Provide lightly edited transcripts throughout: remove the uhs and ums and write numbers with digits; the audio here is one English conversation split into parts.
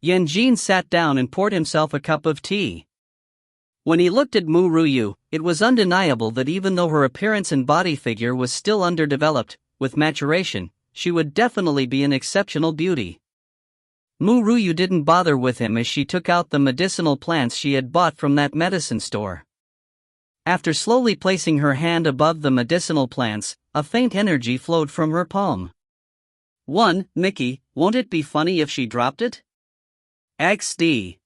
Yan Jin sat down and poured himself a cup of tea. When he looked at Ru Yue, it was undeniable that even though her appearance and body figure was still underdeveloped, with maturation, she would definitely be an exceptional beauty. Ru Yue didn't bother with him as she took out the medicinal plants she had bought from that medicine store. After slowly placing her hand above the medicinal plants, a faint energy flowed from her palm. Mickey, won't it be funny if she dropped it? XD.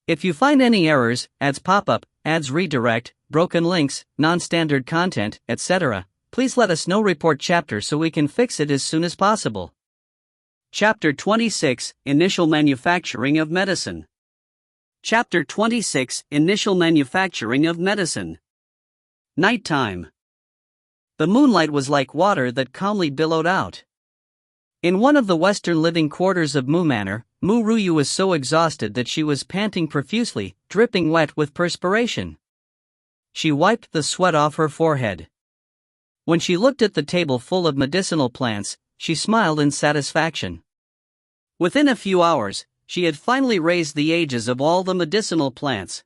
If you find any errors, ads pop-up, ads redirect, broken links, non-standard content, etc., please let us know. Report chapter so we can fix it as soon as possible. Chapter 26, Initial Manufacturing of Medicine. Chapter 26, Initial Manufacturing of Medicine. Nighttime. The moonlight was like water that calmly billowed out. In one of the western living quarters of Mu Manor, Ru Yue was so exhausted that she was panting profusely, dripping wet with perspiration. She wiped the sweat off her forehead. When she looked at the table full of medicinal plants, she smiled in satisfaction. Within a few hours, she had finally raised the ages of all the medicinal plants.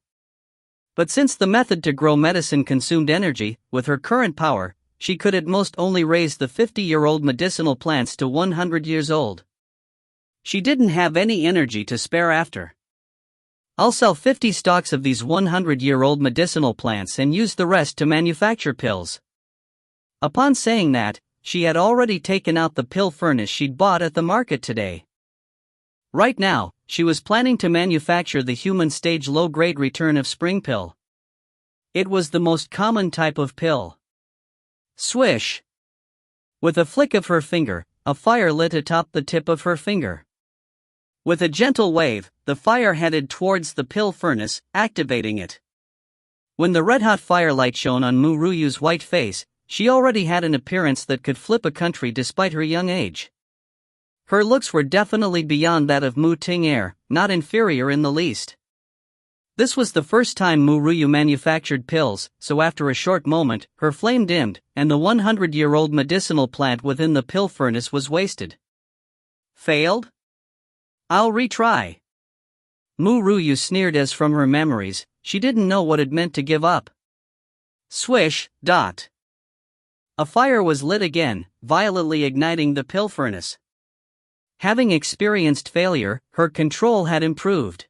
But since the method to grow medicine consumed energy, with her current power, she could at most only raise the 50-year-old medicinal plants to 100 years old. She didn't have any energy to spare after. I'll sell 50 stalks of these 100-year-old medicinal plants and use the rest to manufacture pills. Upon saying that, she had already taken out the pill furnace she'd bought at the market today. Right now, she was planning to manufacture the human stage low-grade return of spring pill. It was the most common type of pill. Swish! With a flick of her finger, a fire lit atop the tip of her finger. With a gentle wave, the fire headed towards the pill furnace, activating it. When the red-hot firelight shone on Ru Yue's white face, she already had an appearance that could flip a country despite her young age. Her looks were definitely beyond that of Mu Ting Er, not inferior in the least. This was the first time Ru Yue manufactured pills, so after a short moment, her flame dimmed, and the 100-year-old medicinal plant within the pill furnace was wasted. Failed? I'll retry. Ru Yue sneered as from her memories, she didn't know what it meant to give up. Swish, dot. A fire was lit again, violently igniting the pill furnace. Having experienced failure, her control had improved.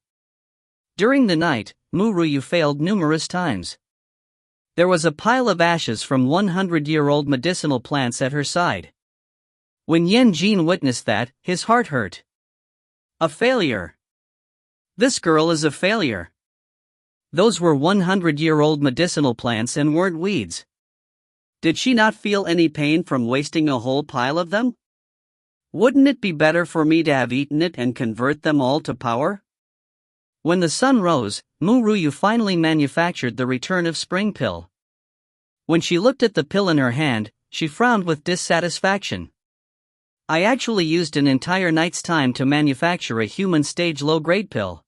During the night, Ru Yue failed numerous times. There was a pile of ashes from 100-year-old medicinal plants at her side. When Yan Jin witnessed that, his heart hurt. A failure. This girl is a failure. Those were 100-year-old medicinal plants and weren't weeds. Did she not feel any pain from wasting a whole pile of them? Wouldn't it be better for me to have eaten it and convert them all to power? When the sun rose, Ru Yue finally manufactured the return of spring pill. When she looked at the pill in her hand, she frowned with dissatisfaction. I actually used an entire night's time to manufacture a human stage low-grade pill.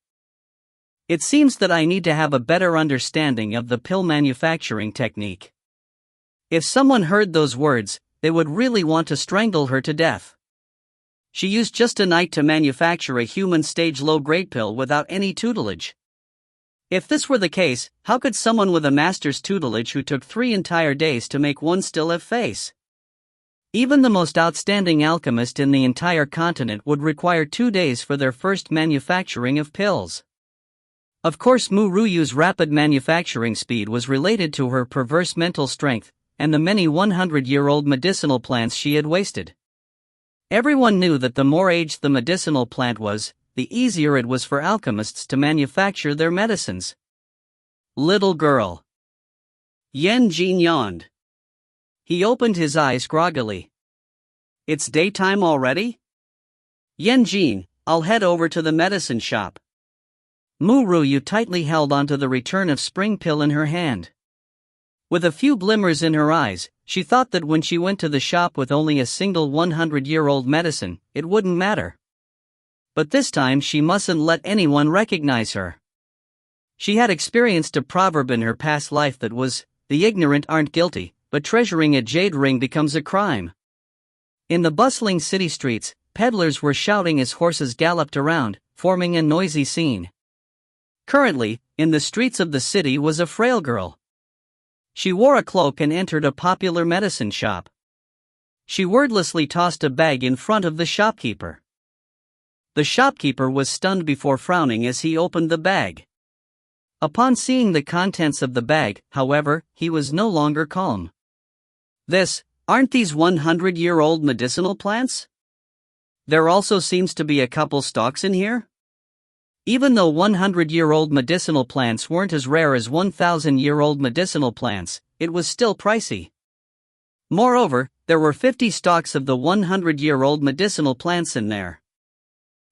It seems that I need to have a better understanding of the pill manufacturing technique. If someone heard those words, they would really want to strangle her to death. She used just a night to manufacture a human stage low-grade pill without any tutelage. If this were the case, how could someone with a master's tutelage who took 3 entire days to make one still have face? Even the most outstanding alchemist in the entire continent would require 2 days for their first manufacturing of pills. Of course, Ru Yue's rapid manufacturing speed was related to her perverse mental strength and the many 100-year-old medicinal plants she had wasted. Everyone knew that the more aged the medicinal plant was, the easier it was for alchemists to manufacture their medicines. Little girl. Yan Jin yawned. He opened his eyes groggily. It's daytime already? Yan Jin, I'll head over to the medicine shop. Ru Yue tightly held onto the return of spring pill in her hand. With a few glimmers in her eyes, she thought that when she went to the shop with only a single 100-year-old medicine, it wouldn't matter. But this time she mustn't let anyone recognize her. She had experienced a proverb in her past life that was, the ignorant aren't guilty, but treasuring a jade ring becomes a crime. In the bustling city streets, peddlers were shouting as horses galloped around, forming a noisy scene. Currently, in the streets of the city was a frail girl. She wore a cloak and entered a popular medicine shop. She wordlessly tossed a bag in front of the shopkeeper. The shopkeeper was stunned before frowning as he opened the bag. Upon seeing the contents of the bag, however, he was no longer calm. Aren't these 100-year-old medicinal plants? There also seems to be a couple stalks in here? Even though 100-year-old medicinal plants weren't as rare as 1,000-year-old medicinal plants, it was still pricey. Moreover, there were 50 stalks of the 100-year-old medicinal plants in there.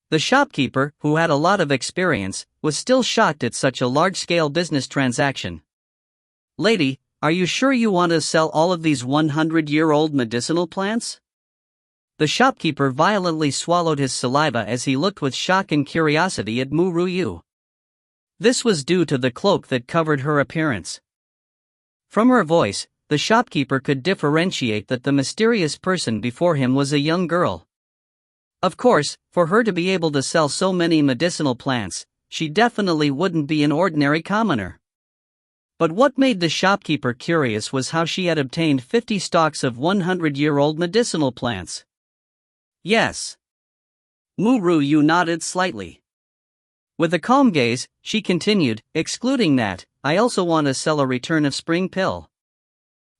The shopkeeper, who had a lot of experience, was still shocked at such a large-scale business transaction. "Lady, are you sure you want to sell all of these 100-year-old medicinal plants?" The shopkeeper violently swallowed his saliva as he looked with shock and curiosity at Ru Yue. This was due to the cloak that covered her appearance. From her voice, the shopkeeper could differentiate that the mysterious person before him was a young girl. Of course, for her to be able to sell so many medicinal plants, she definitely wouldn't be an ordinary commoner. But what made the shopkeeper curious was how she had obtained 50 stalks of 100-year-old medicinal plants. Yes. Ru Yue nodded slightly. With a calm gaze, she continued, "Excluding that, I also want to sell a return of spring pill."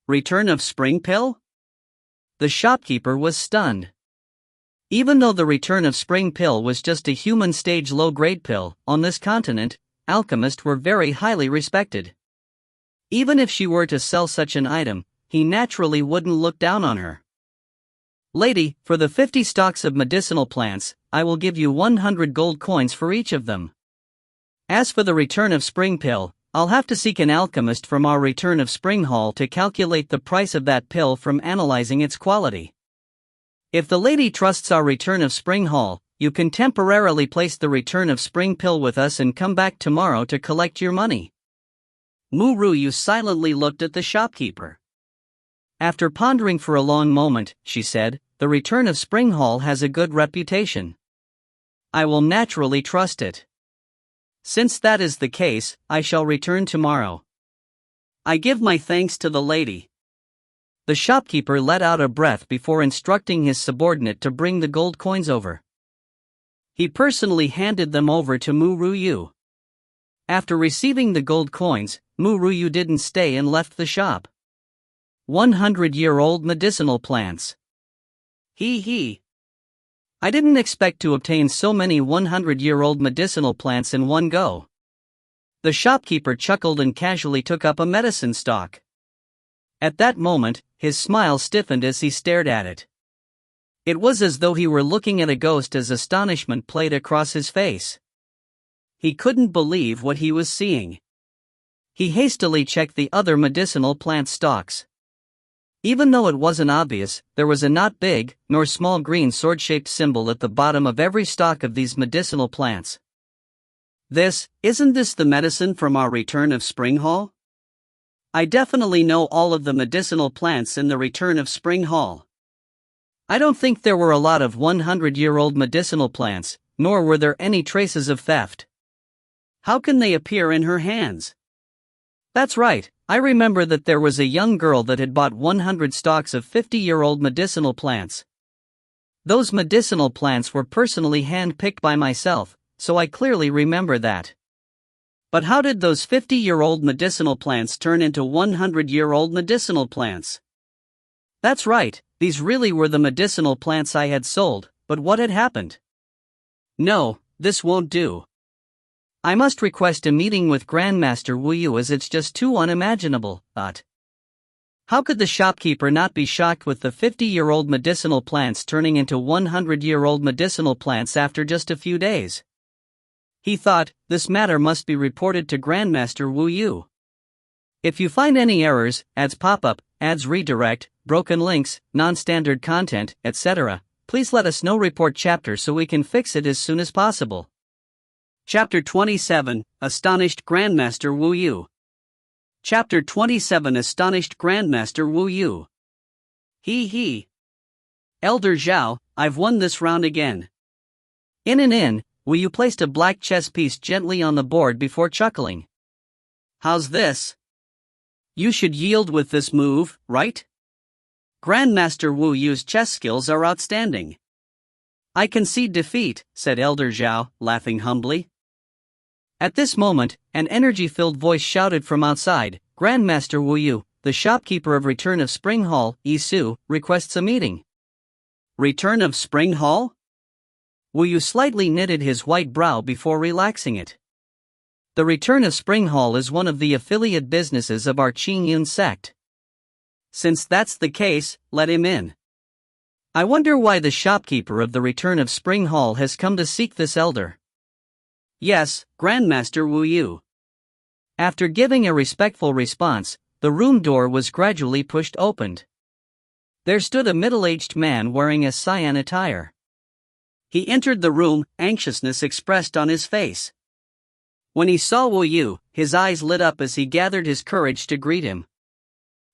Return of spring pill? The shopkeeper was stunned. Even though the return of spring pill was just a human stage low-grade pill, on this continent, alchemists were very highly respected. Even if she were to sell such an item, he naturally wouldn't look down on her. "Lady, for the 50 stalks of medicinal plants, I will give you 100 gold coins for each of them. As for the return of spring pill, I'll have to seek an alchemist from our return of spring hall to calculate the price of that pill from analyzing its quality. If the lady trusts our return of spring hall, you can temporarily place the return of spring pill with us and come back tomorrow to collect your money." Ru Yue silently looked at the shopkeeper. After pondering for a long moment, she said, "The return of spring hall has a good reputation. I will naturally trust it. Since that is the case, I shall return tomorrow. I give my thanks to the lady." The shopkeeper let out a breath before instructing his subordinate to bring the gold coins over. He personally handed them over to Ru Yue. After receiving the gold coins, Ru Yue didn't stay and left the shop. 100-year-old medicinal plants. He. I didn't expect to obtain so many 100-year-old medicinal plants in one go. The shopkeeper chuckled and casually took up a medicine stalk. At that moment, his smile stiffened as he stared at it. It was as though he were looking at a ghost as astonishment played across his face. He couldn't believe what he was seeing. He hastily checked the other medicinal plant stalks. Even though it wasn't obvious, there was a not big, nor small green sword-shaped symbol at the bottom of every stalk of these medicinal plants. Isn't this the medicine from our return of spring hall? I definitely know all of the medicinal plants in the return of spring hall. I don't think there were a lot of 100-year-old medicinal plants, nor were there any traces of theft. How can they appear in her hands? That's right, I remember that there was a young girl that had bought 100 stalks of 50-year-old medicinal plants. Those medicinal plants were personally hand-picked by myself, so I clearly remember that. But how did those 50-year-old medicinal plants turn into 100-year-old medicinal plants? That's right, these really were the medicinal plants I had sold, but what had happened? No, this won't do. I must request a meeting with Grandmaster Ru Yue as it's just too unimaginable, How could the shopkeeper not be shocked with the 50-year-old medicinal plants turning into 100-year-old medicinal plants after just a few days? He thought, this matter must be reported to Grandmaster Ru Yue. If you find any errors, ads pop up, ads redirect, broken links, non-standard content, etc., please let us know. Report chapter so we can fix it as soon as possible. Chapter 27, Astonished Grandmaster Ru Yue. Chapter 27, Astonished Grandmaster Ru Yue. He. Elder Zhao, I've won this round again. In. Wu Yue placed a black chess piece gently on the board before chuckling. How's this? You should yield with this move, right? Grandmaster Wu Yue's chess skills are outstanding. I concede defeat, said Elder Zhao, laughing humbly. At this moment, an energy-filled voice shouted from outside, Grandmaster Wu Yue, the shopkeeper of Return of Spring Hall, Yisu, requests a meeting. Return of Spring Hall? Wu Yue slightly knitted his white brow before relaxing it. The Return of Spring Hall is one of the affiliate businesses of our Qingyun sect. Since that's the case, let him in. I wonder why the shopkeeper of the Return of Spring Hall has come to seek this elder. Yes, Grandmaster Wu Yue. After giving a respectful response, the room door was gradually pushed open. There stood a middle-aged man wearing a cyan attire. He entered the room, anxiousness expressed on his face. When he saw Wu Yue, his eyes lit up as he gathered his courage to greet him.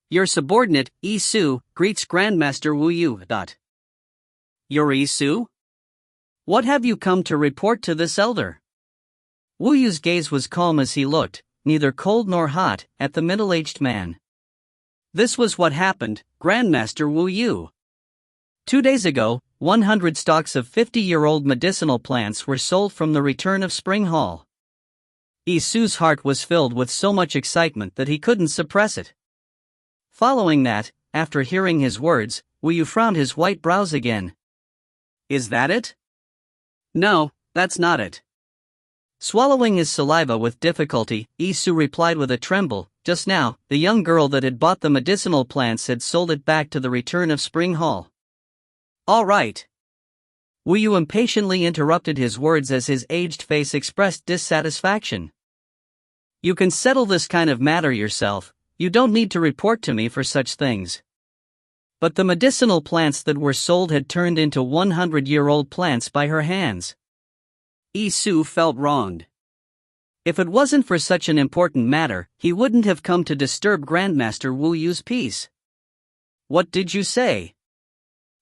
Your subordinate, Yisu, greets Grandmaster Wu Yue. You're Yisu? What have you come to report to this elder? Wu Yue's gaze was calm as he looked, neither cold nor hot, at the middle-aged man. This was what happened, Grandmaster Wu Yue. 2 days ago, 100 stalks of 50-year-old medicinal plants were sold from the Return of Spring Hall. Yisu's heart was filled with so much excitement that he couldn't suppress it. Following that, after hearing his words, Wu Yue frowned his white brows again. Is that it? No, that's not it. Swallowing his saliva with difficulty, Yisu replied with a tremble, just now, the young girl that had bought the medicinal plants had sold it back to the Return of Spring Hall. All right. Wu Yue impatiently interrupted his words as his aged face expressed dissatisfaction. You can settle this kind of matter yourself, you don't need to report to me for such things. But the medicinal plants that were sold had turned into 100-year-old plants by her hands. Yisu felt wronged. If it wasn't for such an important matter, he wouldn't have come to disturb Grandmaster Wu Yue's peace. What did you say?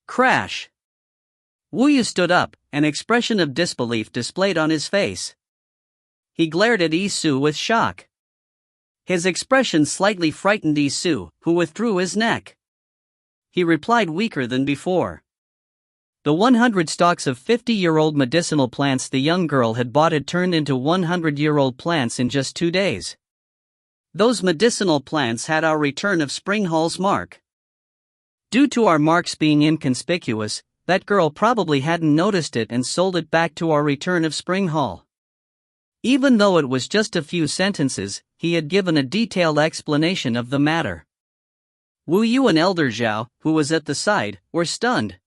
Crash. Wu Yue stood up, an expression of disbelief displayed on his face. He glared at Yisu with shock. His expression slightly frightened Yisu, who withdrew his neck. He replied weaker than before. The 100 stalks of 50-year-old medicinal plants the young girl had bought had turned into 100-year-old plants in just 2 days. Those medicinal plants had our Return of Spring Hall's mark. Due to our marks being inconspicuous, that girl probably hadn't noticed it and sold it back to our Return of Spring Hall. Even though it was just a few sentences, he had given a detailed explanation of the matter. Wu Yue and Elder Zhao, who was at the side, were stunned.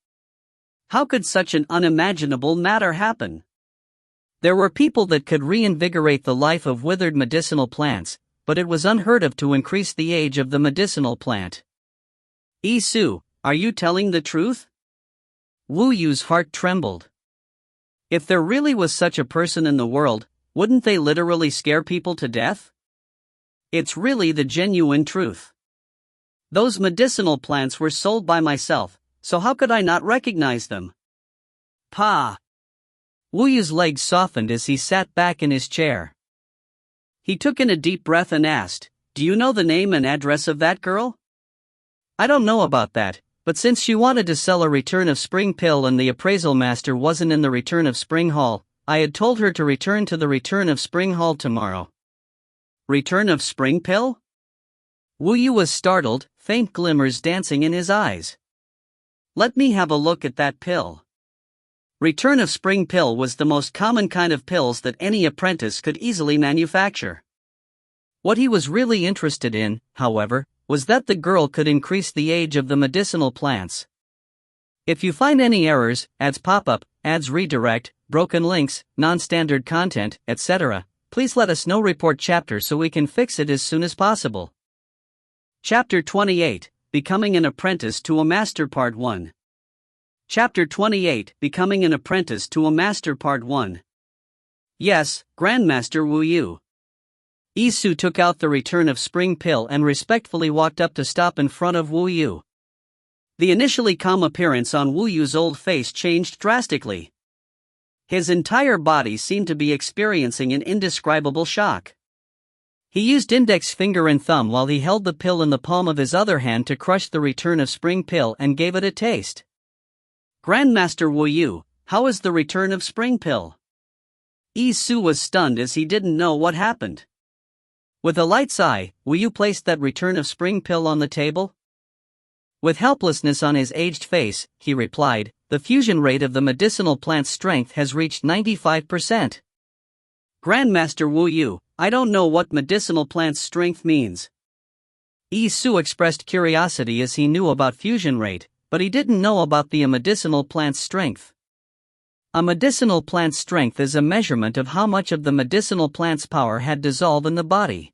How could such an unimaginable matter happen? There were people that could reinvigorate the life of withered medicinal plants, but it was unheard of to increase the age of the medicinal plant. Yisu, are you telling the truth? Wu Yue's heart trembled. If there really was such a person in the world, wouldn't they literally scare people to death? It's really the genuine truth. Those medicinal plants were sold by myself, so how could I not recognize them? Pa! Wu Yue's legs softened as he sat back in his chair. He took in a deep breath and asked, Do you know the name and address of that girl? I don't know about that, but since she wanted to sell a Return of Spring pill and the appraisal master wasn't in the Return of Spring Hall, I had told her to return to the Return of Spring Hall tomorrow. Return of Spring pill? Wu Yue was startled, faint glimmers dancing in his eyes. Let me have a look at that pill. Return of Spring pill was the most common kind of pills that any apprentice could easily manufacture. What he was really interested in, however, was that the girl could increase the age of the medicinal plants. If you find any errors, ads pop up, ads redirect, broken links, non-standard content, etc., please let us know. Report chapter so we can fix it as soon as possible. Chapter 28, Becoming an Apprentice to a Master Part 1. Chapter 28, Becoming an Apprentice to a Master Part 1. Yes, Grandmaster Wu Yue. Yisu took out the Return of Spring pill and respectfully walked up to stop in front of Wu Yue. The initially calm appearance on Wu Yu's old face changed drastically. His entire body seemed to be experiencing an indescribable shock. He used index finger and thumb while he held the pill in the palm of his other hand to crush the return of spring pill and gave it a taste. Grandmaster Wu Yu, how is the return of spring pill? Yi Su was stunned as he didn't know what happened. With a light sigh, Wu Yu placed that return of spring pill on the table. With helplessness on his aged face, he replied, the fusion rate of the medicinal plant's strength has reached 95%. Grandmaster Wu Yu, I don't know what medicinal plant's strength means. Yi Su expressed curiosity as he knew about fusion rate, but he didn't know about the medicinal plant's strength. A medicinal plant's strength is a measurement of how much of the medicinal plant's power had dissolved in the body.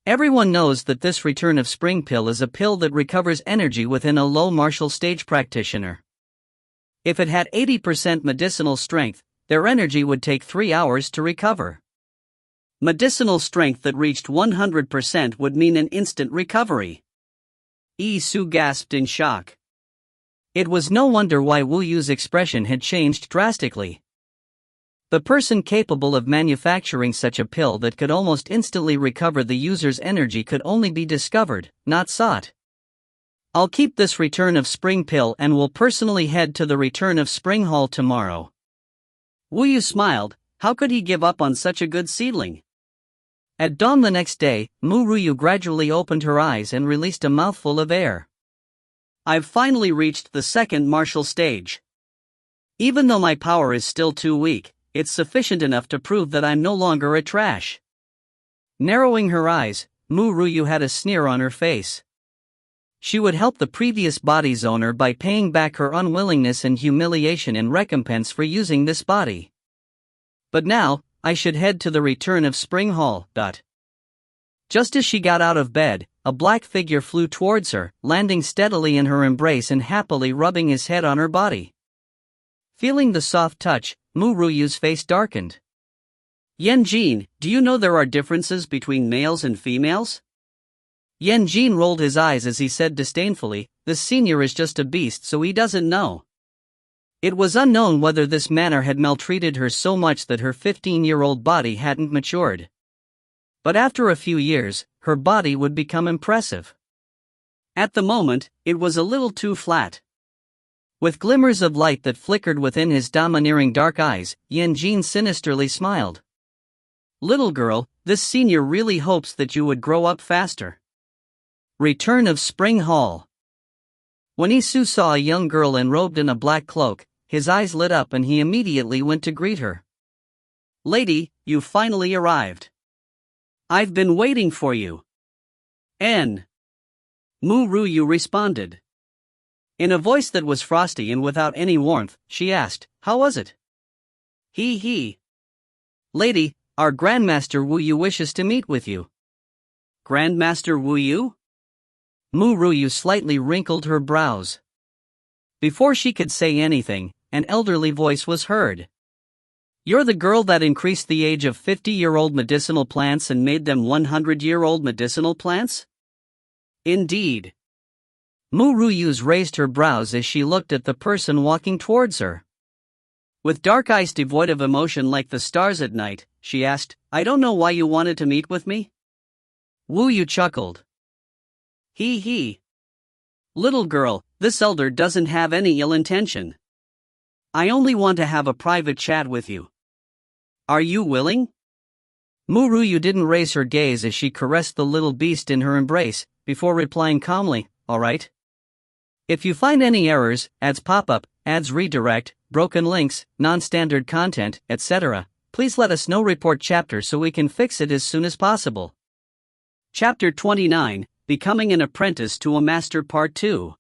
Everyone knows that this return of spring pill is a pill that recovers energy within a low martial stage practitioner. If it had 80% medicinal strength, their energy would take 3 hours to recover. Medicinal strength that reached 100% would mean an instant recovery. Yi Su gasped in shock. It was no wonder why Wu Yu's expression had changed drastically. The person capable of manufacturing such a pill that could almost instantly recover the user's energy could only be discovered, not sought. I'll keep this return of spring pill and will personally head to the return of spring hall tomorrow. Wu Yu smiled. How could he give up on such a good seedling? At dawn the next day, Ru Yue gradually opened her eyes and released a mouthful of air. I've finally reached the second martial stage. Even though my power is still too weak, it's sufficient enough to prove that I'm no longer a trash. Narrowing her eyes, Ru Yue had a sneer on her face. She would help the previous body's owner by paying back her unwillingness and humiliation in recompense for using this body. But now, I should head to the return of Spring Hall. Just as she got out of bed, a black figure flew towards her, landing steadily in her embrace and happily rubbing his head on her body. Feeling the soft touch, Ru Yue's face darkened. Yan Jin, do you know there are differences between males and females? Yan Jin rolled his eyes as he said disdainfully, this senior is just a beast so he doesn't know. It was unknown whether this manner had maltreated her so much that her 15-year-old body hadn't matured. But after a few years, her body would become impressive. At the moment, it was a little too flat. With glimmers of light that flickered within his domineering dark eyes, Yan Jin sinisterly smiled. Little girl, this senior really hopes that you would grow up faster. Return of Spring Hall. When Yi Su saw a young girl enrobed in a black cloak, his eyes lit up and he immediately went to greet her. Lady, you finally arrived. I've been waiting for you. Ru Yue responded. In a voice that was frosty and without any warmth, she asked, how was it? He. Lady, our Grandmaster Wu Yu wishes to meet with you. Grandmaster Wu Yu? Ru Yue slightly wrinkled her brows. Before she could say anything, an elderly voice was heard. You're the girl that increased the age of 50-year-old medicinal plants and made them 100-year-old medicinal plants? Indeed. Ru Yue raised her brows as she looked at the person walking towards her. With dark eyes devoid of emotion like the stars at night, she asked, I don't know why you wanted to meet with me? Wu Yue chuckled. He. Little girl, this elder doesn't have any ill intention. I only want to have a private chat with you. Are you willing? Ru Yue didn't raise her gaze as she caressed the little beast in her embrace, before replying calmly, all right. If you find any errors, ads pop up, ads redirect, broken links, non-standard content, etc., please let us know. Report chapter so we can fix it as soon as possible. Chapter 29, Becoming an Apprentice to a Master Part 2.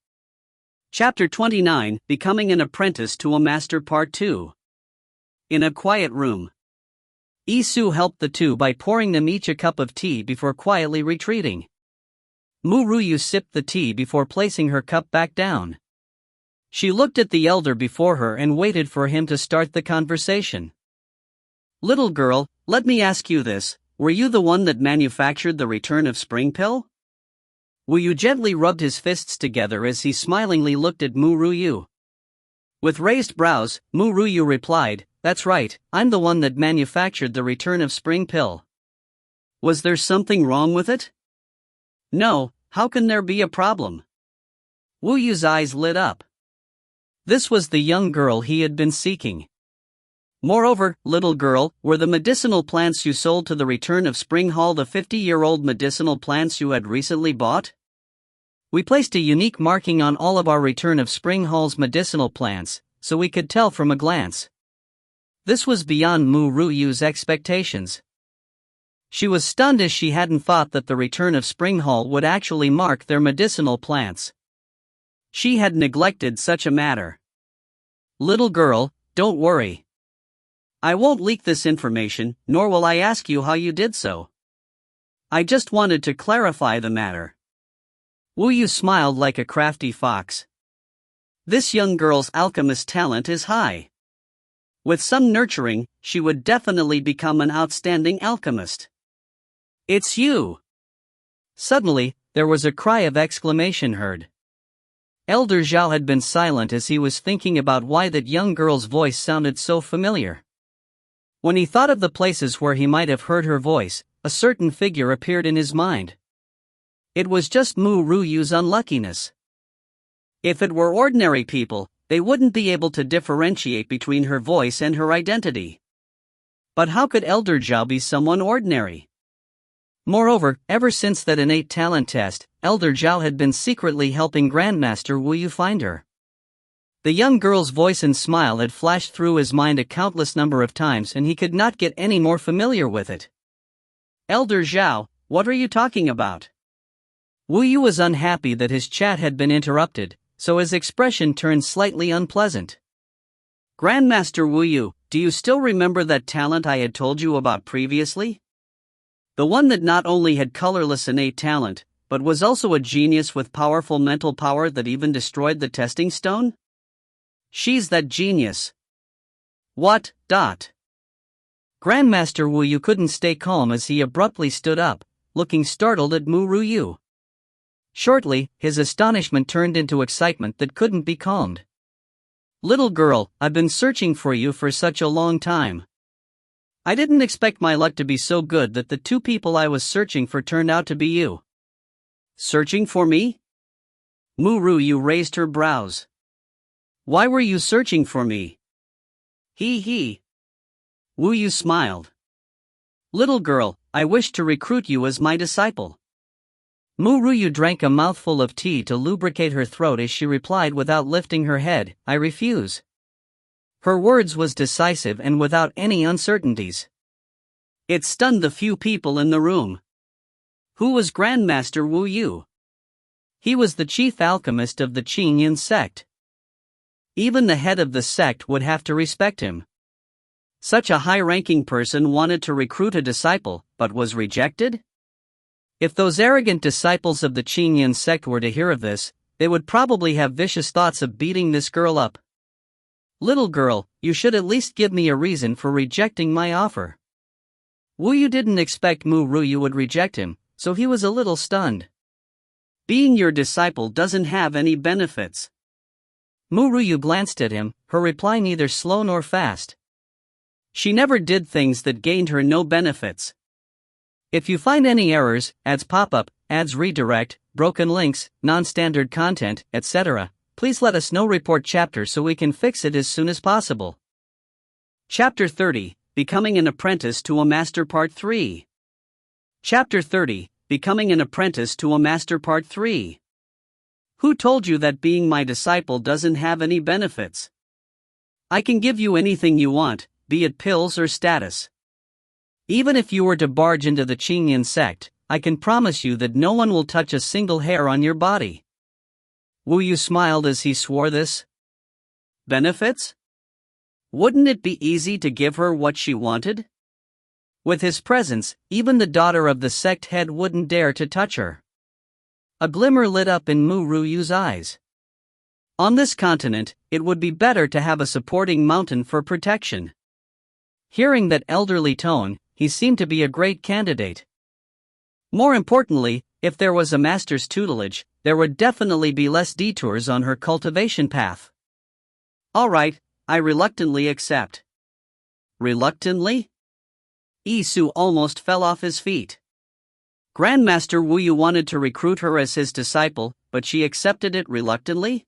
Chapter 29, Becoming an Apprentice to a Master Part 2. In a quiet room. Yi Su helped the two by pouring them each a cup of tea before quietly retreating. Ru Yue sipped the tea before placing her cup back down. She looked at the elder before her and waited for him to start the conversation. Little girl, let me ask you this, were you the one that manufactured the return of spring pill? Wu Yu gently rubbed his fists together as he smilingly looked at Ru Yue. With raised brows, Ru Yue replied, "That's right, I'm the one that manufactured the return of spring pill." "Was there something wrong with it?" "No, how can there be a problem?" Wu Yu's eyes lit up. This was the young girl he had been seeking. "Moreover, little girl, were the medicinal plants you sold to the return of Spring Hall the 50-year-old medicinal plants you had recently bought?" "We placed a unique marking on all of our return of Spring Hall's medicinal plants, so we could tell from a glance." This was beyond Ru Yue's expectations. She was stunned as she hadn't thought that the return of Spring Hall would actually mark their medicinal plants. She had neglected such a matter. "Little girl, don't worry. I won't leak this information, nor will I ask you how you did so. I just wanted to clarify the matter." Wu Yu smiled like a crafty fox. This young girl's alchemist talent is high. With some nurturing, she would definitely become an outstanding alchemist. "It's you!" Suddenly, there was a cry of exclamation heard. Elder Zhao had been silent as he was thinking about why that young girl's voice sounded so familiar. When he thought of the places where he might have heard her voice, a certain figure appeared in his mind. It was just Ru Yue's unluckiness. If it were ordinary people, they wouldn't be able to differentiate between her voice and her identity. But how could Elder Zhao be someone ordinary? Moreover, ever since that innate talent test, Elder Zhao had been secretly helping Grandmaster Wu Yu find her. The young girl's voice and smile had flashed through his mind a countless number of times and he could not get any more familiar with it. "Elder Zhao, what are you talking about?" Wu Yu was unhappy that his chat had been interrupted, so his expression turned slightly unpleasant. "Grandmaster Wu Yu, do you still remember that talent I had told you about previously? The one that not only had colorless innate talent, but was also a genius with powerful mental power that even destroyed the testing stone? She's that genius." "What? Grandmaster Wu Yu couldn't stay calm as he abruptly stood up, looking startled at Ru Yue. Shortly, his astonishment turned into excitement that couldn't be calmed. "Little girl, I've been searching for you for such a long time. I didn't expect my luck to be so good that the two people I was searching for turned out to be you." "Searching for me?" Ru Yue raised her brows. "Why were you searching for me?" He. Wu Yu smiled. "Little girl, I wish to recruit you as my disciple." Ru Yue drank a mouthful of tea to lubricate her throat as she replied without lifting her head, "I refuse." Her words was decisive and without any uncertainties. It stunned the few people in the room. Who was Grandmaster Wu Yu? He was the chief alchemist of the Qingyan sect. Even the head of the sect would have to respect him. Such a high-ranking person wanted to recruit a disciple, but was rejected? If those arrogant disciples of the Qingyan sect were to hear of this, they would probably have vicious thoughts of beating this girl up. "Little girl, you should at least give me a reason for rejecting my offer." Wu Yu didn't expect Ru Yue would reject him, so he was a little stunned. "Being your disciple doesn't have any benefits." Ru Yue glanced at him, her reply neither slow nor fast. "She never did things that gained her no benefits. If you find any errors, ads pop up, ads redirect, broken links, non-standard content, etc., please let us know. Report chapter so we can fix it as soon as possible." Chapter 30, Becoming an Apprentice to a Master Part 3. Chapter 30, Becoming an Apprentice to a Master Part 3. Who told you that being my disciple doesn't have any benefits? I can give you anything you want, be it pills or status. Even if you were to barge into the Qingyan sect, I can promise you that no one will touch a single hair on your body. Wu Yu smiled as he swore this. Benefits? Wouldn't it be easy to give her what she wanted? With his presence, even the daughter of the sect head wouldn't dare to touch her. A glimmer lit up in Ru Yue's eyes. On this continent, it would be better to have a supporting mountain for protection. Hearing that elderly tone, he seemed to be a great candidate. More importantly, If there was a master's tutelage, there would definitely be less detours on her cultivation path. Alright, I reluctantly accept. Reluctantly? Isu almost fell off his feet. Grandmaster Wu Yue wanted to recruit her as his disciple, but she accepted it reluctantly?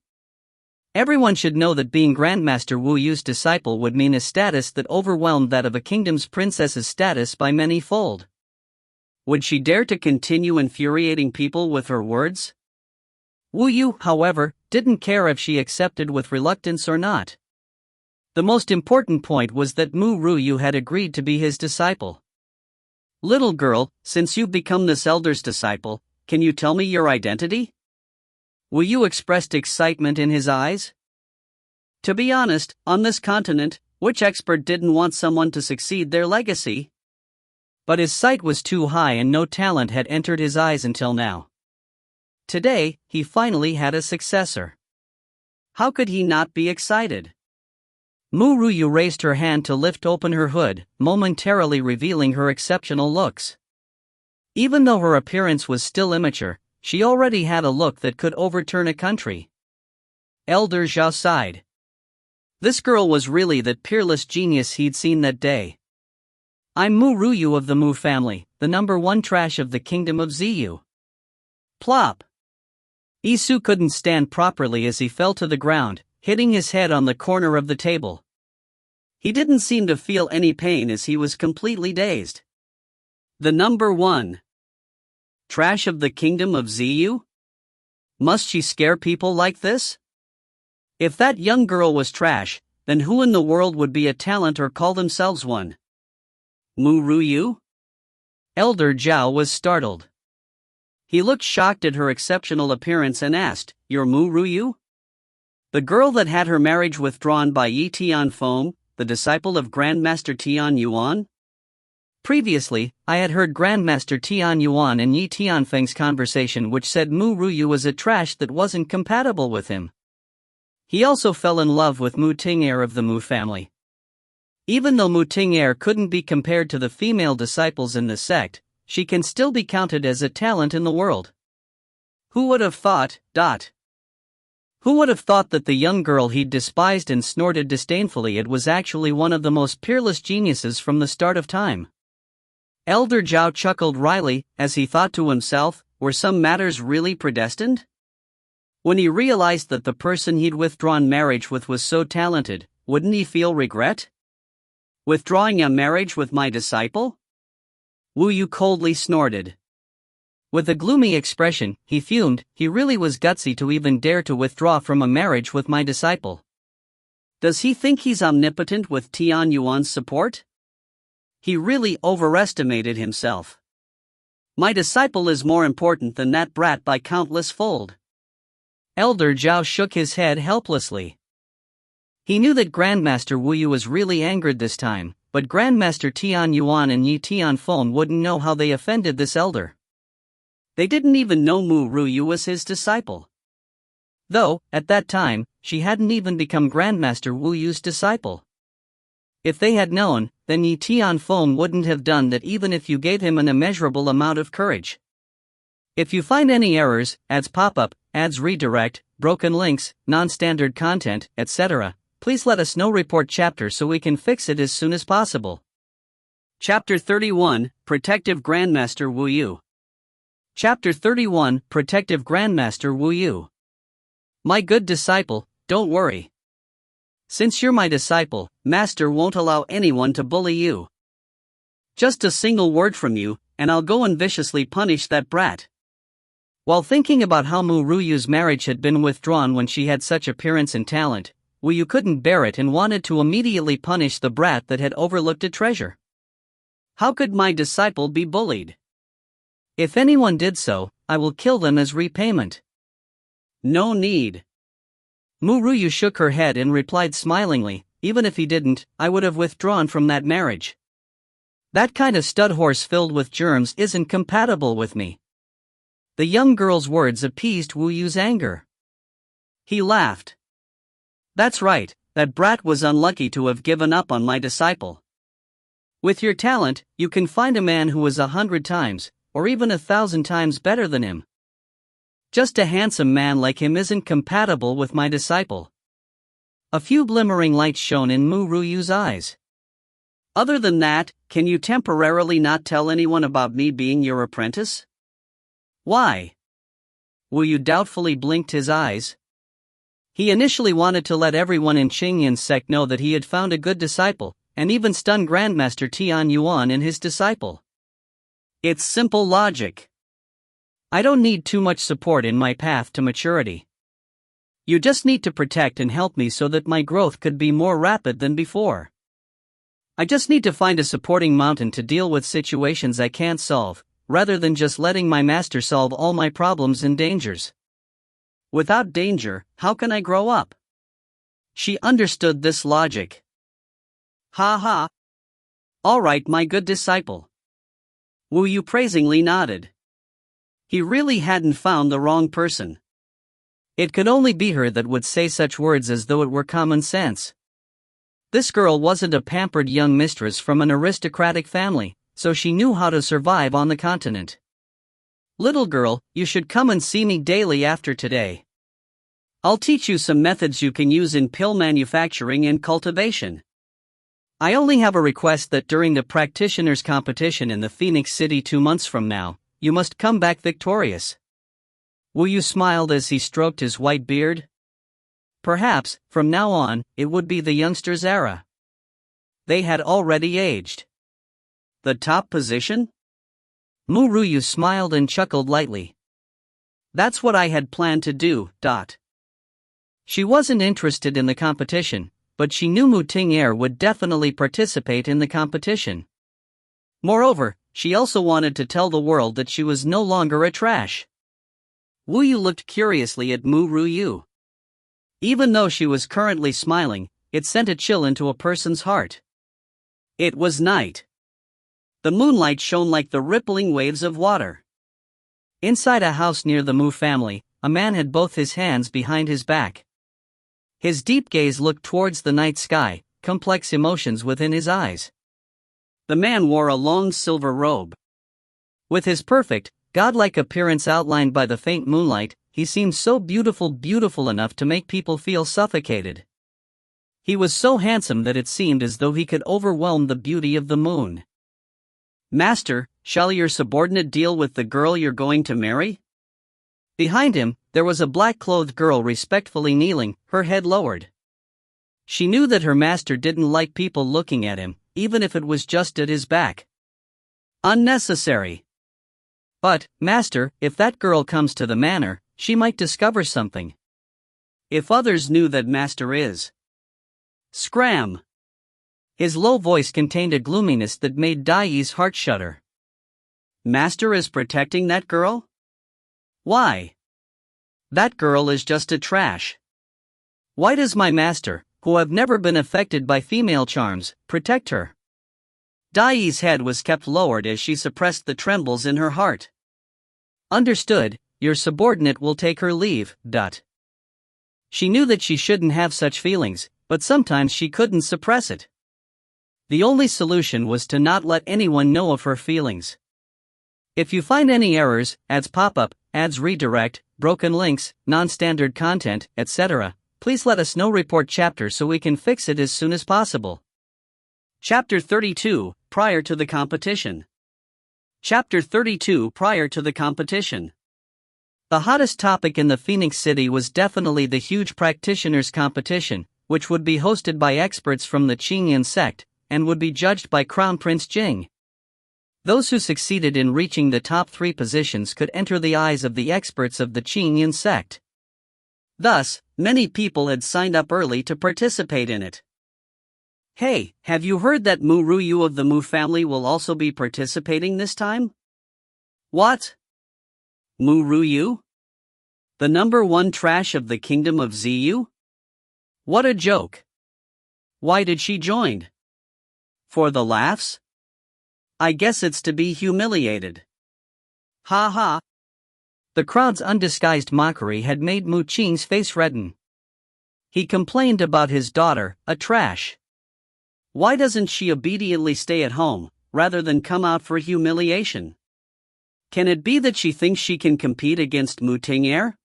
Everyone should know that being Grandmaster Wu Yue's disciple would mean a status that overwhelmed that of a kingdom's princess's status by many-fold. Would she dare to continue infuriating people with her words? Wu Yue, however, didn't care if she accepted with reluctance or not. The most important point was that Ru Yue had agreed to be his disciple. Little girl, since you've become this elder's disciple, can you tell me your identity? Wu Yue expressed excitement in his eyes. To be honest, on this continent, which expert didn't want someone to succeed their legacy? But his sight was too high and no talent had entered his eyes until now. Today, he finally had a successor. How could he not be excited? Ru Yue raised her hand to lift open her hood, momentarily revealing her exceptional looks. Even though her appearance was still immature, she already had a look that could overturn a country. Elder Zhao sighed. This girl was really that peerless genius he'd seen that day. I'm Ru Yue of the Mu family, the #1 trash of the kingdom of Ziyu. Plop! Isu couldn't stand properly as he fell to the ground, hitting his head on the corner of the table. He didn't seem to feel any pain as he was completely dazed. The #1 trash of the kingdom of Ziyu? Must she scare people like this? If that young girl was trash, then who in the world would be a talent or call themselves one? Ru Yue? Elder Zhao was startled. He looked shocked at her exceptional appearance and asked, "You're Ru Yue? The girl that had her marriage withdrawn by Yi Tianfeng, the disciple of Grandmaster Tian Yuan?" Previously, I had heard Grandmaster Tian Yuan and Yi Tianfeng's conversation which said Ru Yue was a trash that wasn't compatible with him. He also fell in love with Mu Ting Er of the Mu family. Even though Mu Ting Er couldn't be compared to the female disciples in the sect, she can still be counted as a talent in the world. Who would have thought, Who would have thought that the young girl he'd despised and snorted disdainfully at was actually one of the most peerless geniuses from the start of time? Elder Zhao chuckled wryly, as he thought to himself, were some matters really predestined? When he realized that the person he'd withdrawn marriage with was so talented, wouldn't he feel regret? Withdrawing a marriage with my disciple? Wu Yue coldly snorted. With a gloomy expression, he fumed. He really was gutsy to even dare to withdraw from a marriage with my disciple. Does he think he's omnipotent with Tian Yuan's support? He really overestimated himself. My disciple is more important than that brat by countless fold. Elder Zhao shook his head helplessly. He knew that Grandmaster Wu Yue was really angered this time, but Grandmaster Tian Yuan and Yi Tianfeng wouldn't know how they offended this elder. They didn't even know Ru Yue was his disciple. Though, at that time, she hadn't even become Grandmaster Wu Yue's disciple. If they had known, then Yi Tianfeng wouldn't have done that even if you gave him an immeasurable amount of courage. If you find any errors, ads pop-up, ads redirect, broken links, non-standard content, etc., please let us know. Report chapter so we can fix it as soon as possible. Chapter 31, Protective Grandmaster Wu Yue. Chapter 31, Protective Grandmaster Wu Yue. My good disciple, don't worry. Since you're my disciple, Master won't allow anyone to bully you. Just a single word from you, and I'll go and viciously punish that brat. While thinking about how Ru Yue's marriage had been withdrawn when she had such appearance and talent, Wu Yue couldn't bear it and wanted to immediately punish the brat that had overlooked a treasure. How could my disciple be bullied? If anyone did so, I will kill them as repayment. No need. Ru Yue shook her head and replied smilingly, even if he didn't, I would have withdrawn from that marriage. That kind of stud horse filled with germs isn't compatible with me. The young girl's words appeased Wu Yue's anger. He laughed. That's right, that brat was unlucky to have given up on my disciple. With your talent, you can find a man who is 100 times, or even 1,000 times better than him. Just a handsome man like him isn't compatible with my disciple. A few glimmering lights shone in Mu Ruyu's eyes. Other than that, can you temporarily not tell anyone about me being your apprentice? Why? Wu Yu doubtfully blinked his eyes. He initially wanted to let everyone in Qingyin's sect know that he had found a good disciple, and even stun Grandmaster Tian Yuan and his disciple. It's simple logic. I don't need too much support in my path to maturity. You just need to protect and help me so that my growth could be more rapid than before. I just need to find a supporting mountain to deal with situations I can't solve, rather than just letting my master solve all my problems and dangers. Without danger, how can I grow up? She understood this logic. Ha ha. All right, my good disciple. Wu Yu praisingly nodded. He really hadn't found the wrong person. It could only be her that would say such words as though it were common sense. This girl wasn't a pampered young mistress from an aristocratic family, so she knew how to survive on the continent. Little girl, you should come and see me daily after today. I'll teach you some methods you can use in pill manufacturing and cultivation. I only have a request that during the practitioners' competition in the Phoenix City 2 months from now, you must come back victorious. Wu Yu smiled as he stroked his white beard. Perhaps, from now on, it would be the youngsters' era. They had already aged. The top position? Mu Ruyu smiled and chuckled lightly. That's what I had planned to do. She wasn't interested in the competition, but she knew Mu Ting Er would definitely participate in the competition. Moreover, she also wanted to tell the world that she was no longer a trash. Wu Yu looked curiously at Mu Ruyu. Even though she was currently smiling, it sent a chill into a person's heart. It was night. The moonlight shone like the rippling waves of water. Inside a house near the Mu family, a man had both his hands behind his back. His deep gaze looked towards the night sky, complex emotions within his eyes. The man wore a long silver robe. With his perfect, godlike appearance outlined by the faint moonlight, he seemed so beautiful enough to make people feel suffocated. He was so handsome that it seemed as though he could overwhelm the beauty of the moon. Master, shall your subordinate deal with the girl you're going to marry? Behind him, there was a black-clothed girl respectfully kneeling, her head lowered. She knew that her master didn't like people looking at him, even if it was just at his back. Unnecessary. But, master, if that girl comes to the manor, she might discover something. If others knew that master is. Scram! His low voice contained a gloominess that made Dai's heart shudder. Master is protecting that girl? Why? That girl is just a trash. Why does my master, who have never been affected by female charms, protect her? Dai's head was kept lowered as she suppressed the trembles in her heart. Understood, your subordinate will take her leave. She knew that she shouldn't have such feelings, but sometimes she couldn't suppress it. The only solution was to not let anyone know of her feelings. If you find any errors, ads pop up, ads redirect, broken links, non-standard content, etc., please let us know. Report chapter so we can fix it as soon as possible. Chapter 32, Prior to the Competition. Chapter 32, Prior to the Competition. The hottest topic in the Phoenix City was definitely the huge practitioners' competition, which would be hosted by experts from the Qingyan sect, and would be judged by Crown Prince Jing. Those who succeeded in reaching the top 3 positions could enter the eyes of the experts of the Qingyan sect. Thus, many people had signed up early to participate in it. Hey, have you heard that Mu Ruyu of the Mu family will also be participating this time? What? Mu Ruyu? The number 1 trash of the kingdom of Ziyu? What a joke. Why did she join? For the laughs? I guess it's to be humiliated. Ha ha. The crowd's undisguised mockery had made Mu Qing's face redden. He complained about his daughter, a trash. Why doesn't she obediently stay at home, rather than come out for humiliation? Can it be that she thinks she can compete against Mu Ting Er?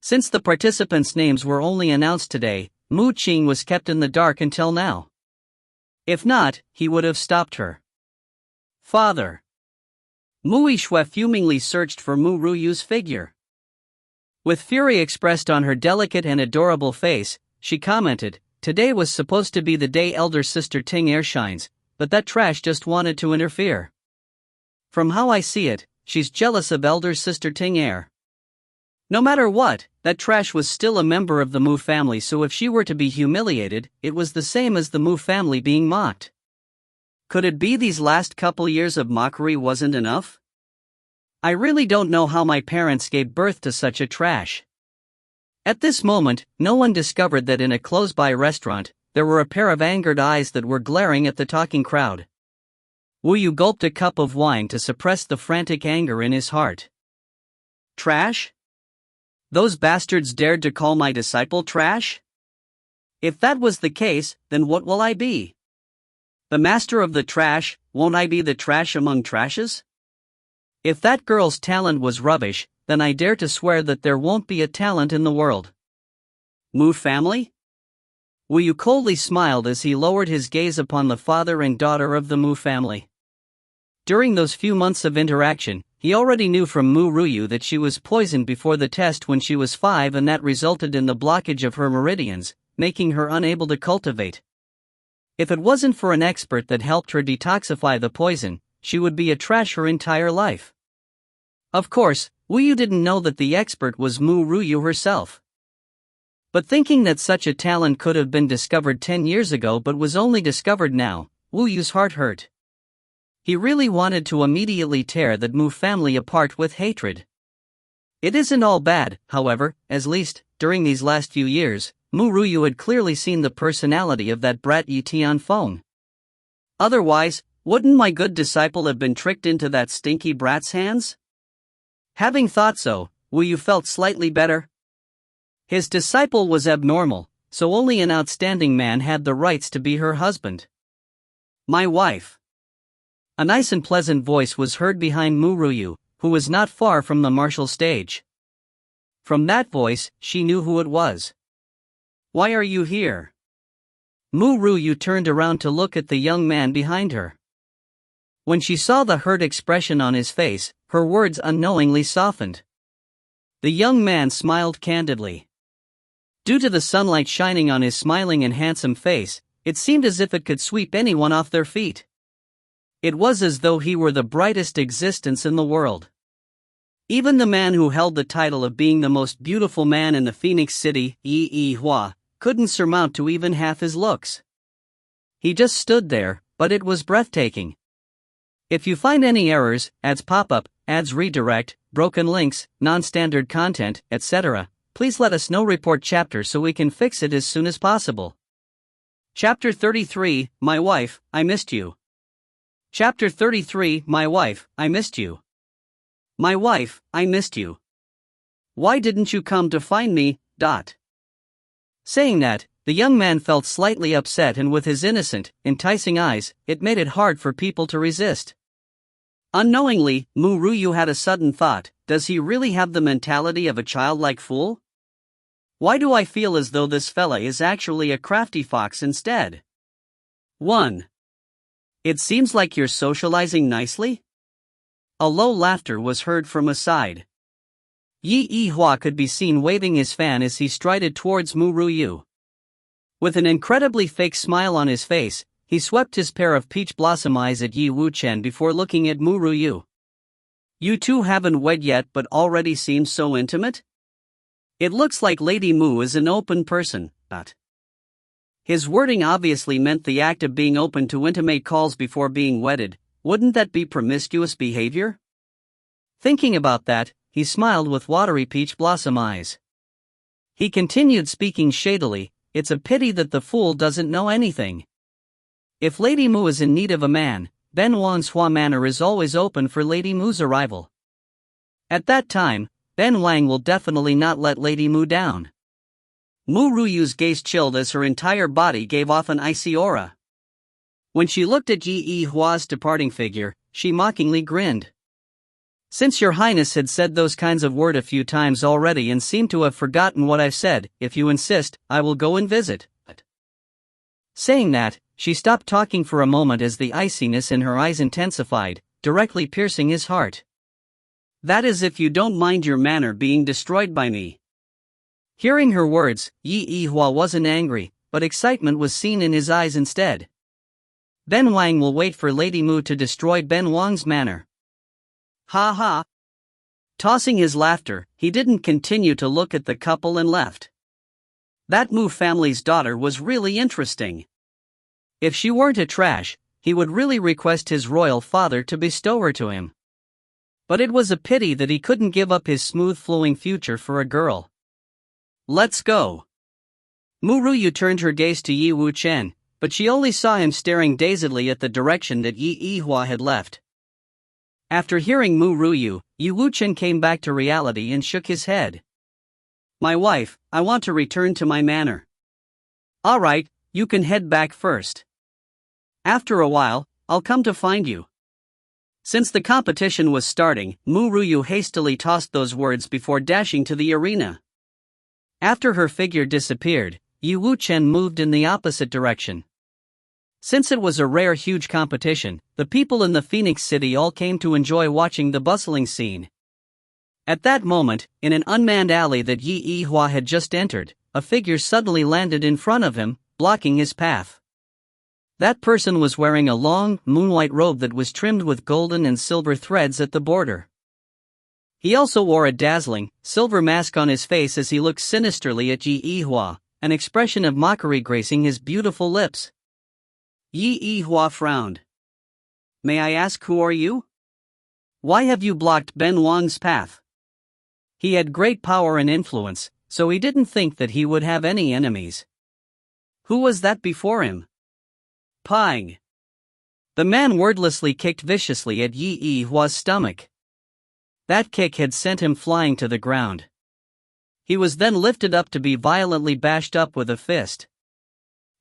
Since the participants' names were only announced today, Mu Ting was kept in the dark until now. If not, he would have stopped her. Father. Mu Yue fumingly searched for Mu Ru Yue's figure. With fury expressed on her delicate and adorable face, she commented, "Today was supposed to be the day elder sister Ting Er shines, but that trash just wanted to interfere. From how I see it, she's jealous of elder sister Ting Er." No matter what, that trash was still a member of the Mu family, so if she were to be humiliated, it was the same as the Mu family being mocked. Could it be these last couple years of mockery wasn't enough? I really don't know how my parents gave birth to such a trash. At this moment, no one discovered that in a close-by restaurant, there were a pair of angered eyes that were glaring at the talking crowd. Wu Yu gulped a cup of wine to suppress the frantic anger in his heart. Trash? Those bastards dared to call my disciple trash? If that was the case, then what will I be? The master of the trash, won't I be the trash among trashes? If that girl's talent was rubbish, then I dare to swear that there won't be a talent in the world. Mu family? Wu Yu coldly smiled as he lowered his gaze upon the father and daughter of the Mu family. During those few months of interaction, he already knew from Mu Ru Yue that she was poisoned before the test when she was 5, and that resulted in the blockage of her meridians, making her unable to cultivate. If it wasn't for an expert that helped her detoxify the poison, she would be a trash her entire life. Of course, Wu Yu didn't know that the expert was Mu Ru Yue herself. But thinking that such a talent could have been discovered 10 years ago but was only discovered now, Wu Yu's heart hurt. He really wanted to immediately tear that Mu family apart with hatred. It isn't all bad, however, at least, during these last few years, Mu Ru Yue had clearly seen the personality of that brat Yi Tianfeng. Otherwise, wouldn't my good disciple have been tricked into that stinky brat's hands? Having thought so, Wu Yu felt slightly better. His disciple was abnormal, so only an outstanding man had the rights to be her husband. My wife. A nice and pleasant voice was heard behind Mu Ru Yue, who was not far from the martial stage. From that voice, she knew who it was. Why are you here? Mu Ru Yue turned around to look at the young man behind her. When she saw the hurt expression on his face, her words unknowingly softened. The young man smiled candidly. Due to the sunlight shining on his smiling and handsome face, it seemed as if it could sweep anyone off their feet. It was as though he were the brightest existence in the world. Even the man who held the title of being the most beautiful man in the Phoenix City, Yi Hua, couldn't surmount to even half his looks. He just stood there, but it was breathtaking. If you find any errors, ads pop-up, ads redirect, broken links, non-standard content, etc., please let us know. Report chapter so we can fix it as soon as possible. Chapter 33, My Wife, I Missed You. Chapter 33, My Wife, I Missed You. My wife, I missed you. Why didn't you come to find me? Saying that, the young man felt slightly upset, and with his innocent, enticing eyes, it made it hard for people to resist. Unknowingly, Mu Ru Yue had a sudden thought: does he really have the mentality of a childlike fool? Why do I feel as though this fella is actually a crafty fox instead? 1. It seems like you're socializing nicely? A low laughter was heard from a side. Yi Hua could be seen waving his fan as he strided towards Mu Ru Yue. With an incredibly fake smile on his face, he swept his pair of peach blossom eyes at Yi Wuchen before looking at Mu Ru Yue. You two haven't wed yet but already seem so intimate? It looks like Lady Mu is an open person. His wording obviously meant the act of being open to intimate calls before being wedded. Wouldn't that be promiscuous behavior? Thinking about that, he smiled with watery peach blossom eyes. He continued speaking shadily, it's a pity that the fool doesn't know anything. If Lady Mu is in need of a man, then Wanshua Manor is always open for Lady Mu's arrival. At that time, Ben Wang will definitely not let Lady Mu down. Mu Ru Yue's gaze chilled as her entire body gave off an icy aura. When she looked at Yi Hua's departing figure, she mockingly grinned. Since your highness had said those kinds of words a few times already and seemed to have forgotten what I've said, if you insist, I will go and visit. Saying that, she stopped talking for a moment as the iciness in her eyes intensified, directly piercing his heart. That is if you don't mind your manor being destroyed by me. Hearing her words, Yi Yihua wasn't angry, but excitement was seen in his eyes instead. Ben Wang will wait for Lady Mu to destroy Ben Wang's manor. Ha ha. Tossing his laughter, he didn't continue to look at the couple and left. That Mu family's daughter was really interesting. If she weren't a trash, he would really request his royal father to bestow her to him. But it was a pity that he couldn't give up his smooth-flowing future for a girl. Let's go. Mu Yue turned her gaze to Yi Wuchen, but she only saw him staring dazedly at the direction that Yi Yihua had left. After hearing Mu Yue, Yi Wuchen came back to reality and shook his head. My wife, I want to return to my manor. Alright, you can head back first. After a while, I'll come to find you. Since the competition was starting, Mu Yue hastily tossed those words before dashing to the arena. After her figure disappeared, Yi Wuchen moved in the opposite direction. Since it was a rare huge competition, the people in the Phoenix City all came to enjoy watching the bustling scene. At that moment, in an unmanned alley that Yi Yihua had just entered, a figure suddenly landed in front of him, blocking his path. That person was wearing a long, moonlight robe that was trimmed with golden and silver threads at the border. He also wore a dazzling, silver mask on his face as he looked sinisterly at Yi Yihua, an expression of mockery gracing his beautiful lips. Yi Yihua frowned. May I ask who are you? Why have you blocked Ben Wang's path? He had great power and influence, so he didn't think that he would have any enemies. Who was that before him? Pang. The man wordlessly kicked viciously at Yi Yihua's stomach. That kick had sent him flying to the ground. He was then lifted up to be violently bashed up with a fist.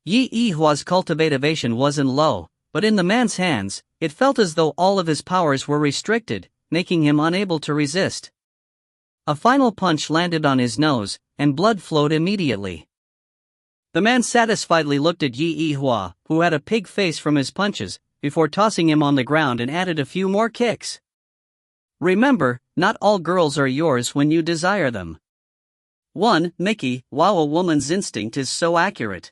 Yi Yihua's cultivation wasn't low, but in the man's hands, it felt as though all of his powers were restricted, making him unable to resist. A final punch landed on his nose, and blood flowed immediately. The man satisfiedly looked at Yi Yihua, who had a pig face from his punches, before tossing him on the ground and added a few more kicks. Remember, not all girls are yours when you desire them. 1. Mickey, wow, a woman's instinct is so accurate.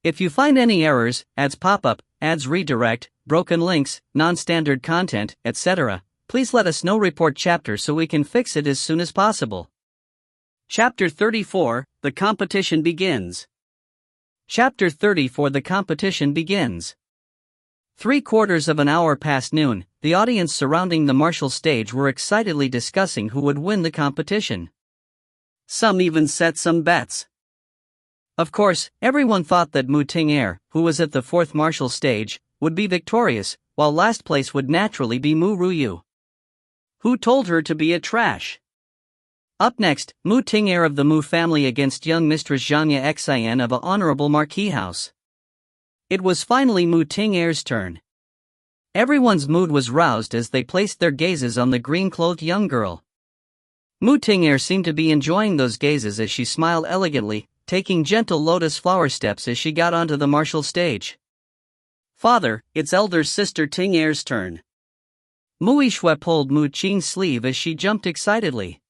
If you find any errors, ads pop up, ads redirect, broken links, non-standard content, etc., please let us know. Report chapter so we can fix it as soon as possible. Chapter 34, The Competition Begins. Chapter 34, The Competition Begins. 3/4 of an hour past noon, the audience surrounding the martial stage were excitedly discussing who would win the competition. Some even set some bets. Of course, everyone thought that Mu Ting Er, who was at the 4th martial stage, would be victorious, while last place would naturally be Mu Yue. Who told her to be a trash? Up next, Mu Ting Er of the Mu family against young Mistress Zhanya Xian of a honorable marquis house. It was finally Mu Ting Er's turn. Everyone's mood was roused as they placed their gazes on the green-clothed young girl. Mu Ting Er seemed to be enjoying those gazes as she smiled elegantly, taking gentle lotus flower steps as she got onto the martial stage. Father, it's elder sister Ting Er's turn. Mu Yue pulled Mu Qing's sleeve as she jumped excitedly.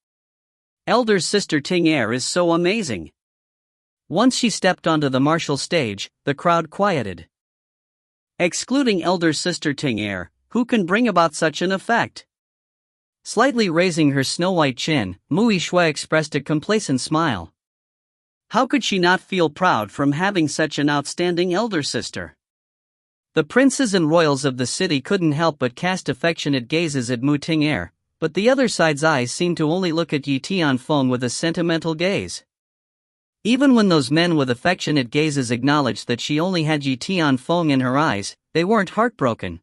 Elder sister Ting Er is so amazing. Once she stepped onto the martial stage, the crowd quieted. Excluding elder sister Ting Er, who can bring about such an effect? Slightly raising her snow-white chin, Mu Yue expressed a complacent smile. How could she not feel proud from having such an outstanding elder sister? The princes and royals of the city couldn't help but cast affectionate gazes at Mu Ting Er, but the other side's eyes seemed to only look at Yi Tianfeng with a sentimental gaze. Even when those men with affectionate gazes acknowledged that she only had Yi Tianfeng in her eyes, they weren't heartbroken.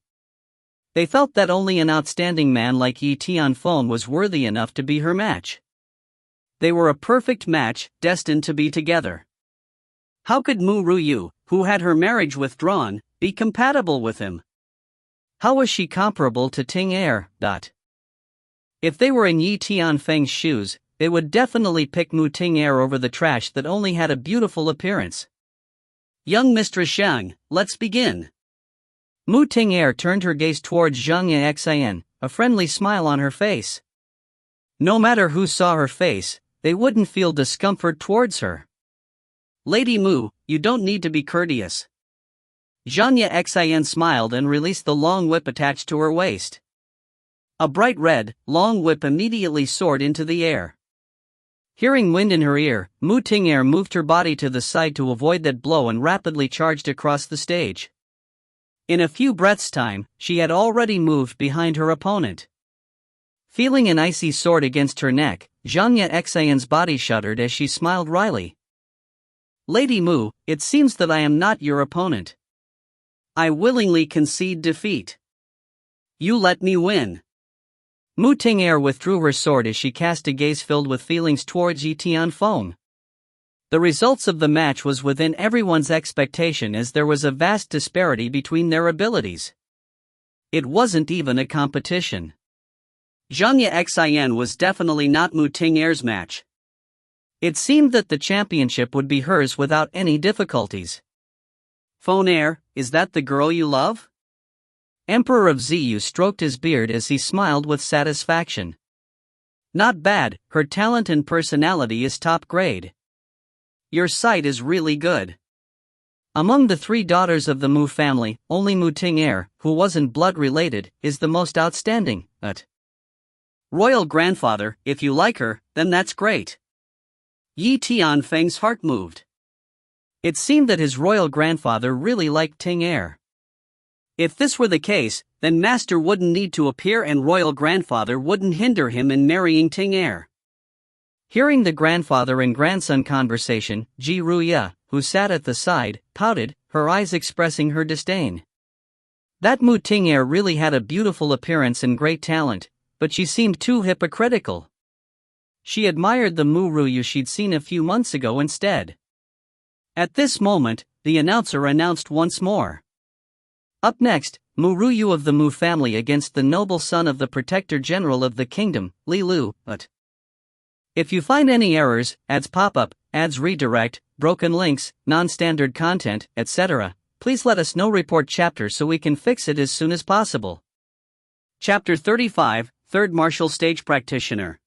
They felt that only an outstanding man like Yi Tianfeng was worthy enough to be her match. They were a perfect match, destined to be together. How could Mu Yue, who had her marriage withdrawn, be compatible with him? How was she comparable to Ting Er? If they were in Yi Tianfeng's shoes, they would definitely pick Mu Ting Er over the trash that only had a beautiful appearance. Young Mistress Zhang, let's begin. Mu Ting Er turned her gaze towards Zhang Xin, a friendly smile on her face. No matter who saw her face, they wouldn't feel discomfort towards her. Lady Mu, you don't need to be courteous. Zhang Xin smiled and released the long whip attached to her waist. A bright red, long whip immediately soared into the air. Hearing wind in her ear, Mu Ting Er moved her body to the side to avoid that blow and rapidly charged across the stage. In a few breaths' time, she had already moved behind her opponent. Feeling an icy sword against her neck, Zhang Xin's body shuddered as she smiled wryly. Lady Mu, it seems that I am not your opponent. I willingly concede defeat. You let me win. Mu Ting Er withdrew her sword as she cast a gaze filled with feelings towards Yi Tianfeng. The results of the match was within everyone's expectation as there was a vast disparity between their abilities. It wasn't even a competition. Zhang Xin was definitely not Mu Ting Er's match. It seemed that the championship would be hers without any difficulties. Phone Air, is that the girl you love? Emperor of Ziyu stroked his beard as he smiled with satisfaction. Not bad, her talent and personality is top grade. Your sight is really good. Among the 3 daughters of the Mu family, only Mu Ting Er, who wasn't blood related, is the most outstanding. Royal grandfather, if you like her, then that's great. Yi Tianfeng's heart moved. It seemed that his royal grandfather really liked Ting Er. If this were the case, then Master wouldn't need to appear and royal grandfather wouldn't hinder him in marrying Ting Er. Hearing the grandfather and grandson conversation, Ru Yue, who sat at the side, pouted, her eyes expressing her disdain. That Mu Ting Er really had a beautiful appearance and great talent, but she seemed too hypocritical. She admired the Mu Yue she'd seen a few months ago instead. At this moment, the announcer announced once more. Up next, Ru Yue of the Mu family against the noble son of the Protector General of the Kingdom, Li Lu. If you find any errors, ads pop-up, ads redirect, broken links, non-standard content, etc., please let us know. Report chapter so we can fix it as soon as possible. Chapter 35, Third Martial Stage Practitioner.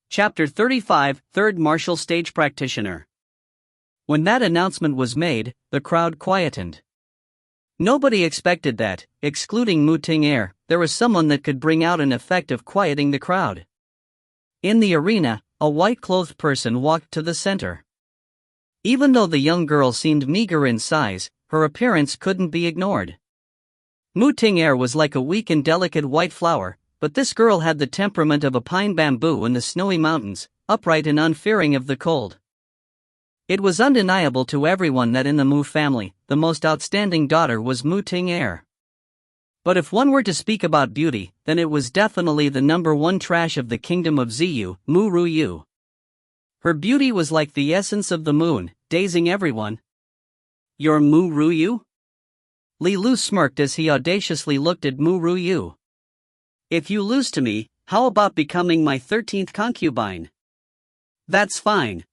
Chapter 35, Third Martial Stage Practitioner. When that announcement was made, the crowd quietened. Nobody expected that, excluding Mu Ting Er, there was someone that could bring out an effect of quieting the crowd. In the arena, a white-clothed person walked to the center. Even though the young girl seemed meager in size, her appearance couldn't be ignored. Mu Ting Er was like a weak and delicate white flower, but this girl had the temperament of a pine bamboo in the snowy mountains, upright and unfearing of the cold. It was undeniable to everyone that in the Mu family, the most outstanding daughter was Mu Ting Er. But if one were to speak about beauty, then it was definitely the number 1 trash of the kingdom of Ziyu, Ru Yue. Her beauty was like the essence of the moon, dazing everyone. You're Ru Yue? Li Lu smirked as he audaciously looked at Ru Yue. If you lose to me, how about becoming my 13th concubine? That's fine.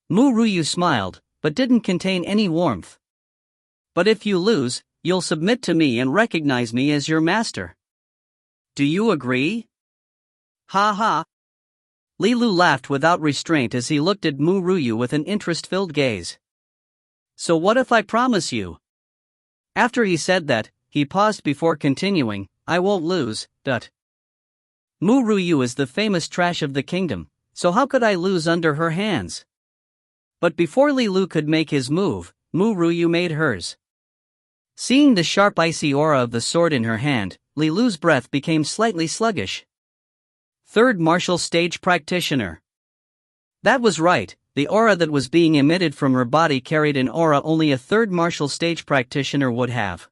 Ru Yue smiled, but didn't contain any warmth. But if you lose, you'll submit to me and recognize me as your master. Do you agree? Ha ha. Li Lu laughed without restraint as he looked at Ru Yue with an interest-filled gaze. So what if I promise you? After he said that, he paused before continuing, I won't lose. Ru Yue is the famous trash of the kingdom, so how could I lose under her hands? But before Li Lu could make his move, Ru Yue made hers. Seeing the sharp icy aura of the sword in her hand, Li Lu's breath became slightly sluggish. Third Martial Stage Practitioner. That was right, the aura that was being emitted from her body carried an aura only a third martial stage practitioner would have.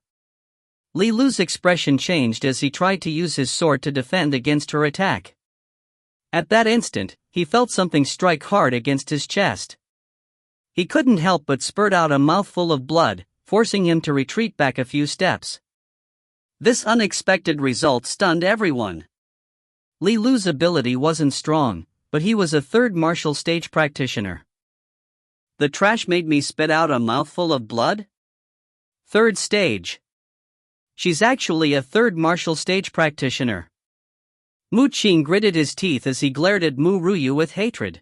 Li Lu's expression changed as he tried to use his sword to defend against her attack. At that instant, he felt something strike hard against his chest. He couldn't help but spurt out a mouthful of blood, forcing him to retreat back a few steps. This unexpected result stunned everyone. Li Lu's ability wasn't strong, but he was a third martial stage practitioner. The trash made me spit out a mouthful of blood? Third stage. She's actually a third martial stage practitioner. Mu Ting gritted his teeth as he glared at Mu Ryu with hatred.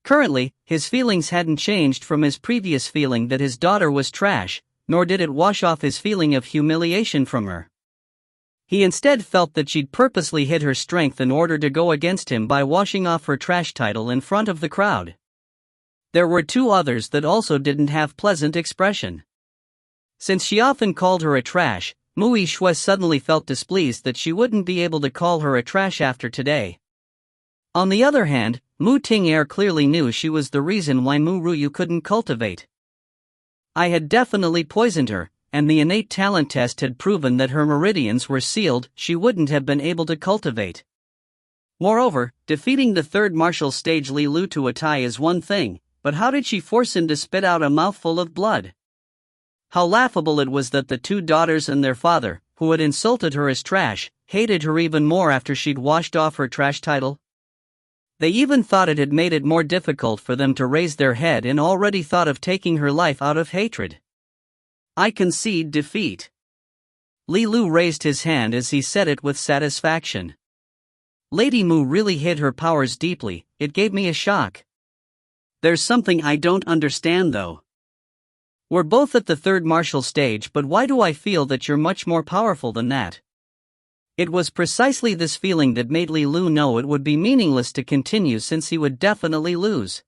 Currently, his feelings hadn't changed from his previous feeling that his daughter was trash, nor did it wash off his feeling of humiliation from her. He instead felt that she'd purposely hid her strength in order to go against him by washing off her trash title in front of the crowd. There were two others that also didn't have pleasant expression. Since she often called her a trash, Mu Yue suddenly felt displeased that she wouldn't be able to call her a trash after today. On the other hand, Mu Ting Er clearly knew she was the reason why Mu Ryu couldn't cultivate. I had definitely poisoned her, and the innate talent test had proven that her meridians were sealed, she wouldn't have been able to cultivate. Moreover, defeating the third martial stage Li Lu to a tie is one thing, but how did she force him to spit out a mouthful of blood? How laughable it was that the two daughters and their father, who had insulted her as trash, hated her even more after she'd washed off her trash title. They even thought it had made it more difficult for them to raise their head and already thought of taking her life out of hatred. I concede defeat. Li Lu raised his hand as he said it with satisfaction. Lady Mu really hid her powers deeply, it gave me a shock. There's something I don't understand though. We're both at the third martial stage, but why do I feel that you're much more powerful than that? It was precisely this feeling that made Li Lu know it would be meaningless to continue since he would definitely lose.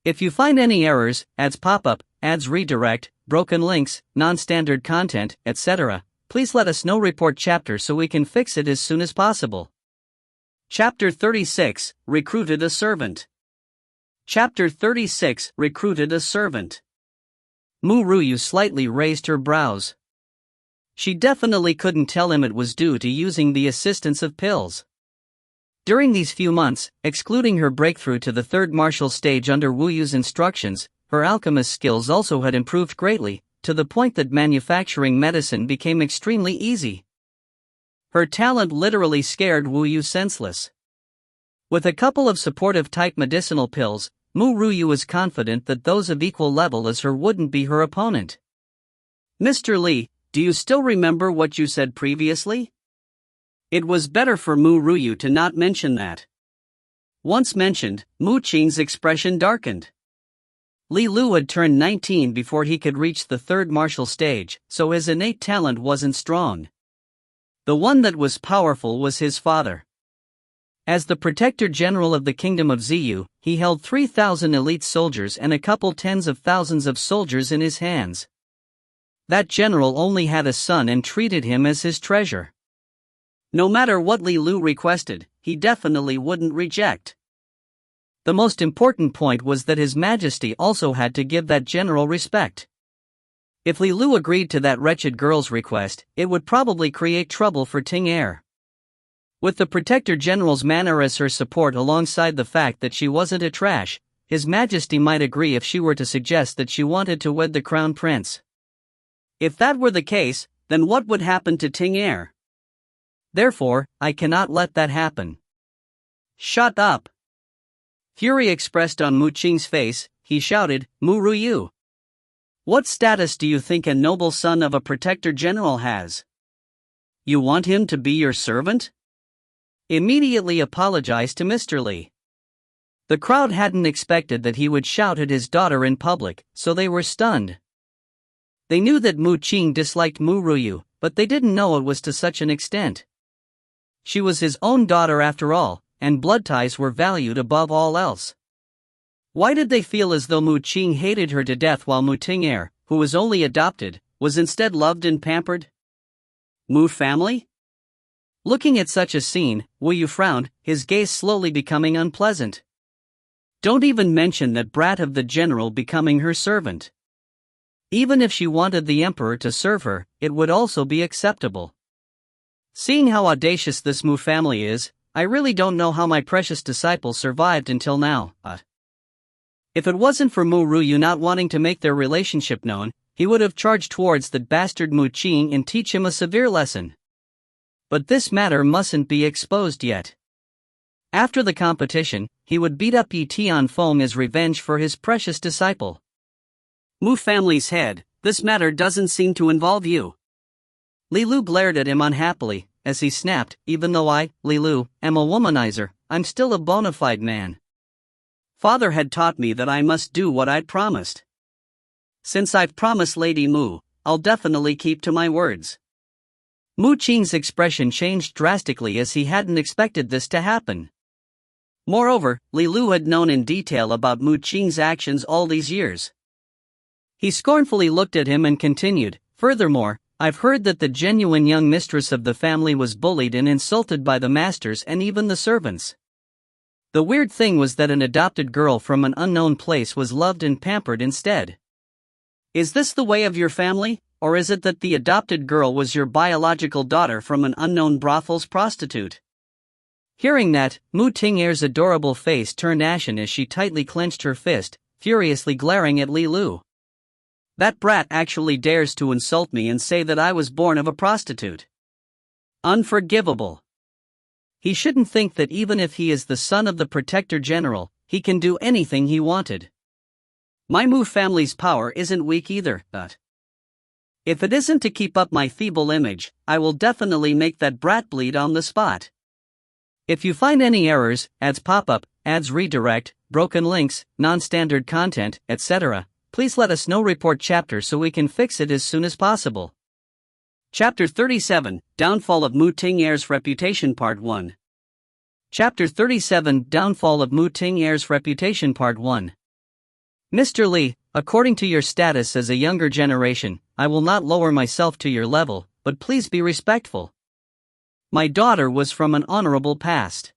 If you find any errors, ads pop up, ads redirect, broken links, non-standard content, etc., please let us know. Report chapter so we can fix it as soon as possible. Chapter 36, Recruited a Servant. Chapter 36, Recruited a Servant. Mu Ryu slightly raised her brows. She definitely couldn't tell him it was due to using the assistance of pills. During these few months, excluding her breakthrough to the third martial stage under Wu Yu's instructions, her alchemist skills also had improved greatly, to the point that manufacturing medicine became extremely easy. Her talent literally scared Wu Yu senseless. With a couple of supportive-type medicinal pills, Mu Ryu was confident that those of equal level as her wouldn't be her opponent. Mr. Li, do you still remember what you said previously? It was better for Mu Ryu to not mention that. Once mentioned, Mu Qing's expression darkened. Li Lu had turned 19 before he could reach the third martial stage, so his innate talent wasn't strong. The one that was powerful was his father. As the Protector General of the Kingdom of Ziyu, he held 3,000 elite soldiers and a couple tens of thousands of soldiers in his hands. That general only had a son and treated him as his treasure. No matter what Li Lu requested, he definitely wouldn't reject. The most important point was that His Majesty also had to give that general respect. If Li Lu agreed to that wretched girl's request, it would probably create trouble for Ting Er. With the Protector General's manner as her support alongside the fact that she wasn't a trash, His Majesty might agree if she were to suggest that she wanted to wed the Crown Prince. If that were the case, then what would happen to Ting Er? Therefore, I cannot let that happen. Shut up! Fury expressed on Mu Qing's face, he shouted, Mu Ryu. What status do you think a noble son of a Protector General has? You want him to be your servant? Immediately apologize to Mr. Li. The crowd hadn't expected that he would shout at his daughter in public, so they were stunned. They knew that Mu Qing disliked Mu Ryu, but they didn't know it was to such an extent. She was his own daughter after all, and blood ties were valued above all else. Why did they feel as though Mu Qing hated her to death while Mu Ting Er, who was only adopted, was instead loved and pampered? Mu family? Looking at such a scene, Wu Yu frowned, his gaze slowly becoming unpleasant. Don't even mention that brat of the general becoming her servant. Even if she wanted the emperor to serve her, it would also be acceptable. Seeing how audacious this Mu family is, I really don't know how my precious disciple survived until now. If it wasn't for Mu Ryu not wanting to make their relationship known, he would have charged towards that bastard Mu Qing and teach him a severe lesson. but this matter mustn't be exposed yet. After the competition, he would beat up Yi Tianfeng as revenge for his precious disciple. Mu family's head, this matter doesn't seem to involve you. Li Lu glared at him unhappily, as he snapped, even though I, Li Lu, am a womanizer, I'm still a bona fide man. Father had taught me that I must do what I'd promised. Since I've promised Lady Mu, I'll definitely keep to my words. Mu Qing's expression changed drastically as he hadn't expected this to happen. Moreover, Li Lu had known in detail about Mu Qing's actions all these years. He scornfully looked at him and continued, furthermore, I've heard that the genuine young mistress of the family was bullied and insulted by the masters and even the servants. The weird thing was that an adopted girl from an unknown place was loved and pampered instead. Is this the way of your family, or is it that the adopted girl was your biological daughter from an unknown brothel's prostitute? Hearing that, Mu Ting Er's adorable face turned ashen as she tightly clenched her fist, furiously glaring at Li Lu. That brat actually dares to insult me and say that I was born of a prostitute. Unforgivable. He shouldn't think that even if he is the son of the Protector General, he can do anything he wanted. My Mu family's power isn't weak either, but if it isn't to keep up my feeble image, I will definitely make that brat bleed on the spot. If you find any errors, ads pop up, ads redirect, broken links, non-standard content, etc., please let us know. Report chapter so we can fix it as soon as possible. Chapter 37, Downfall of Mu Ting Er's Reputation Part 1. Chapter 37, Downfall of Mu Ting Er's Reputation Part 1. Mr. Li, according to your status as a younger generation, I will not lower myself to your level, but please be respectful. My daughter was from an honorable past.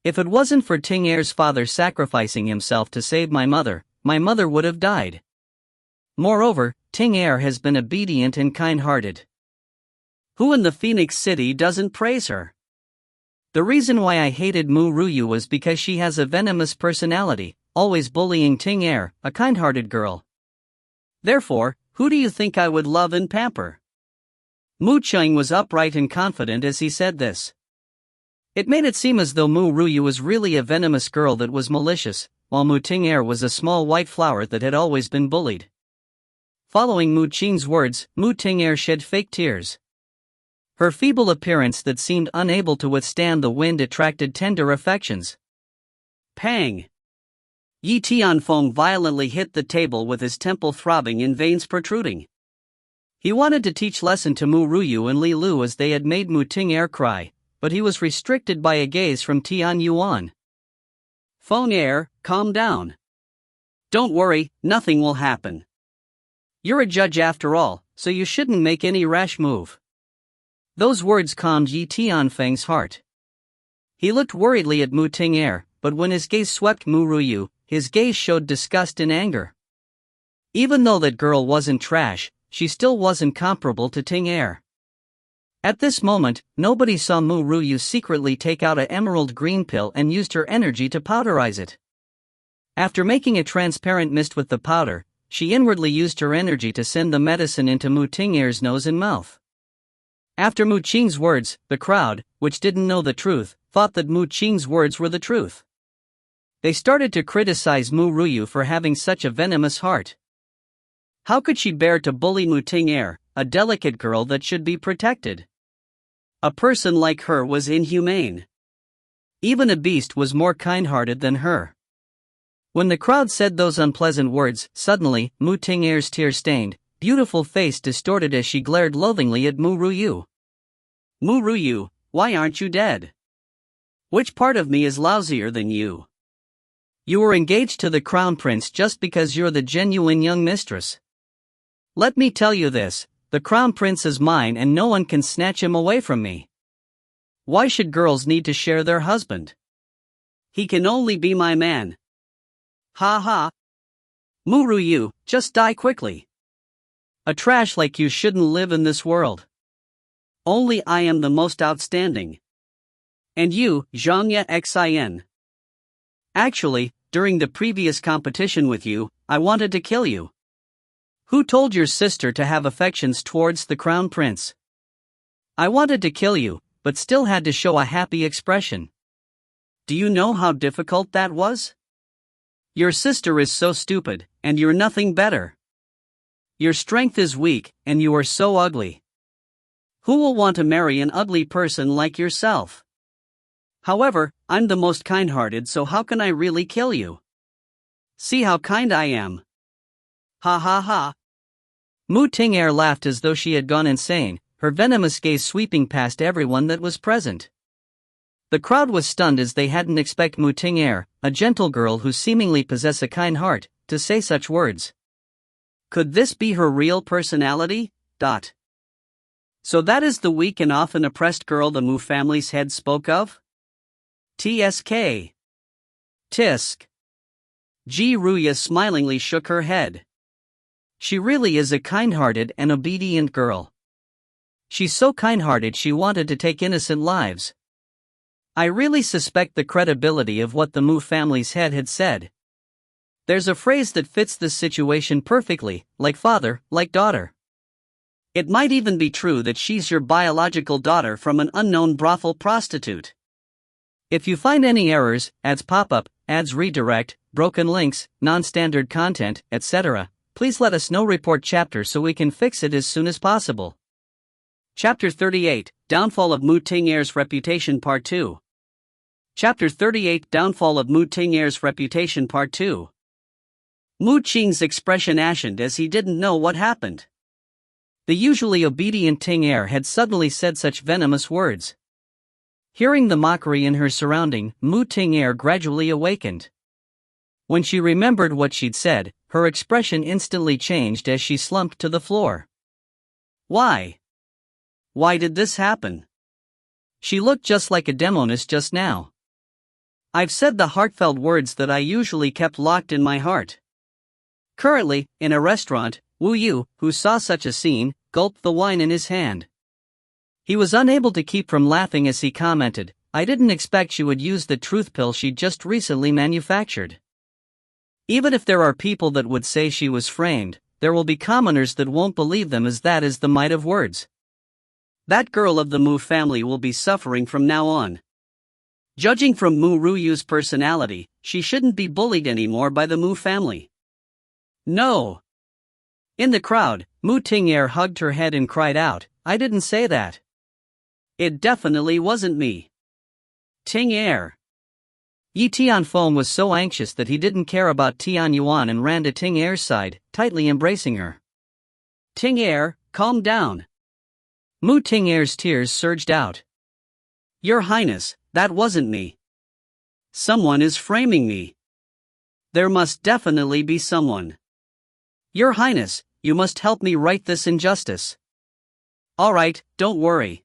If it wasn't for Ting Er's father sacrificing himself to save my mother would have died. Moreover, Ting Er has been obedient and kind-hearted. Who in the Phoenix City doesn't praise her? The reason why I hated Mu Ryu was because she has a venomous personality, always bullying Ting Er, a kind-hearted girl. Therefore, who do you think I would love and pamper? Mu Qing was upright and confident as he said this. It made it seem as though Mu Ryu was really a venomous girl that was malicious, while Mu Ting Er was a small white flower that had always been bullied. Following Mu Qing's words, Mu Ting Er shed fake tears. Her feeble appearance that seemed unable to withstand the wind attracted tender affections. Pang! Yi Tianfeng violently hit the table with his temple throbbing and veins protruding. He wanted to teach lesson to Mu Ryu and Li Lu as they had made Mu Ting Er cry, but he was restricted by a gaze from Tian Yuan. Feng Er, calm down. Don't worry, nothing will happen. You're a judge after all, so you shouldn't make any rash move. Those words calmed Yi Tianfeng's heart. He looked worriedly at Mu Ting Er, but when his gaze swept Mu Ryu, his gaze showed disgust and anger. Even though that girl wasn't trash, she still wasn't comparable to Ting Er. At this moment, nobody saw Mu Ryu secretly take out an emerald green pill and used her energy to powderize it. After making a transparent mist with the powder, she inwardly used her energy to send the medicine into Mu Ting Er's nose and mouth. After Mu Qing's words, the crowd, which didn't know the truth, thought that Mu Qing's words were the truth. They started to criticize Mu Ryu for having such a venomous heart. How could she bear to bully Mu Ting Er, a delicate girl that should be protected? A person like her was inhumane. Even a beast was more kind-hearted than her. When the crowd said those unpleasant words, suddenly, Mu Ting Er's tear-stained, beautiful face distorted as she glared loathingly at Mu Ryu. Mu Ryu, why aren't you dead? Which part of me is lousier than you? You were engaged to the Crown Prince just because you're the genuine young mistress. Let me tell you this, the Crown Prince is mine and no one can snatch him away from me. Why should girls need to share their husband? He can only be my man. Ha ha. Mu Ryu, just die quickly. A trash like you shouldn't live in this world. Only I am the most outstanding. And you, Zhangya Xin. Actually, during the previous competition with you, I wanted to kill you. Who told your sister to have affections towards the Crown Prince? I wanted to kill you, but still had to show a happy expression. Do you know how difficult that was? Your sister is so stupid, and you're nothing better. Your strength is weak, and you are so ugly. Who will want to marry an ugly person like yourself? However, I'm the most kind-hearted, so how can I really kill you? See how kind I am. Ha ha ha. Mu Ting Er laughed as though she had gone insane, her venomous gaze sweeping past everyone that was present. The crowd was stunned as they hadn't expected Mu Ting Er, a gentle girl who seemingly possessed a kind heart, to say such words. Could this be her real personality? So that is the weak and often oppressed girl the Mu family's head spoke of? TSK. Tisk. Ru Yue smilingly shook her head. She really is a kind-hearted and obedient girl. She's so kind-hearted she wanted to take innocent lives. I really suspect the credibility of what the Mu family's head had said. There's a phrase that fits this situation perfectly, like father, like daughter. It might even be true that she's your biological daughter from an unknown brothel prostitute. If you find any errors, ads pop up, ads redirect, broken links, non-standard content, etc., please let us know. Report chapter so we can fix it as soon as possible. Chapter 38, Downfall of Mu Ting Er's Reputation Part 2. Chapter 38, Downfall of Mu Ting Er's Reputation Part 2. Mu Qing's expression ashened as he didn't know what happened. The usually obedient Ting Er had suddenly said such venomous words. Hearing the mockery in her surrounding, Mu Ting Er gradually awakened. When she remembered what she'd said, her expression instantly changed as she slumped to the floor. Why? Why did this happen? She looked just like a demoness just now. I've said the heartfelt words that I usually kept locked in my heart. Currently, in a restaurant, Ru Yue, who saw such a scene, gulped the wine in his hand. He was unable to keep from laughing as he commented, I didn't expect she would use the truth pill she just recently manufactured. Even if there are people that would say she was framed, there will be commoners that won't believe them, as that is the might of words. That girl of the Mu family will be suffering from now on. Judging from Ru Yue's personality, she shouldn't be bullied anymore by the Mu family. No. In the crowd, Mu Ting Er hugged her head and cried out, I didn't say that. It definitely wasn't me. Ting Er. Yi Tianfeng was so anxious that he didn't care about Tian Yuan and ran to Ting Er's side, tightly embracing her. Ting Er, calm down. Mu Ting Er's tears surged out. Your Highness, that wasn't me. Someone is framing me. There must definitely be someone. Your Highness, you must help me right this injustice. Alright, don't worry.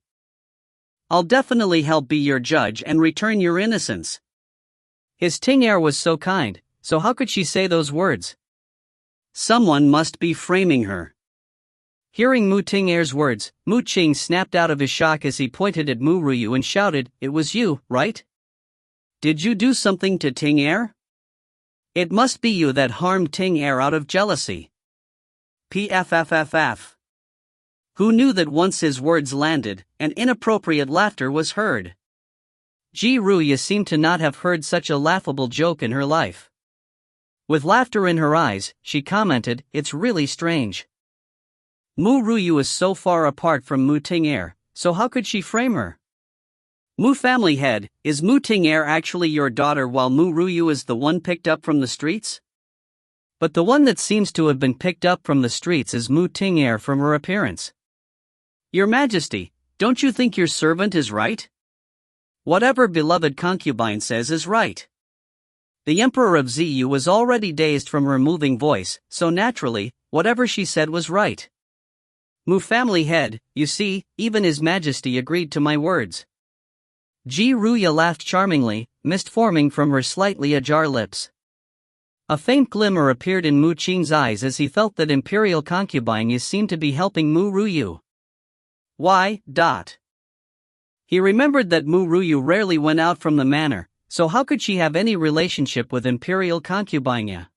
I'll definitely help be your judge and return your innocence. His Ting Er was so kind, so how could she say those words? Someone must be framing her. Hearing Mu Ting Er's words, Mu Qing snapped out of his shock as he pointed at Ru Yue and shouted, It was you, right? Did you do something to Ting Er? It must be you that harmed Ting Er out of jealousy. PFFFF. Who knew that once his words landed, an inappropriate laughter was heard? Ru Yue seemed to not have heard such a laughable joke in her life. With laughter in her eyes, she commented, It's really strange. Ru Yue is so far apart from Mu Ting Er, so how could she frame her? Mu family head, is Mu Ting Er actually your daughter while Ru Yue is the one picked up from the streets? But the one that seems to have been picked up from the streets is Mu Ting Er from her appearance. Your Majesty, don't you think your servant is right? Whatever beloved concubine says is right. The Emperor of Ziyu was already dazed from her moving voice, so naturally, whatever she said was right. Mu family head, you see, even His Majesty agreed to my words. Ru Yue laughed charmingly, mist forming from her slightly ajar lips. A faint glimmer appeared in Mu Qing's eyes as he felt that imperial concubine seemed to be helping Ru Yue. Why? He remembered that Ru Yue rarely went out from the manor, so how could she have any relationship with imperial concubine?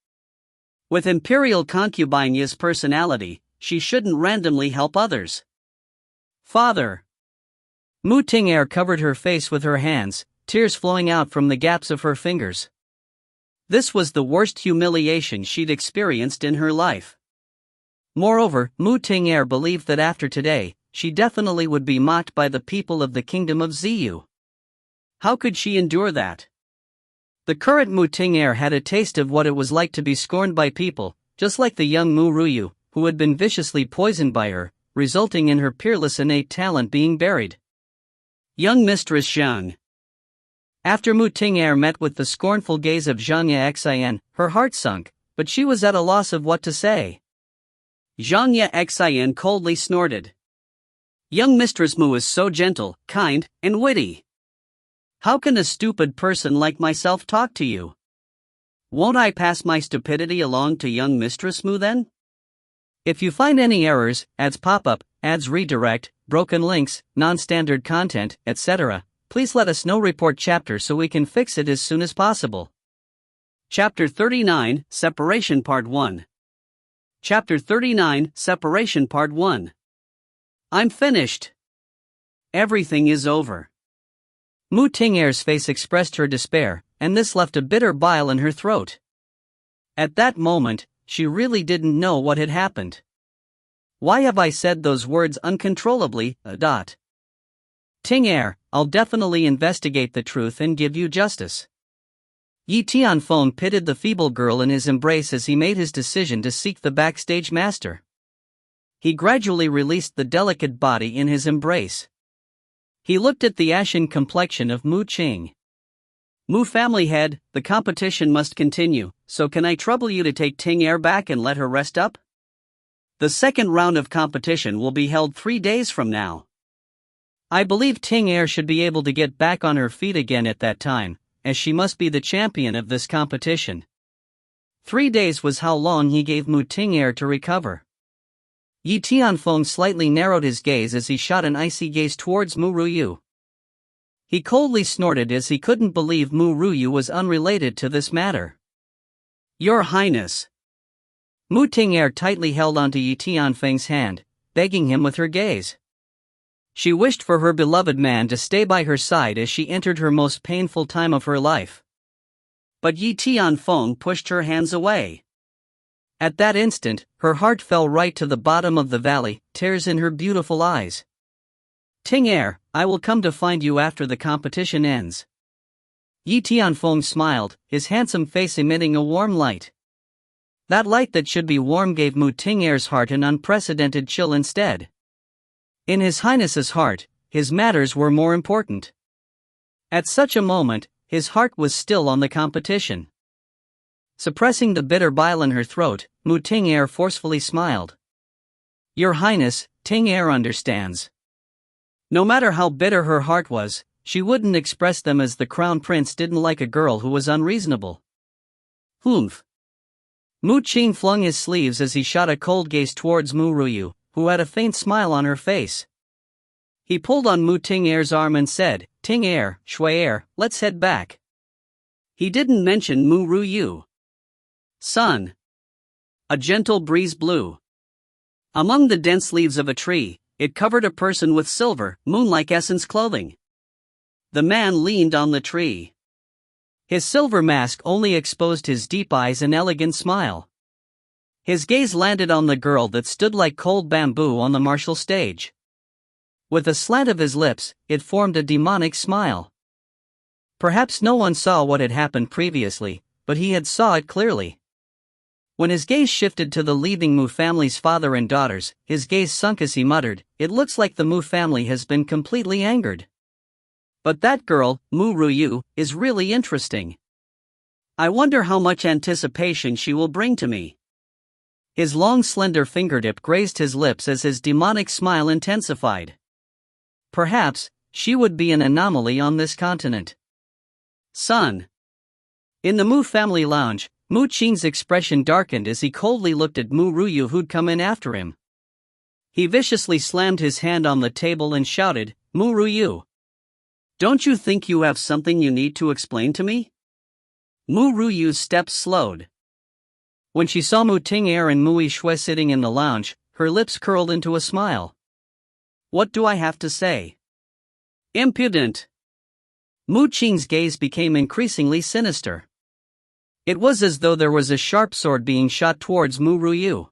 With imperial concubine's personality, she shouldn't randomly help others. Father. Mu Ting Er covered her face with her hands, tears flowing out from the gaps of her fingers. This was the worst humiliation she'd experienced in her life. Moreover, Mu Ting Er believed that after today, she definitely would be mocked by the people of the kingdom of Ziyu. How could she endure that? The current Mu Ting Er had a taste of what it was like to be scorned by people, just like the young Ru Yue, who had been viciously poisoned by her, resulting in her peerless innate talent being buried. Young Mistress Zhang. After Mu Ting Er met with the scornful gaze of Zhang Xin, her heart sunk, but she was at a loss of what to say. Zhang Xin coldly snorted. Young Mistress Mu is so gentle, kind, and witty. How can a stupid person like myself talk to you? Won't I pass my stupidity along to young Mistress Mu then? If you find any errors, ads pop up, ads redirect, broken links, non-standard content, etc., please let us know. Report chapter so we can fix it as soon as possible. Chapter 39, Separation Part 1. Chapter 39, Separation Part 1. I'm finished. Everything is over. Mu Ting Er's face expressed her despair, and this left a bitter bile in her throat. At that moment, she really didn't know what had happened. Why have I said those words uncontrollably? Ting Er, I'll definitely investigate the truth and give you justice. Yi Tianfeng pitied the feeble girl in his embrace as he made his decision to seek the backstage master. He gradually released the delicate body in his embrace. He looked at the ashen complexion of Mu Qing. Mu family head, the competition must continue, so can I trouble you to take Ting Er back and let her rest up? The second round of competition will be held 3 days from now. I believe Ting Er should be able to get back on her feet again at that time, as she must be the champion of this competition. 3 days was how long he gave Mu Ting Er to recover. Yi Tianfeng slightly narrowed his gaze as he shot an icy gaze towards Mu Yue. He coldly snorted as he couldn't believe Mu Yue was unrelated to this matter. Your Highness. Mu Ting Er tightly held onto Yi Tianfeng's hand, begging him with her gaze. She wished for her beloved man to stay by her side as she entered her most painful time of her life. But Yi Tianfeng pushed her hands away. At that instant, her heart fell right to the bottom of the valley, tears in her beautiful eyes. Ting Er, I will come to find you after the competition ends. Yi Tianfeng smiled, his handsome face emitting a warm light. That light that should be warm gave Mu Ting Er's heart an unprecedented chill instead. In His Highness's heart, his matters were more important. At such a moment, his heart was still on the competition. Suppressing the bitter bile in her throat, Mu Ting Er forcefully smiled. Your Highness, Ting Er understands. No matter how bitter her heart was, she wouldn't express them as the Crown Prince didn't like a girl who was unreasonable. Humph. Mu Qing flung his sleeves as he shot a cold gaze towards Mu Yue, who had a faint smile on her face. He pulled on Mu Ting Er's arm and said, Ting Er, Shui Er, let's head back. He didn't mention Mu Yue. Sun. A gentle breeze blew. Among the dense leaves of a tree, it covered a person with silver, moon-like essence clothing. The man leaned on the tree. His silver mask only exposed his deep eyes and elegant smile. His gaze landed on the girl that stood like cold bamboo on the martial stage. With a slant of his lips, it formed a demonic smile. Perhaps no one saw what had happened previously, but he had saw it clearly. When his gaze shifted to the leaving Mu family's father and daughters, his gaze sunk as he muttered, it looks like the Mu family has been completely angered. But that girl, Mu Yue, is really interesting. I wonder how much anticipation she will bring to me. His long slender fingertip grazed his lips as his demonic smile intensified. Perhaps, she would be an anomaly on this continent. Son. In the Mu family lounge, Mu Qing's expression darkened as he coldly looked at Mu Yue who'd come in after him. He viciously slammed his hand on the table and shouted, Mu Yue. Don't you think you have something you need to explain to me? Mu Yue's steps slowed. When she saw Mu Ting Er and Mu Yue sitting in the lounge, her lips curled into a smile. What do I have to say? Impudent! Mu Qing's gaze became increasingly sinister. It was as though there was a sharp sword being shot towards Ru Yue.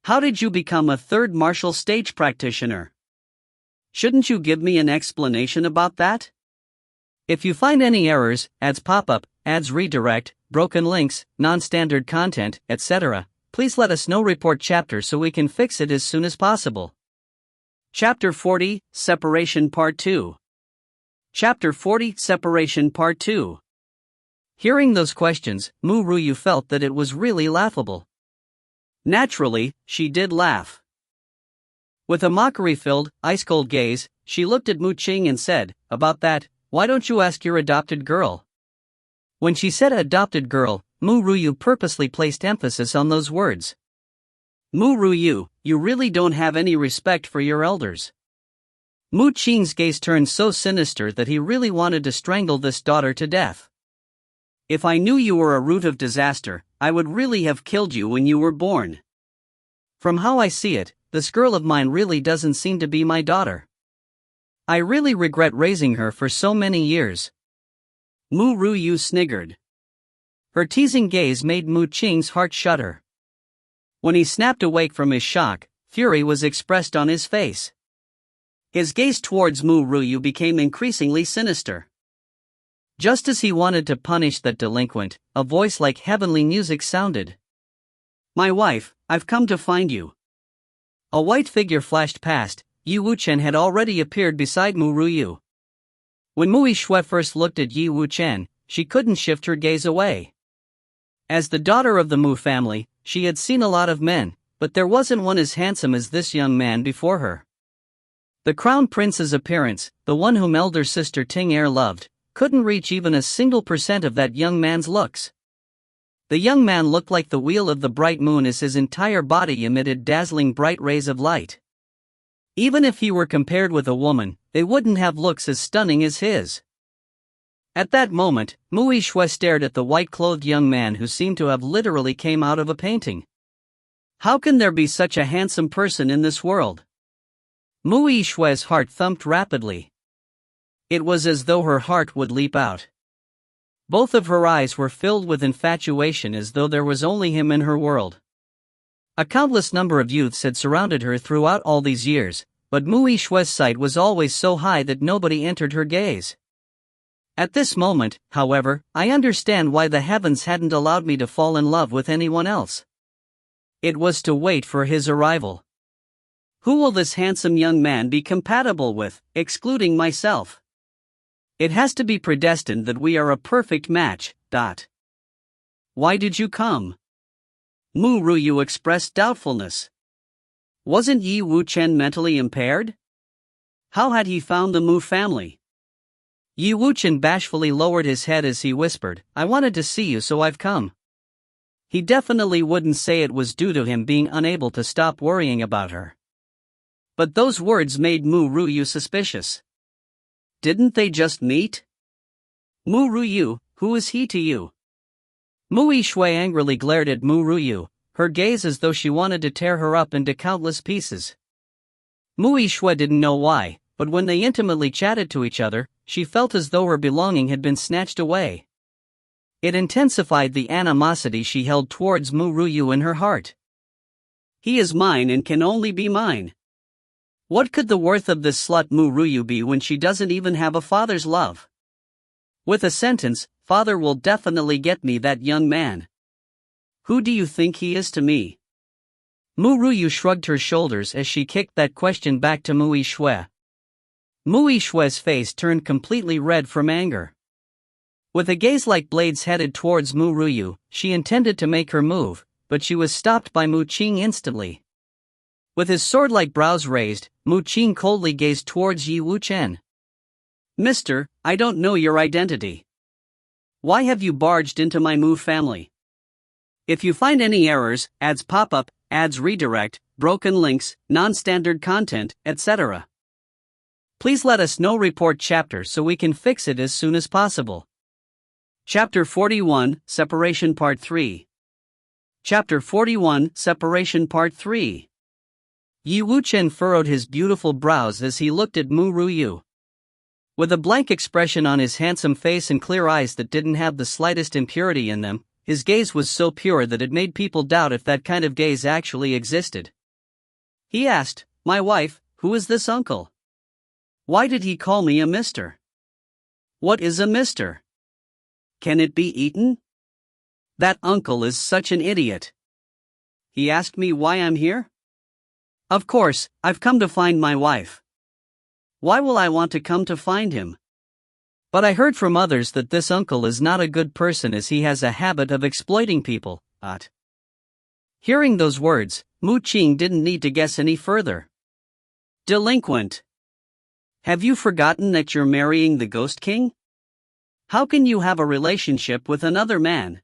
How did you become a third martial stage practitioner? Shouldn't you give me an explanation about that? If you find any errors, ads pop up, ads redirect, broken links, non-standard content, etc., please let us know. Report chapter so we can fix it as soon as possible. Chapter 40, Separation Part 2. Chapter 40, Separation Part 2. Hearing those questions, Ru Yue felt that it was really laughable. Naturally, she did laugh. With a mockery-filled, ice-cold gaze, she looked at Mu Qing and said, "About that, why don't you ask your adopted girl?" When she said adopted girl, Ru Yue purposely placed emphasis on those words. Ru Yue, you really don't have any respect for your elders. Mu Qing's gaze turned so sinister that he really wanted to strangle this daughter to death. If I knew you were a root of disaster, I would really have killed you when you were born. From how I see it, this girl of mine really doesn't seem to be my daughter. I really regret raising her for so many years. Ru Yue sniggered. Her teasing gaze made Mu Qing's heart shudder. When he snapped awake from his shock, fury was expressed on his face. His gaze towards Ru Yue became increasingly sinister. Just as he wanted to punish that delinquent, a voice like heavenly music sounded. "My wife, I've come to find you." A white figure flashed past. Yi Wuchen had already appeared beside Ru Yue. When Mu Yue first looked at Yi Wuchen, she couldn't shift her gaze away. As the daughter of the Mu family, she had seen a lot of men, but there wasn't one as handsome as this young man before her. The Crown Prince's appearance, the one whom elder sister Ting Er loved, couldn't reach even a single % of that young man's looks. The young man looked like the wheel of the bright moon as his entire body emitted dazzling bright rays of light. Even if he were compared with a woman, they wouldn't have looks as stunning as his. At that moment, Mu Yue stared at the white-clothed young man who seemed to have literally came out of a painting. How can there be such a handsome person in this world? Mu Yue's heart thumped rapidly. It was as though her heart would leap out. Both of her eyes were filled with infatuation as though there was only him in her world. A countless number of youths had surrounded her throughout all these years, but Mu Yue's sight was always so high that nobody entered her gaze. At this moment, however, I understand why the heavens hadn't allowed me to fall in love with anyone else. It was to wait for his arrival. Who will this handsome young man be compatible with, excluding myself? It has to be predestined that we are a perfect match. Why did you come? Ru Yue expressed doubtfulness. Wasn't Yi Wuchen mentally impaired? How had he found the Mu family? Yi Wuchen bashfully lowered his head as he whispered, "I wanted to see you, so I've come." He definitely wouldn't say it was due to him being unable to stop worrying about her. But those words made Ru Yue suspicious. Didn't they just meet? Ru Yue, who is he to you? Mu Yue angrily glared at Ru Yue, her gaze as though she wanted to tear her up into countless pieces. Mu Yue didn't know why, but when they intimately chatted to each other, she felt as though her belonging had been snatched away. It intensified the animosity she held towards Ru Yue in her heart. He is mine and can only be mine. What could the worth of this slut Ru Yue be when she doesn't even have a father's love? With a sentence, "Father will definitely get me that young man." Who do you think he is to me? Ru Yue shrugged her shoulders as she kicked that question back to Mu Yue. Mu Yue's face turned completely red from anger. With a gaze like blades headed towards Ru Yue, she intended to make her move, but she was stopped by Mu Qing instantly. With his sword-like brows raised, Mu Qing coldly gazed towards Yi Wuchen. "Mister, I don't know your identity. Why have you barged into my Mu family? If you find any errors, ads pop up, ads redirect, broken links, non-standard content, etc., please let us know. Report chapter so we can fix it as soon as possible." Chapter 41, Separation Part 3. Chapter 41, Separation Part 3. Yi Wuchen furrowed his beautiful brows as he looked at Ru Yue. With a blank expression on his handsome face and clear eyes that didn't have the slightest impurity in them, his gaze was so pure that it made people doubt if that kind of gaze actually existed. He asked, "My wife, who is this uncle? Why did he call me a mister? What is a mister? Can it be eaten? That uncle is such an idiot. He asked me why I'm here? Of course, I've come to find my wife. Why will I want to come to find him? But I heard from others that this uncle is not a good person as he has a habit of exploiting people." Hearing those words, Mu Ting didn't need to guess any further. "Delinquent. Have you forgotten that you're marrying the Ghost King? How can you have a relationship with another man?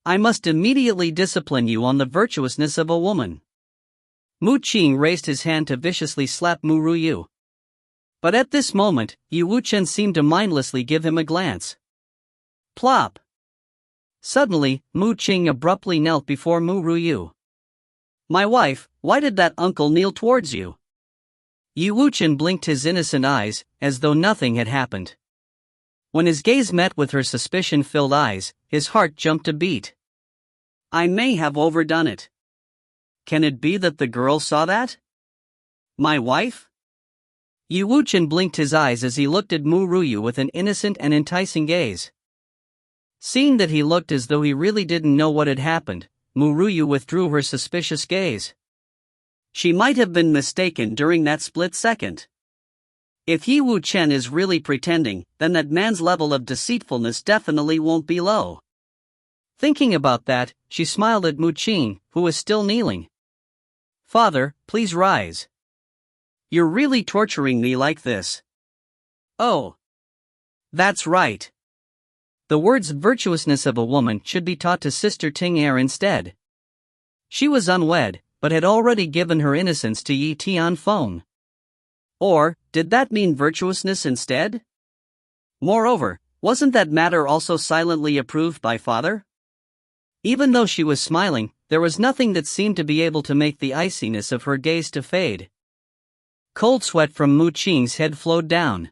I must immediately discipline you on the virtuousness of a woman." Mu Ting raised his hand to viciously slap Ru Yue. But at this moment, Yu Wuchen seemed to mindlessly give him a glance. Plop! Suddenly, Mu Ting abruptly knelt before Ru Yue. "My wife, why did that uncle kneel towards you?" Yu Wuchen blinked his innocent eyes, as though nothing had happened. When his gaze met with her suspicion-filled eyes, his heart jumped a beat. "I may have overdone it. Can it be that the girl saw that? My wife?" Yu Wuchen blinked his eyes as he looked at Ru Yue with an innocent and enticing gaze. Seeing that he looked as though he really didn't know what had happened, Ru Yue withdrew her suspicious gaze. She might have been mistaken during that split second. If Yi Wuchen is really pretending, then that man's level of deceitfulness definitely won't be low. Thinking about that, she smiled at Mu Ting, who was still kneeling. "Father, please rise. You're really torturing me like this." "Oh. That's right. The words virtuousness of a woman should be taught to Sister Ting Er instead. She was unwed, but had already given her innocence to Yi Tianfeng. Or, did that mean virtuousness instead? Moreover, wasn't that matter also silently approved by father?" Even though she was smiling, there was nothing that seemed to be able to make the iciness of her gaze to fade. Cold sweat from Mu Ting's head flowed down.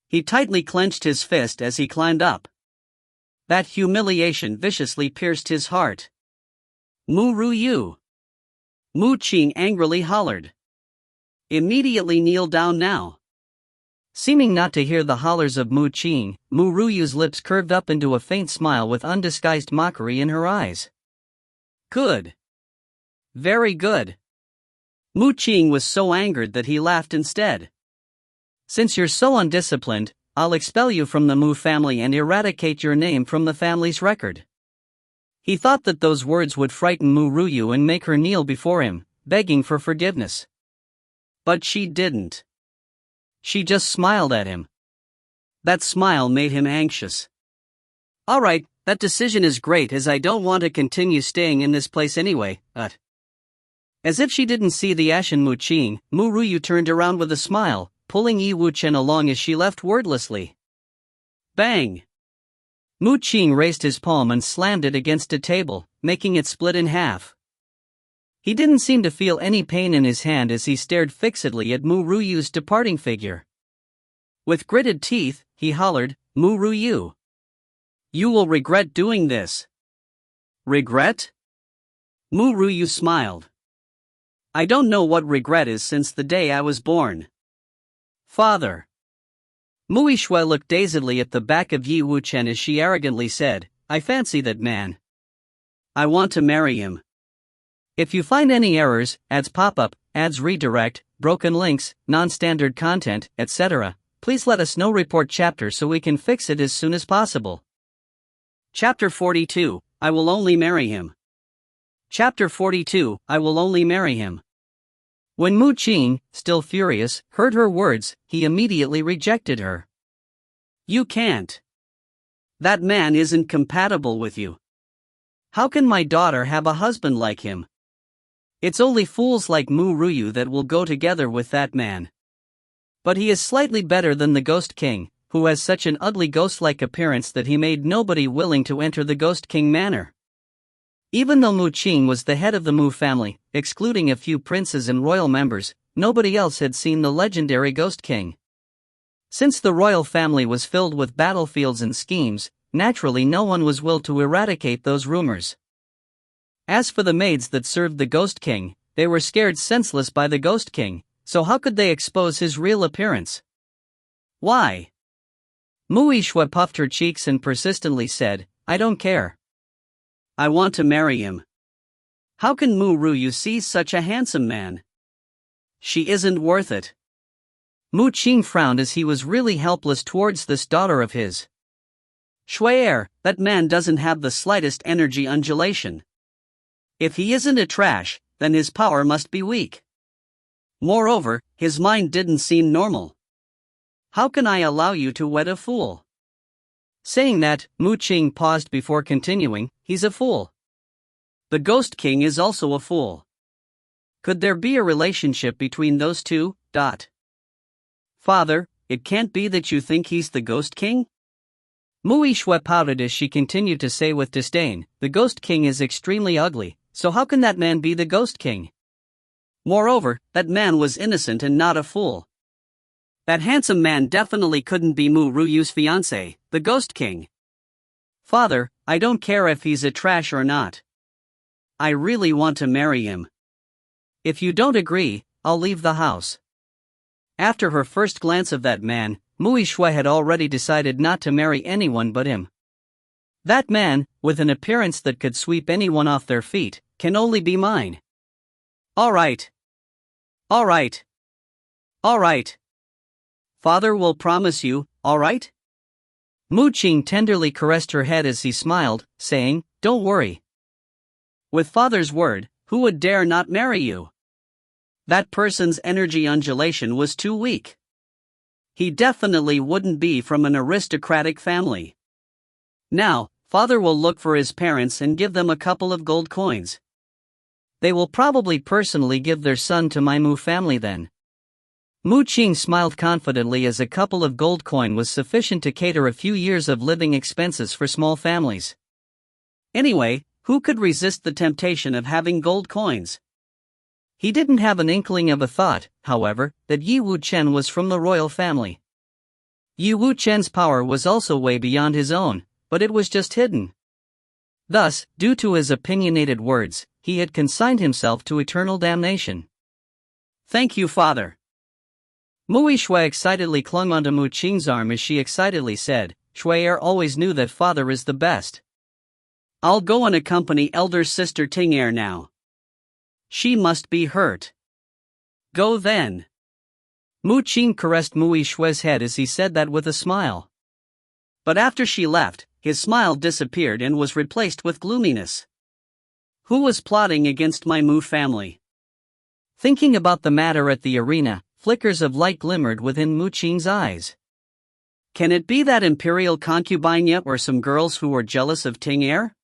He tightly clenched his fist as he climbed up. That humiliation viciously pierced his heart. "Ru Yue!" Mu Ting angrily hollered. "Immediately kneel down now." Seeming not to hear the hollers of Mu Ting, Ru Yue's lips curved up into a faint smile with undisguised mockery in her eyes. "Good. Very good." Mu Ting was so angered that he laughed instead. "Since you're so undisciplined, I'll expel you from the Mu family and eradicate your name from the family's record." He thought that those words would frighten Ru Yue and make her kneel before him, begging for forgiveness. But she didn't. She just smiled at him. That smile made him anxious. "All right, that decision is great as I don't want to continue staying in this place anyway, As if she didn't see the ashen Mu Ting, Ru Yue turned around with a smile, pulling Yi Wuchen along as she left wordlessly. Bang! Mu Ting raised his palm and slammed it against a table, making it split in half. He didn't seem to feel any pain in his hand as he stared fixedly at Ru Yue's departing figure. With gritted teeth, he hollered, "Ru Yue! You will regret doing this." "Regret?" Ru Yue smiled. "I don't know what regret is since the day I was born." "Father." Mu Shui looked dazedly at the back of Yi Wuchen as she arrogantly said, "I fancy that man. I want to marry him. If you find any errors, ads pop-up, ads redirect, broken links, non-standard content, etc., please let us know. Report chapter so we can fix it as soon as possible." Chapter 42, I Will Only Marry Him. Chapter 42, I Will Only Marry Him. When Mu Ting, still furious, heard her words, he immediately rejected her. "You can't. That man isn't compatible with you. How can my daughter have a husband like him? It's only fools like Ru Yue that will go together with that man. But he is slightly better than the Ghost King, who has such an ugly ghost-like appearance that he made nobody willing to enter the Ghost King manor." Even though Mu Ting was the head of the Mu family, excluding a few princes and royal members, nobody else had seen the legendary Ghost King. Since the royal family was filled with battlefields and schemes, naturally no one was willed to eradicate those rumors. As for the maids that served the Ghost King, they were scared senseless by the Ghost King, so how could they expose his real appearance? Why? Mu Yue puffed her cheeks and persistently said, I don't care. I want to marry him. How can Ru Yue see such a handsome man? She isn't worth it. Mu Ting frowned as he was really helpless towards this daughter of his. Yue Er, that man doesn't have the slightest energy undulation. If he isn't a trash, then his power must be weak. Moreover, his mind didn't seem normal. How can I allow you to wed a fool? Saying that, Mu Ting paused before continuing, he's a fool. The Ghost King is also a fool. Could there be a relationship between those two? Father, it can't be that you think he's the Ghost King? Mu Yue pouted as she continued to say with disdain, the Ghost King is extremely ugly, so how can that man be the Ghost King? Moreover, that man was innocent and not a fool. That handsome man definitely couldn't be Mu Yue's fiancé, the Ghost King. Father, I don't care if he's a trash or not. I really want to marry him. If you don't agree, I'll leave the house. After her first glance of that man, Mu Yue had already decided not to marry anyone but him. That man, with an appearance that could sweep anyone off their feet, can only be mine. All right. All right. All right. Father will promise you, all right? Mu Ting tenderly caressed her head as he smiled, saying, don't worry. With father's word, who would dare not marry you? That person's energy undulation was too weak. He definitely wouldn't be from an aristocratic family. Now, father will look for his parents and give them a couple of gold coins. They will probably personally give their son to my Mu family then. Mu Ting smiled confidently as a couple of gold coin was sufficient to cater a few years of living expenses for small families. Anyway, who could resist the temptation of having gold coins? He didn't have an inkling of a thought, however, that Yi Wuchen was from the royal family. Yi Wuchen's power was also way beyond his own, but it was just hidden. Thus, due to his opinionated words, he had consigned himself to eternal damnation. Thank you, father. Mu Yue excitedly clung onto Mu Ting's arm as she excitedly said, Yue Er always knew that father is the best. I'll go and accompany elder sister Ting Er now. She must be hurt. Go then. Mu Ting caressed Mu Yue's head as he said that with a smile. But after she left, his smile disappeared and was replaced with gloominess. Who was plotting against my Mu family? Thinking about the matter at the arena, flickers of light glimmered within Mu Ting's eyes. Can it be that imperial concubine yet or some girls who were jealous of Ting Er?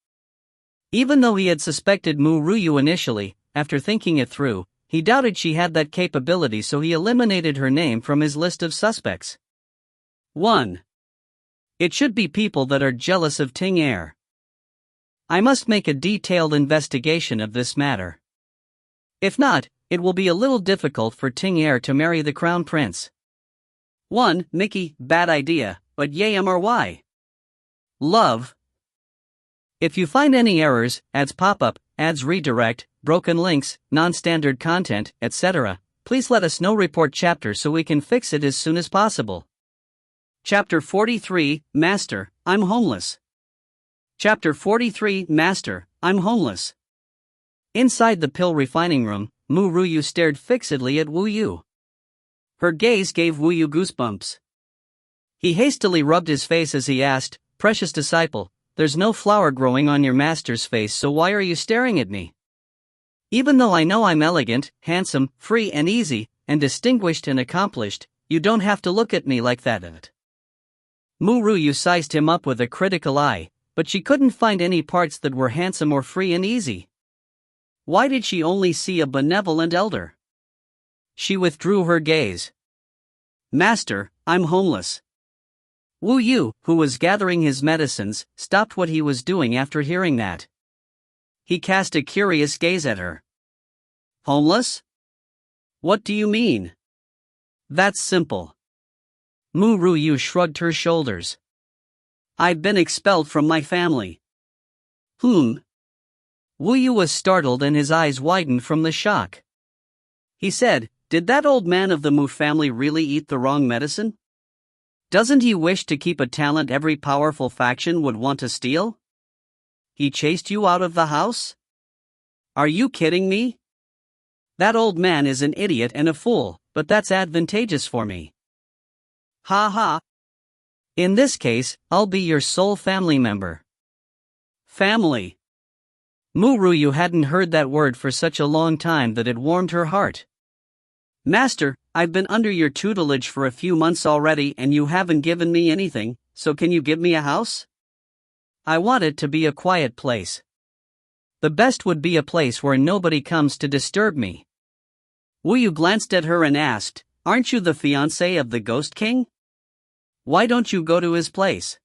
Even though he had suspected Ru Yue initially, after thinking it through, he doubted she had that capability, so he eliminated her name from his list of suspects. 1. It should be people that are jealous of Ting Er. I must make a detailed investigation of this matter. If not, it will be a little difficult for Ting Er to marry the Crown Prince. 1. Mickey, bad idea, but YMRY. Love. If you find any errors, ads pop up, ads redirect, broken links, non-standard content, etc., please let us know. Report chapter so we can fix it as soon as possible. Chapter 43, Master, I'm homeless. Chapter 43, Master, I'm homeless. Inside the pill refining room, Mu Yue stared fixedly at Wu Yu. Her gaze gave Wu Yu goosebumps. He hastily rubbed his face as he asked, Precious disciple, there's no flower growing on your master's face, so why are you staring at me? Even though I know I'm elegant, handsome, free and easy, and distinguished and accomplished, you don't have to look at me like that. Mu Yue sized him up with a critical eye, but she couldn't find any parts that were handsome or free and easy. Why did she only see a benevolent elder? She withdrew her gaze. Master, I'm homeless. Wu Yu, who was gathering his medicines, stopped what he was doing after hearing that. He cast a curious gaze at her. Homeless? What do you mean? That's simple. Mu Yu shrugged her shoulders. I've been expelled from my family. Wu Yu was startled and his eyes widened from the shock. He said, "Did that old man of the Mu family really eat the wrong medicine? Doesn't he wish to keep a talent every powerful faction would want to steal? He chased you out of the house? Are you kidding me? That old man is an idiot and a fool, but that's advantageous for me. Ha ha. In this case, I'll be your sole family member." Family. Mu Yu hadn't heard that word for such a long time that it warmed her heart. "Master, I've been under your tutelage for a few months already and you haven't given me anything, so can you give me a house? I want it to be a quiet place. The best would be a place where nobody comes to disturb me." Wu Yu glanced at her and asked, "Aren't you the fiancé of the Ghost King? Why don't you go to his place?"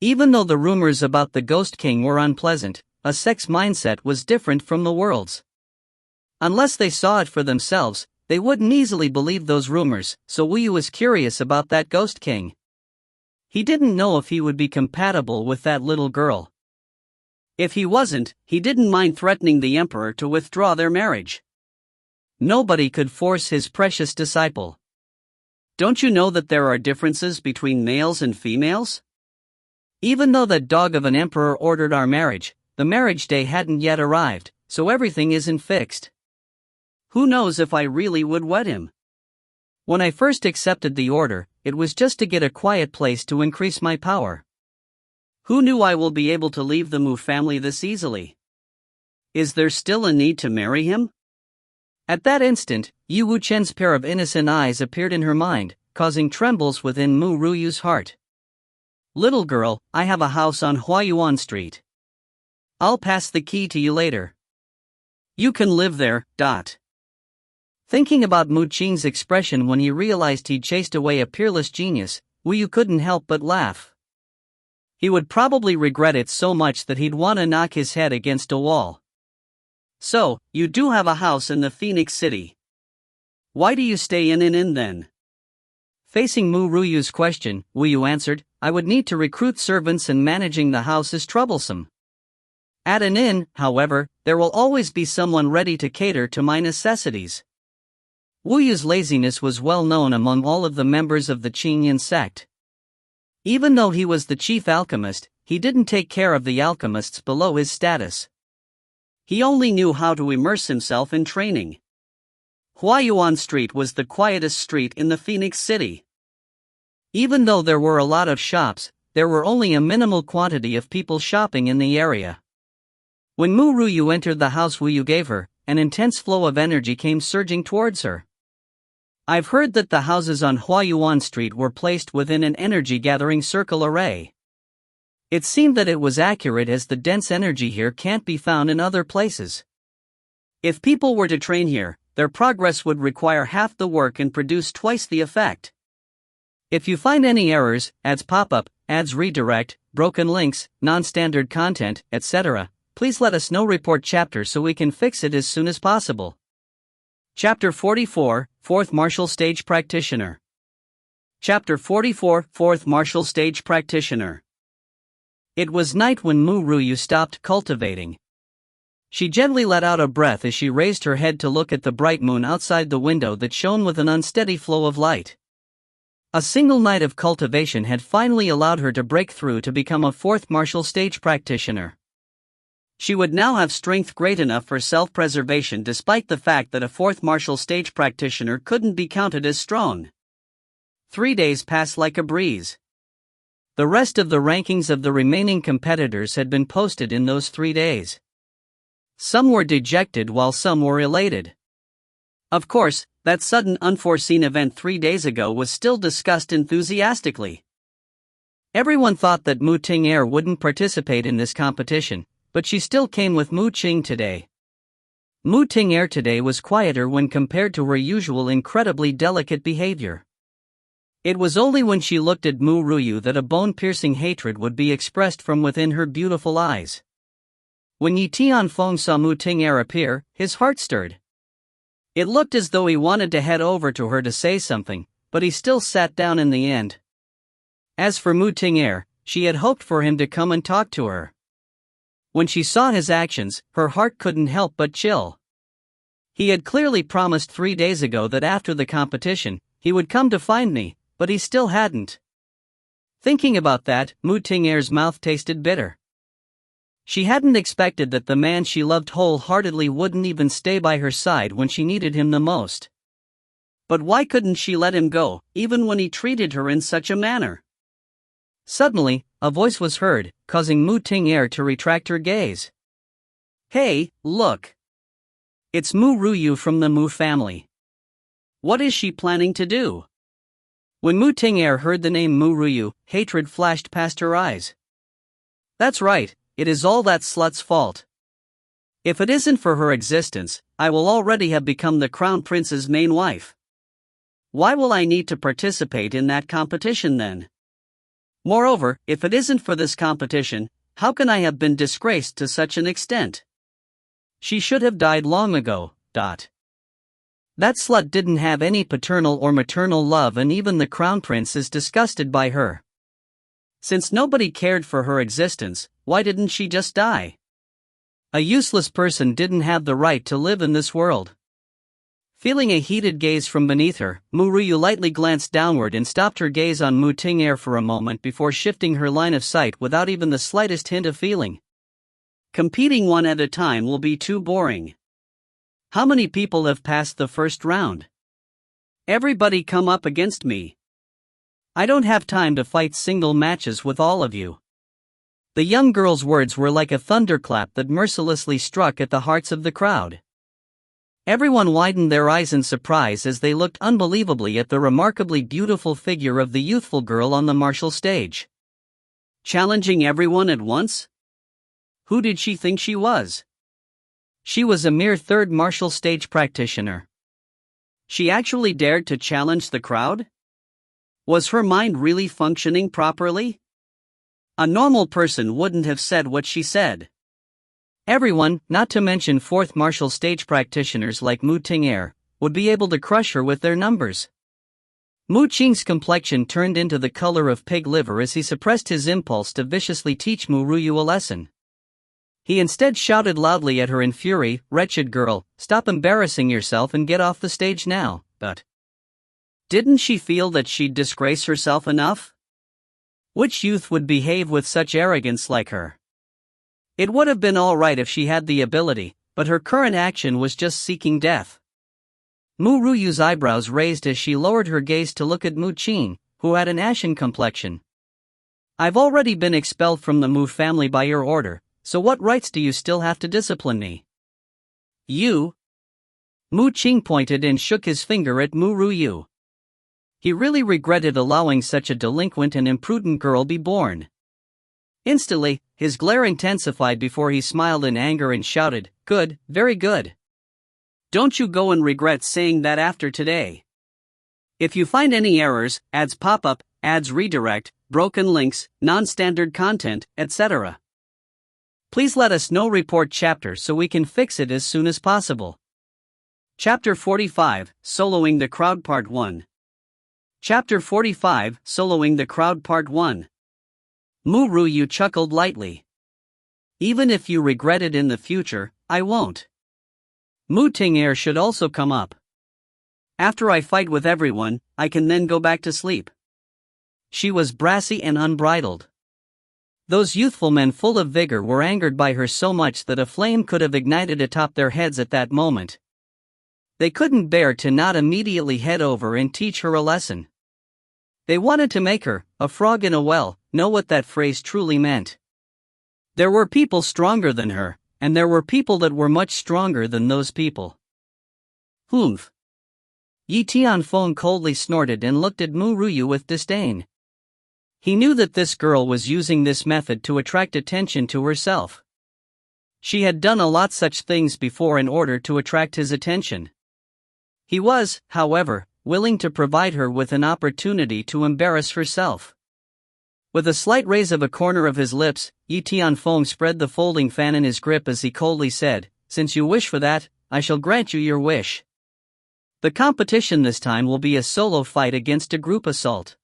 Even though the rumors about the Ghost King were unpleasant, a sex mindset was different from the world's. Unless they saw it for themselves, they wouldn't easily believe those rumors, so Wu Yu was curious about that Ghost King. He didn't know if he would be compatible with that little girl. If he wasn't, he didn't mind threatening the emperor to withdraw their marriage. Nobody could force his precious disciple. Don't you know that there are differences between males and females? Even though that dog of an emperor ordered our marriage, the marriage day hadn't yet arrived, so everything isn't fixed. Who knows if I really would wed him? When I first accepted the order, it was just to get a quiet place to increase my power. Who knew I will be able to leave the Mu family this easily? Is there still a need to marry him?" At that instant, Yu Wuchen's pair of innocent eyes appeared in her mind, causing trembles within Mu Yu's heart. "Little girl, I have a house on Huayuan Street. I'll pass the key to you later. You can live there. Thinking about Mu Qing's expression when he realized he'd chased away a peerless genius, Wu Yu couldn't help but laugh. He would probably regret it so much that he'd want to knock his head against a wall. "So, you do have a house in the Phoenix City. Why do you stay in an inn then?" Facing Mu Yu's question, Wu Yu answered, "I would need to recruit servants and managing the house is troublesome. At an inn, however, there will always be someone ready to cater to my necessities." Wu Yu's laziness was well known among all of the members of the Qingyan sect. Even though he was the chief alchemist, he didn't take care of the alchemists below his status. He only knew how to immerse himself in training. Huayuan Street was the quietest street in the Phoenix City. Even though there were a lot of shops, there were only a minimal quantity of people shopping in the area. When Mu Yu entered the house Wu Yu gave her, an intense flow of energy came surging towards her. "I've heard that the houses on Huayuan Street were placed within an energy-gathering circle array. It seemed that it was accurate as the dense energy here can't be found in other places. If people were to train here, their progress would require half the work and produce twice the effect. If you find any errors, ads pop up, ads redirect, broken links, non-standard content, etc., please let us know. Report chapter so we can fix it as soon as possible." Chapter 44, 4th Martial Stage Practitioner. Chapter 44, 4th Martial Stage Practitioner. It was night when Mu Yu stopped cultivating. She gently let out a breath as she raised her head to look at the bright moon outside the window that shone with an unsteady flow of light. A single night of cultivation had finally allowed her to break through to become a 4th Martial Stage Practitioner. She would now have strength great enough for self-preservation despite the fact that a 4th Martial Stage Practitioner couldn't be counted as strong. 3 days passed like a breeze. The rest of the rankings of the remaining competitors had been posted in those 3 days. Some were dejected while some were elated. Of course, that sudden unforeseen event 3 days ago was still discussed enthusiastically. Everyone thought that Mu Ting Er wouldn't participate in this competition, but she still came with Mu Qing today. Mu Ting Er today was quieter when compared to her usual incredibly delicate behavior. It was only when she looked at Mu Yu that a bone-piercing hatred would be expressed from within her beautiful eyes. When Yi Tianfeng saw Mu Ting Er appear, his heart stirred. It looked as though he wanted to head over to her to say something, but he still sat down in the end. As for Mu Ting Er, she had hoped for him to come and talk to her. When she saw his actions, her heart couldn't help but chill. He had clearly promised 3 days ago that after the competition, he would come to find me, but he still hadn't. Thinking about that, Mu Ting Er's mouth tasted bitter. She hadn't expected that the man she loved wholeheartedly wouldn't even stay by her side when she needed him the most. But why couldn't she let him go, even when he treated her in such a manner? Suddenly, a voice was heard, causing Mu Ting Er to retract her gaze. "Hey, look! It's Ru Yue from the Mu family. What is she planning to do?" When Mu Ting Er heard the name Ru Yue, hatred flashed past her eyes. "That's right, it is all that slut's fault. If it isn't for her existence, I will already have become the Crown Prince's main wife. Why will I need to participate in that competition then? Moreover, if it isn't for this competition, how can I have been disgraced to such an extent? She should have died long ago. That slut didn't have any paternal or maternal love, and even the Crown Prince is disgusted by her. Since nobody cared for her existence, why didn't she just die? A useless person didn't have the right to live in this world." Feeling a heated gaze from beneath her, Ru Yue lightly glanced downward and stopped her gaze on Mu Ting Er for a moment before shifting her line of sight without even the slightest hint of feeling. "Competing one at a time will be too boring. How many people have passed the first round? Everybody come up against me. I don't have time to fight single matches with all of you." The young girl's words were like a thunderclap that mercilessly struck at the hearts of the crowd. Everyone widened their eyes in surprise as they looked unbelievably at the remarkably beautiful figure of the youthful girl on the martial stage. Challenging everyone at once? Who did she think she was? She was a mere third martial stage practitioner. She actually dared to challenge the crowd? Was her mind really functioning properly? A normal person wouldn't have said what she said. Everyone, not to mention fourth martial stage practitioners like Mu Ting Er, would be able to crush her with their numbers. Mu Qing's complexion turned into the color of pig liver as he suppressed his impulse to viciously teach Ru Yue a lesson. He instead shouted loudly at her in fury, "Wretched girl, stop embarrassing yourself and get off the stage now." But didn't she feel that she'd disgrace herself enough? Which youth would behave with such arrogance like her? It would have been all right if she had the ability, but her current action was just seeking death. Ru Yue's eyebrows raised as she lowered her gaze to look at Mu Qing, who had an ashen complexion. "I've already been expelled from the Mu family by your order, so what rights do you still have to discipline me?" "You?" Mu Qing pointed and shook his finger at Ru Yue. He really regretted allowing such a delinquent and imprudent girl be born. Instantly, his glare intensified before he smiled in anger and shouted, "Good, very good. Don't you go and regret saying that after today. If you find any errors, ads pop up, ads redirect, broken links, non-standard content, etc. please let us know. Report chapter so we can fix it as soon as possible." Chapter 45, Soloing the Crowd Part 1. Chapter 45, Soloing the Crowd Part 1. Ru Yue chuckled lightly. "Even if you regret it in the future, I won't. Mu Ting Er should also come up. After I fight with everyone, I can then go back to sleep." She was brassy and unbridled. Those youthful men full of vigor were angered by her so much that a flame could have ignited atop their heads at that moment. They couldn't bear to not immediately head over and teach her a lesson. They wanted to make her, a frog in a well, know what that phrase truly meant. There were people stronger than her, and there were people that were much stronger than those people. "Humph." Yi Tianfeng coldly snorted and looked at Ru Yue with disdain. He knew that this girl was using this method to attract attention to herself. She had done a lot such things before in order to attract his attention. He was, however, willing to provide her with an opportunity to embarrass herself. With a slight raise of a corner of his lips, Yi Tianfeng spread the folding fan in his grip as he coldly said, "Since you wish for that, I shall grant you your wish." The competition this time will be a solo fight against a group assault.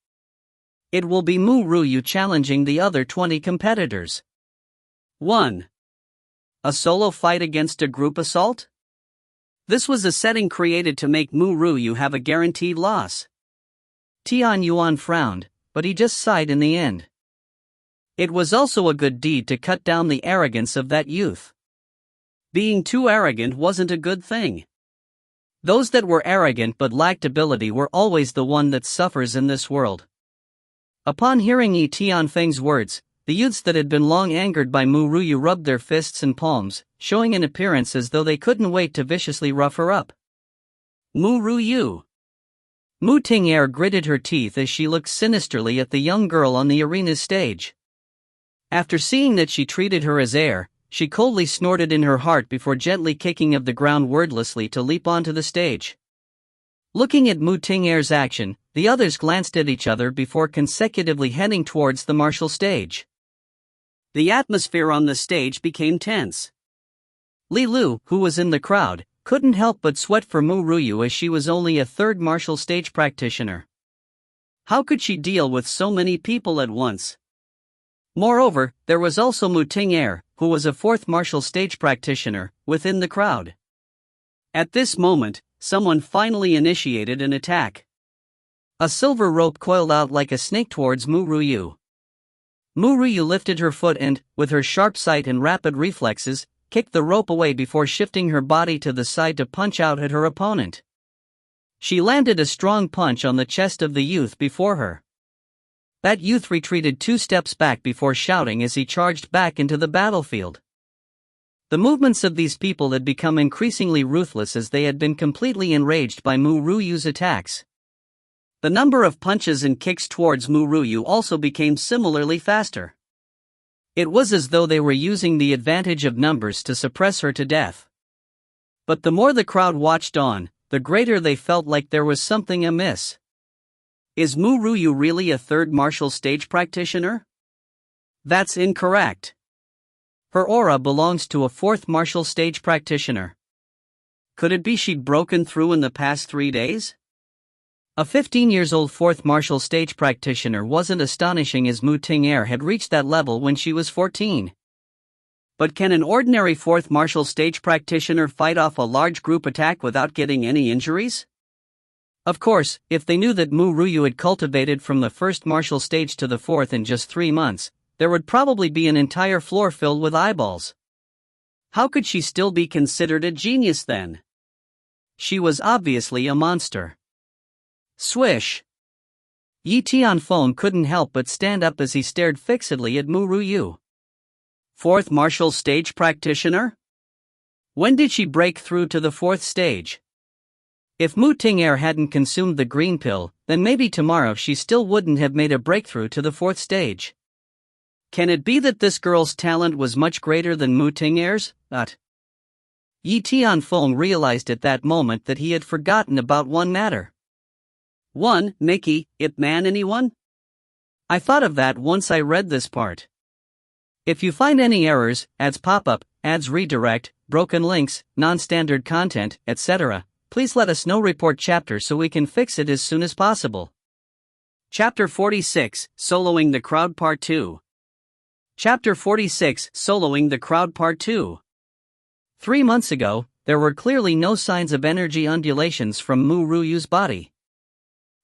It will be Ru Yue challenging the other 20 competitors. 1. A solo fight against a group assault? This was a setting created to make Ru Yue have a guaranteed loss. Tian Yuan frowned, but he just sighed in the end. It was also a good deed to cut down the arrogance of that youth. Being too arrogant wasn't a good thing. Those that were arrogant but lacked ability were always the one that suffers in this world. Upon hearing Yi Tianfeng's words, the youths that had been long angered by Ru Yue rubbed their fists and palms, showing an appearance as though they couldn't wait to viciously rough her up. Ru Yue. Mu Ting Er gritted her teeth as she looked sinisterly at the young girl on the arena's stage. After seeing that she treated her as air, she coldly snorted in her heart before gently kicking of the ground wordlessly to leap onto the stage. Looking at Mu Ting Er's action, the others glanced at each other before consecutively heading towards the martial stage. The atmosphere on the stage became tense. Li Lu, who was in the crowd, couldn't help but sweat for Ru Yue as she was only a third martial stage practitioner. How could she deal with so many people at once? Moreover, there was also Mu Ting Er, who was a fourth martial stage practitioner, within the crowd. At this moment, someone finally initiated an attack. A silver rope coiled out like a snake towards Ru Yue. Ru Yue lifted her foot and, with her sharp sight and rapid reflexes, kicked the rope away before shifting her body to the side to punch out at her opponent. She landed a strong punch on the chest of the youth before her. That youth retreated 2 steps back before shouting as he charged back into the battlefield. The movements of these people had become increasingly ruthless as they had been completely enraged by Ru Yue's attacks. The number of punches and kicks towards Ru Yue also became similarly faster. It was as though they were using the advantage of numbers to suppress her to death. But the more the crowd watched on, the greater they felt like there was something amiss. Is Ru Yue really a third martial stage practitioner? That's incorrect. Her aura belongs to a fourth martial stage practitioner. Could it be she'd broken through in the past 3 days? A 15-year-old fourth martial stage practitioner wasn't astonishing as Mu Ting Er had reached that level when she was 14. But can an ordinary fourth martial stage practitioner fight off a large group attack without getting any injuries? Of course, if they knew that Ru Yue had cultivated from the first martial stage to the fourth in just 3 months, there would probably be an entire floor filled with eyeballs. How could she still be considered a genius then? She was obviously a monster. Swish! Yi Tianfeng couldn't help but stand up as he stared fixedly at Ru Yue. Fourth martial stage practitioner? When did she break through to the fourth stage? If Mu Ting Er hadn't consumed the green pill, then maybe tomorrow she still wouldn't have made a breakthrough to the fourth stage. Can it be that this girl's talent was much greater than Mu Ting Er's? Yi Tianfeng realized at that moment that he had forgotten about one matter. 1. Mickey, Ip Man anyone? I thought of that once I read this part. If you find any errors, ads pop-up, ads redirect, broken links, non-standard content, etc., please let us know. Report chapter so we can fix it as soon as possible. Chapter 46, Soloing the Crowd Part 2. Chapter 46, Soloing the Crowd Part 2. 3 months ago, there were clearly no signs of energy undulations from Ru Yue's body.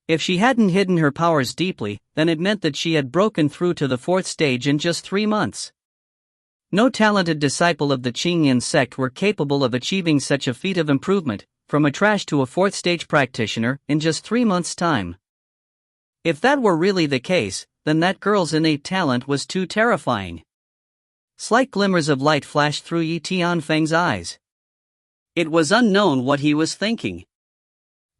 If she hadn't hidden her powers deeply, then it meant that she had broken through to the fourth stage in just 3 months. No talented disciple of the Qingyan sect were capable of achieving such a feat of improvement, from a trash to a fourth stage practitioner, in just 3 months' time. If that were really the case, then that girl's innate talent was too terrifying. Slight glimmers of light flashed through Yi Tianfeng's eyes. It was unknown what he was thinking.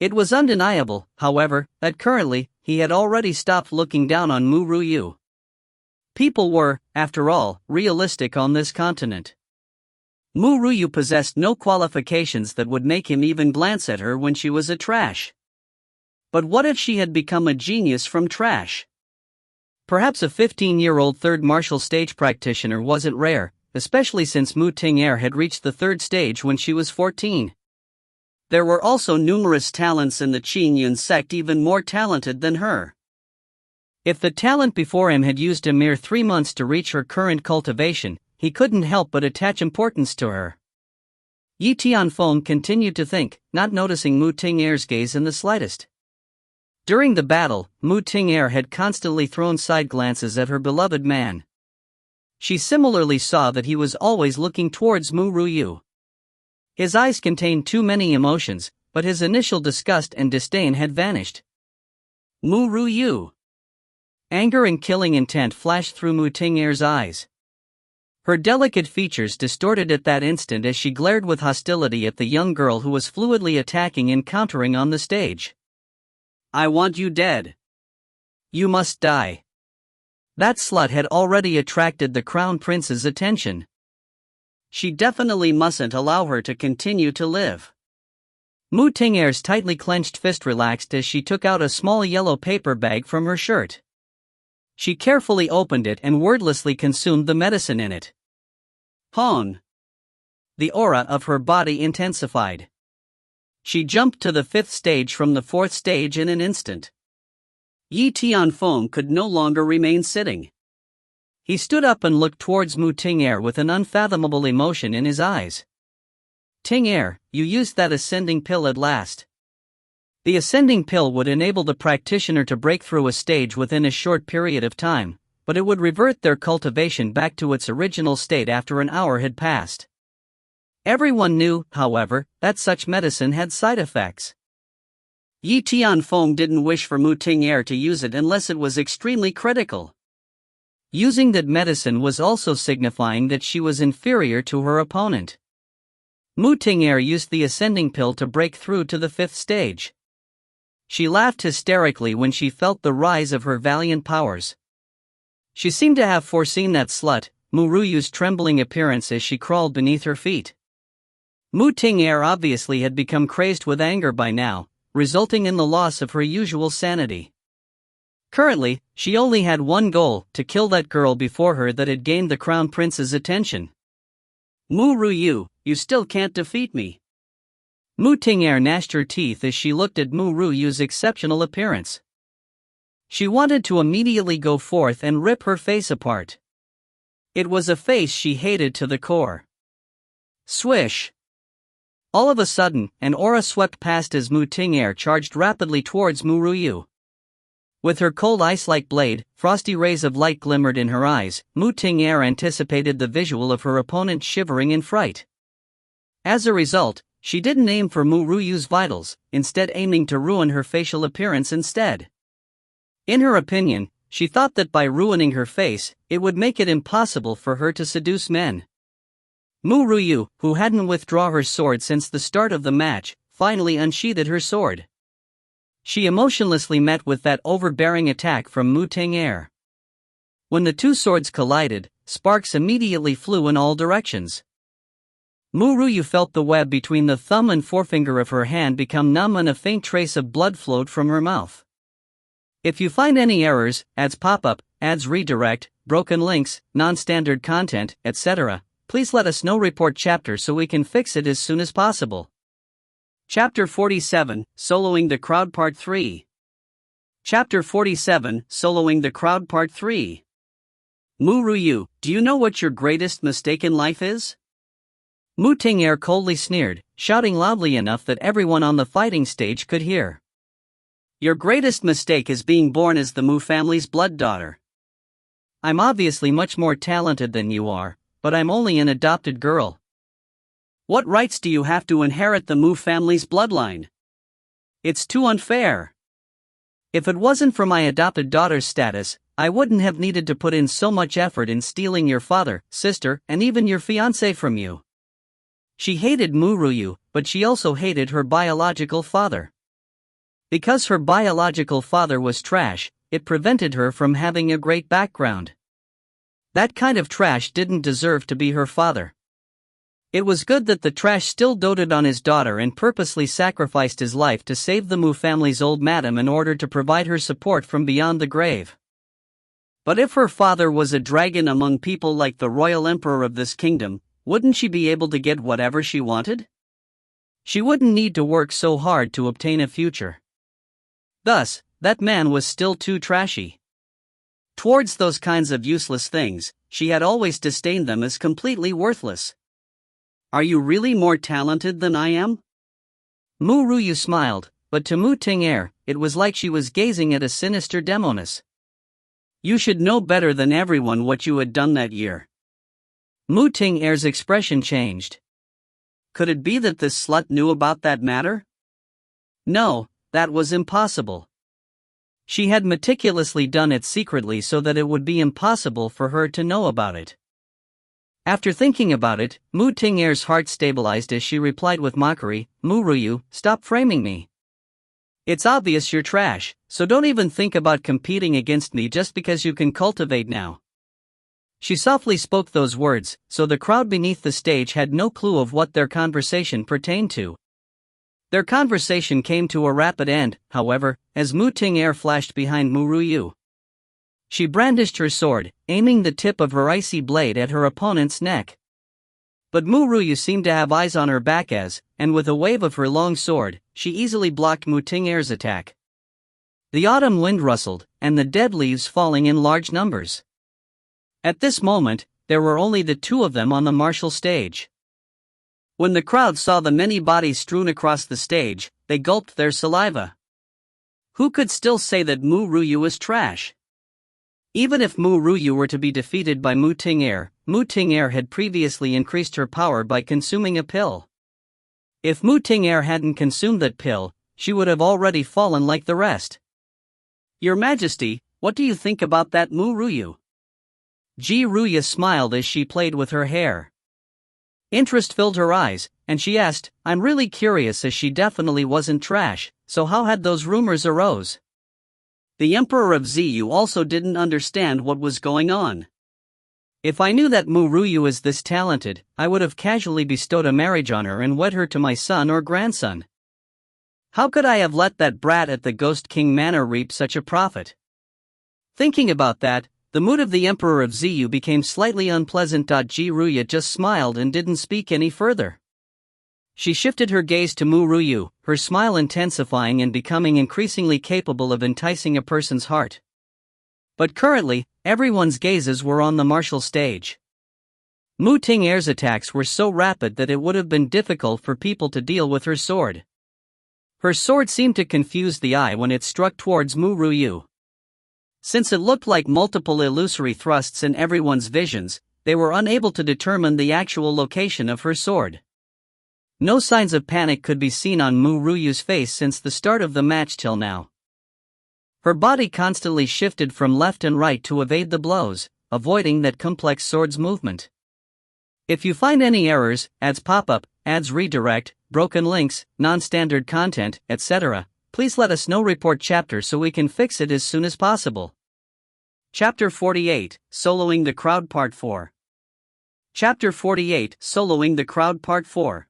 It was undeniable, however, that currently, he had already stopped looking down on Ru Yue. People were, after all, realistic on this continent. Ru Yue possessed no qualifications that would make him even glance at her when she was a trash. But what if she had become a genius from trash? Perhaps a 15-year-old third martial stage practitioner wasn't rare, especially since Mu Ting Er had reached the third stage when she was 14. There were also numerous talents in the Qingyun sect even more talented than her. If the talent before him had used a mere 3 months to reach her current cultivation, he couldn't help but attach importance to her. Yi Tianfeng continued to think, not noticing Mu Ting Er's gaze in the slightest. During the battle, Mu Ting Er had constantly thrown side glances at her beloved man. She similarly saw that he was always looking towards Ru Yue. His eyes contained too many emotions, but his initial disgust and disdain had vanished. Ru Yue. Anger and killing intent flashed through Mu Ting Er's eyes. Her delicate features distorted at that instant as she glared with hostility at the young girl who was fluidly attacking and countering on the stage. I want you dead. You must die. That slut had already attracted the Crown Prince's attention. She definitely mustn't allow her to continue to live. Mu Ting Er's tightly clenched fist relaxed as she took out a small yellow paper bag from her shirt. She carefully opened it and wordlessly consumed the medicine in it. Hon. The aura of her body intensified. She jumped to the 5th stage from the 4th stage in an instant. Yi Tianfeng could no longer remain sitting. He stood up and looked towards Mu Ting Er with an unfathomable emotion in his eyes. Ting Er, you used that ascending pill at last. The ascending pill would enable the practitioner to break through a stage within a short period of time, but it would revert their cultivation back to its original state after an hour had passed. Everyone knew, however, that such medicine had side effects. Yi Tianfeng didn't wish for Mu Ting Er to use it unless it was extremely critical. Using that medicine was also signifying that she was inferior to her opponent. Mu Ting Er used the ascending pill to break through to the 5th stage. She laughed hysterically when she felt the rise of her valiant powers. She seemed to have foreseen that slut, Ru Yue's trembling appearance as she crawled beneath her feet. Mu Ting Er obviously had become crazed with anger by now, resulting in the loss of her usual sanity. Currently, she only had one goal, to kill that girl before her that had gained the Crown Prince's attention. Ru Yue, you still can't defeat me. Mu Ting Er gnashed her teeth as she looked at Ru Yue's exceptional appearance. She wanted to immediately go forth and rip her face apart. It was a face she hated to the core. Swish! All of a sudden, an aura swept past as Mu Ting Er charged rapidly towards Ru Yue. With her cold ice-like blade, frosty rays of light glimmered in her eyes. Mu Ting Er anticipated the visual of her opponent shivering in fright. As a result, she didn't aim for Ru Yue's vitals, instead aiming to ruin her facial appearance instead. In her opinion, she thought that by ruining her face, it would make it impossible for her to seduce men. Ru Yue, who hadn't withdrawn her sword since the start of the match, finally unsheathed her sword. She emotionlessly met with that overbearing attack from Mu Ting Er. When the two swords collided, sparks immediately flew in all directions. Ru Yue felt the web between the thumb and forefinger of her hand become numb and a faint trace of blood flowed from her mouth. If you find any errors, ads pop up, ads redirect, broken links, non-standard content, etc., please let us know. Report chapter so we can fix it as soon as possible. Chapter 47, Soloing the Crowd Part 3. Chapter 47, Soloing the Crowd Part 3. Ru Yue, do you know what your greatest mistake in life is? Mu Ting Er coldly sneered, shouting loudly enough that everyone on the fighting stage could hear. Your greatest mistake is being born as the Mu family's blood daughter. I'm obviously much more talented than you are, but I'm only an adopted girl. What rights do you have to inherit the Mu family's bloodline? It's too unfair. If it wasn't for my adopted daughter's status, I wouldn't have needed to put in so much effort in stealing your father, sister, and even your fiancé from you. She hated Ru Yue, but she also hated her biological father. Because her biological father was trash, it prevented her from having a great background. That kind of trash didn't deserve to be her father. It was good that the trash still doted on his daughter and purposely sacrificed his life to save the Mu family's old madam in order to provide her support from beyond the grave. But if her father was a dragon among people like the royal emperor of this kingdom, wouldn't she be able to get whatever she wanted? She wouldn't need to work so hard to obtain a future. Thus, that man was still too trashy. Towards those kinds of useless things, she had always disdained them as completely worthless. Are you really more talented than I am? Mu Yue smiled, but to Mu Ting Er, it was like she was gazing at a sinister demoness. You should know better than everyone what you had done that year. Mu Ting Er's expression changed. Could it be that this slut knew about that matter? No, that was impossible. She had meticulously done it secretly so that it would be impossible for her to know about it. After thinking about it, Mu Ting Er's heart stabilized as she replied with mockery, Mu Yue, stop framing me. It's obvious you're trash, so don't even think about competing against me just because you can cultivate now. She softly spoke those words, so the crowd beneath the stage had no clue of what their conversation pertained to. Their conversation came to a rapid end, however, as Mu Ting Er flashed behind Mu Yue. She brandished her sword, aiming the tip of her icy blade at her opponent's neck. But Mu Yue seemed to have eyes on her back as, and with a wave of her long sword, she easily blocked Mu Ting Er's attack. The autumn wind rustled, and the dead leaves falling in large numbers. At this moment, there were only the two of them on the martial stage. When the crowd saw the many bodies strewn across the stage, they gulped their saliva. Who could still say that Mu Yue was trash? Even if Mu Yue were to be defeated by Mu Ting Er had previously increased her power by consuming a pill. If Mu Ting Er hadn't consumed that pill, she would have already fallen like the rest. Your Majesty, what do you think about that Mu Yue? Ru Yue smiled as she played with her hair. Interest filled her eyes, and she asked, I'm really curious as she definitely wasn't trash, so how had those rumors arose? The Emperor of Zu also didn't understand what was going on. If I knew that Mu Yue is this talented, I would have casually bestowed a marriage on her and wed her to my son or grandson. How could I have let that brat at the Ghost King Manor reap such a profit? Thinking about that, the mood of the Emperor of Zu became slightly unpleasant. Ru Yue just smiled and didn't speak any further. She shifted her gaze to Mu Yue, her smile intensifying and becoming increasingly capable of enticing a person's heart. But currently, everyone's gazes were on the martial stage. Mu Ting Er's attacks were so rapid that it would have been difficult for people to deal with her sword. Her sword seemed to confuse the eye when it struck towards Mu Yue. Since it looked like multiple illusory thrusts in everyone's visions, they were unable to determine the actual location of her sword. No signs of panic could be seen on Mu Yue's face since the start of the match till now. Her body constantly shifted from left and right to evade the blows, avoiding that complex sword's movement. If you find any errors, ads pop up, ads redirect, broken links, non-standard content, etc., please let us know. Report chapter so we can fix it as soon as possible. Chapter 48, Soloing the Crowd Part 4. Chapter 48, Soloing the Crowd Part 4.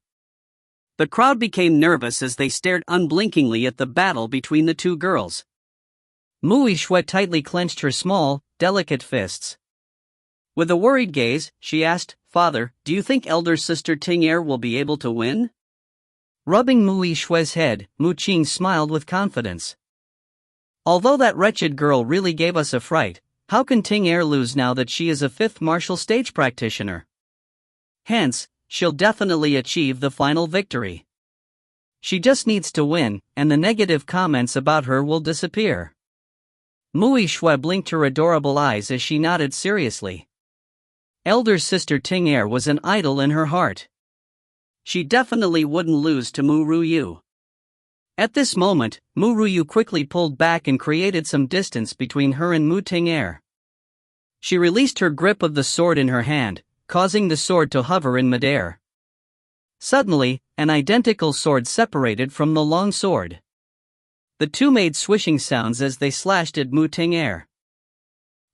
The crowd became nervous as they stared unblinkingly at the battle between the two girls. Mu Yue tightly clenched her small, delicate fists. With a worried gaze, she asked, Father, do you think elder sister Ting Er will be able to win? Rubbing Mu Yue's head, Mu Qing smiled with confidence. Although that wretched girl really gave us a fright, how can Ting Er lose now that she is a fifth martial stage practitioner? Hence, she'll definitely achieve the final victory. She just needs to win, and the negative comments about her will disappear. Mu Yue blinked her adorable eyes as she nodded seriously. Elder sister Ting Er was an idol in her heart. She definitely wouldn't lose to Mu Yue. At this moment, Mu Yue quickly pulled back and created some distance between her and Mu Ting Er. She released her grip of the sword in her hand, causing the sword to hover in midair. Suddenly, an identical sword separated from the long sword. The two made swishing sounds as they slashed at Mu Ting Er.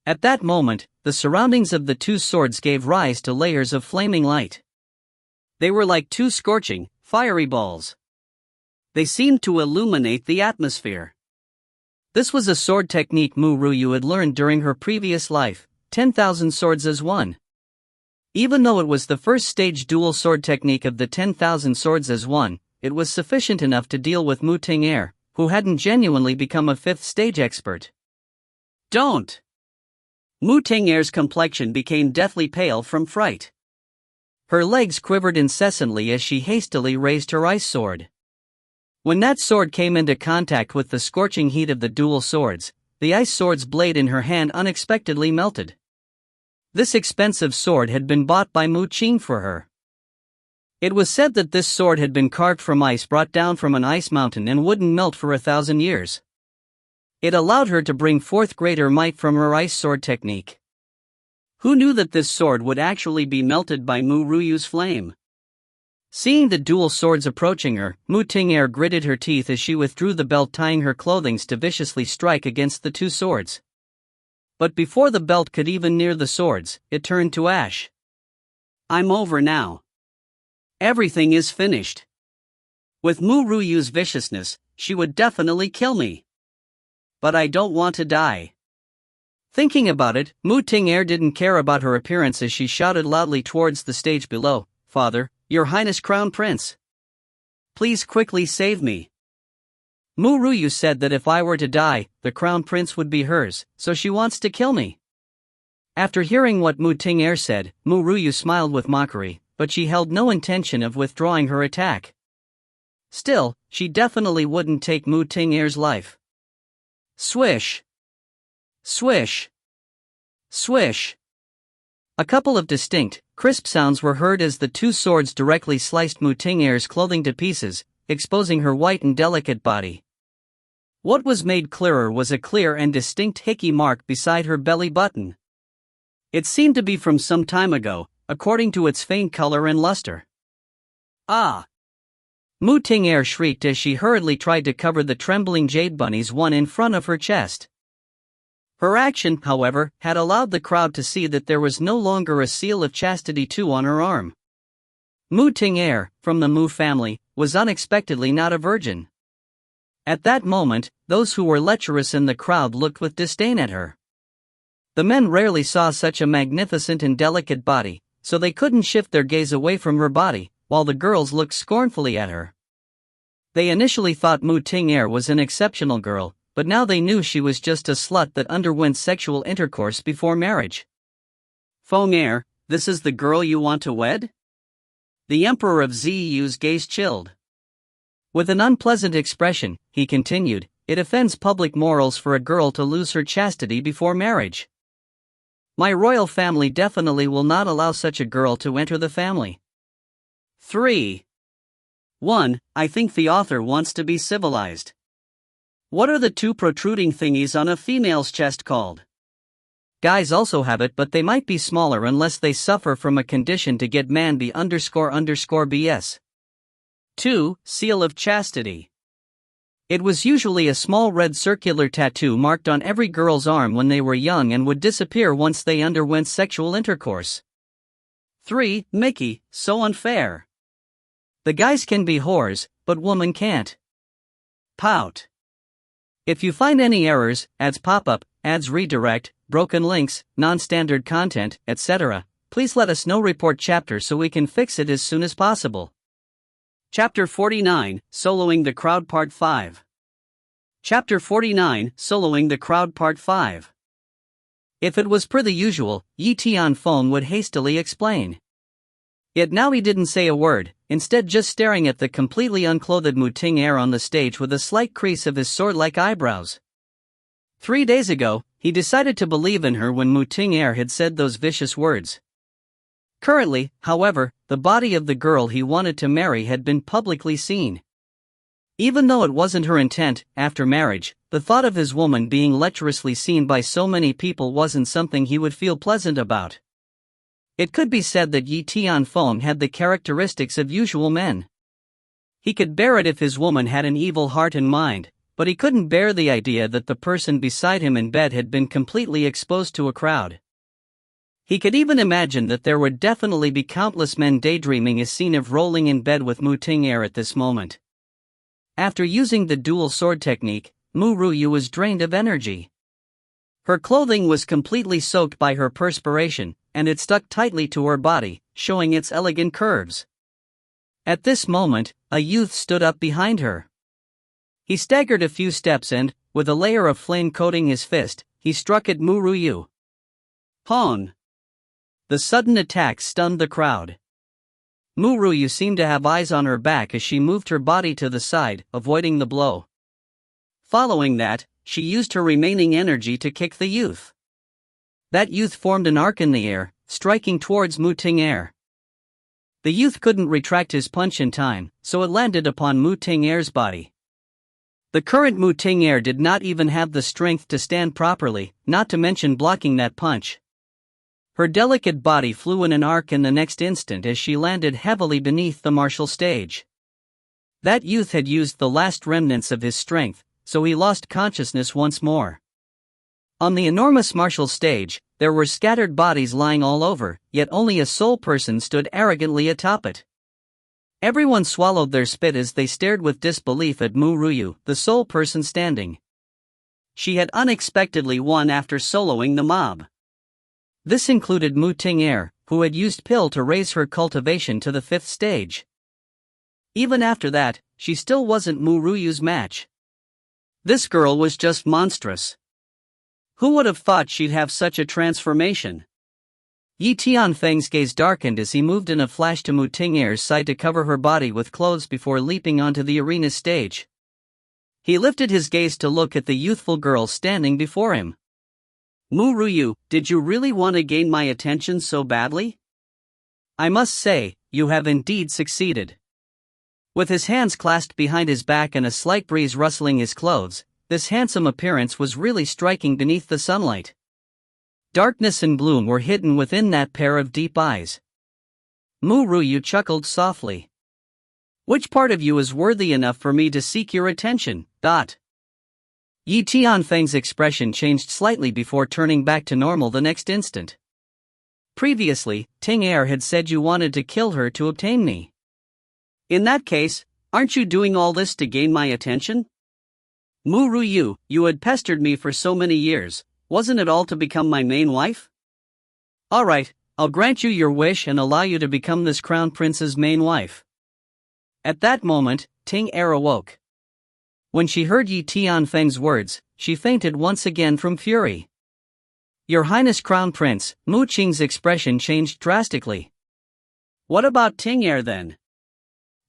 At that moment, the surroundings of the two swords gave rise to layers of flaming light. They were like two scorching, fiery balls. They seemed to illuminate the atmosphere. This was a sword technique Mu Yue had learned during her previous life, 10,000 swords as one. Even though it was the first stage dual sword technique of the 10,000 swords as one, it was sufficient enough to deal with Mu Ting Er, who hadn't genuinely become a 5th stage expert. Don't! Mu Ting Er's complexion became deathly pale from fright. Her legs quivered incessantly as she hastily raised her ice sword. When that sword came into contact with the scorching heat of the dual swords, the ice sword's blade in her hand unexpectedly melted. This expensive sword had been bought by Mu Qing for her. It was said that this sword had been carved from ice brought down from an ice mountain and wouldn't melt for 1,000 years. It allowed her to bring forth greater might from her ice sword technique. Who knew that this sword would actually be melted by Ru Yue's flame? Seeing the dual swords approaching her, Mu Ting Er gritted her teeth as she withdrew the belt tying her clothing to viciously strike against the two swords. But before the belt could even near the swords, it turned to ash. I'm over now. Everything is finished. With Ru Yue's viciousness, she would definitely kill me. But I don't want to die. Thinking about it, Mu Ting Er didn't care about her appearance as she shouted loudly towards the stage below, "Father, Your Highness Crown Prince! Please quickly save me." Ru Yue said that if I were to die, the Crown Prince would be hers, so she wants to kill me. After hearing what Mu Ting Er said, Ru Yue smiled with mockery, but she held no intention of withdrawing her attack. Still, she definitely wouldn't take Mu Ting Er's life. Swish! Swish! Swish! A couple of distinct, crisp sounds were heard as the two swords directly sliced Mu Ting Er's clothing to pieces, exposing her white and delicate body. What was made clearer was a clear and distinct hickey mark beside her belly button. It seemed to be from some time ago, according to its faint color and luster. Ah! Mu Ting Er shrieked as she hurriedly tried to cover the trembling jade bunnies one in front of her chest. Her action, however, had allowed the crowd to see that there was no longer a seal of chastity 2 on her arm. Mu Ting Er, from the Mu family, was unexpectedly not a virgin. At that moment, those who were lecherous in the crowd looked with disdain at her. The men rarely saw such a magnificent and delicate body, so they couldn't shift their gaze away from her body, while the girls looked scornfully at her. They initially thought Mu Ting Er was an exceptional girl, but now they knew she was just a slut that underwent sexual intercourse before marriage. Feng Er, this is the girl you want to wed? The Emperor of Ziyu's gaze chilled. With an unpleasant expression, he continued, "It offends public morals for a girl to lose her chastity before marriage. My royal family definitely will not allow such a girl to enter the family." 3. 1. I think the author wants to be civilized. What are the two protruding thingies on a female's chest called? Guys also have it, but they might be smaller unless they suffer from a condition to get manby __BS. 2. Seal of chastity. It was usually a small red circular tattoo marked on every girl's arm when they were young and would disappear once they underwent sexual intercourse. 3. Mickey, so unfair. The guys can be whores, but women can't. Pout. If you find any errors, ads pop up, ads redirect, broken links, non-standard content, etc., please let us know. Report chapter so we can fix it as soon as possible. Chapter 49, Soloing the Crowd Part 5. Chapter 49, Soloing the Crowd Part 5. If it was per the usual, Yi Tianfeng would hastily explain. Yet now he didn't say a word, instead just staring at the completely unclothed Mu Ting Er on the stage with a slight crease of his sword-like eyebrows. 3 days ago, he decided to believe in her when Mu Ting Er had said those vicious words. Currently, however, the body of the girl he wanted to marry had been publicly seen. Even though it wasn't her intent, after marriage, the thought of his woman being lecherously seen by so many people wasn't something he would feel pleasant about. It could be said that Yi Tianfeng had the characteristics of usual men. He could bear it if his woman had an evil heart and mind, but he couldn't bear the idea that the person beside him in bed had been completely exposed to a crowd. He could even imagine that there would definitely be countless men daydreaming a scene of rolling in bed with Mu Ting Er at this moment. After using the dual sword technique, Ru Yue was drained of energy. Her clothing was completely soaked by her perspiration, and it stuck tightly to her body, showing its elegant curves. At this moment, a youth stood up behind her. He staggered a few steps and, with a layer of flame coating his fist, he struck at Ru Yue. Hon! The sudden attack stunned the crowd. Ru Yue seemed to have eyes on her back as she moved her body to the side, avoiding the blow. Following that, she used her remaining energy to kick the youth. That youth formed an arc in the air, striking towards Mu Ting Er. The youth couldn't retract his punch in time, so it landed upon Mu Ting Er's body. The current Mu Ting Er did not even have the strength to stand properly, not to mention blocking that punch. Her delicate body flew in an arc in the next instant as she landed heavily beneath the martial stage. That youth had used the last remnants of his strength, so he lost consciousness once more. On the enormous martial stage, there were scattered bodies lying all over, yet only a sole person stood arrogantly atop it. Everyone swallowed their spit as they stared with disbelief at Ru Yue, the sole person standing. She had unexpectedly won after soloing the mob. This included Mu Ting Er, who had used pill to raise her cultivation to the 5th stage. Even after that, she still wasn't Ru Yue's match. This girl was just monstrous. Who would have thought she'd have such a transformation? Yi Tianfeng's gaze darkened as he moved in a flash to Mu Ting Er's side to cover her body with clothes before leaping onto the arena stage. He lifted his gaze to look at the youthful girl standing before him. Ru Yue, did you really want to gain my attention so badly? I must say, you have indeed succeeded. With his hands clasped behind his back and a slight breeze rustling his clothes, this handsome appearance was really striking beneath the sunlight. Darkness and gloom were hidden within that pair of deep eyes. Ru Yue chuckled softly. Which part of you is worthy enough for me to seek your attention? Yi Tianfeng's expression changed slightly before turning back to normal the next instant. Previously, Ting Er had said you wanted to kill her to obtain me. In that case, aren't you doing all this to gain my attention? Ru Yue, you had pestered me for so many years, wasn't it all to become my main wife? Alright, I'll grant you your wish and allow you to become this crown prince's main wife. At that moment, Ting Er awoke. When she heard Yi Tianfeng's words, she fainted once again from fury. Your Highness Crown Prince, Mu Qing's expression changed drastically. What about Ting Er then?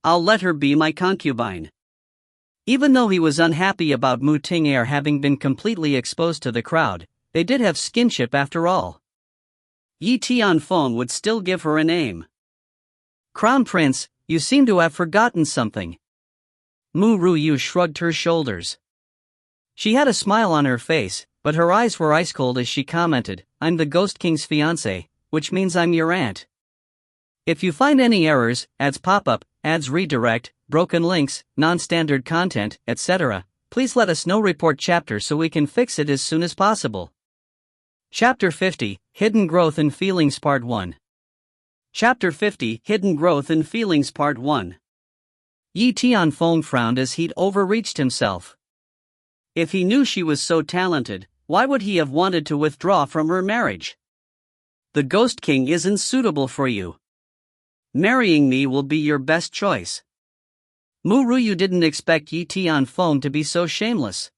I'll let her be my concubine. Even though he was unhappy about Mu Ting Er having been completely exposed to the crowd, they did have skinship after all. Yi Tianfeng would still give her a name. Crown Prince, you seem to have forgotten something. Ru Yue shrugged her shoulders. She had a smile on her face, but her eyes were ice cold as she commented, I'm the Ghost King's fiancé, which means I'm your aunt. If you find any errors, ads pop up, ads redirect, broken links, non-standard content, etc., please let us know. Report chapter so we can fix it as soon as possible. Chapter 50, Hidden Growth in Feelings Part 1. Chapter 50, Hidden Growth in Feelings Part 1. Yi Tianfeng frowned as he'd overreached himself. If he knew she was so talented, why would he have wanted to withdraw from her marriage? The Ghost King isn't suitable for you. Marrying me will be your best choice. Ru Yue didn't expect Yi Tianfeng to be so shameless.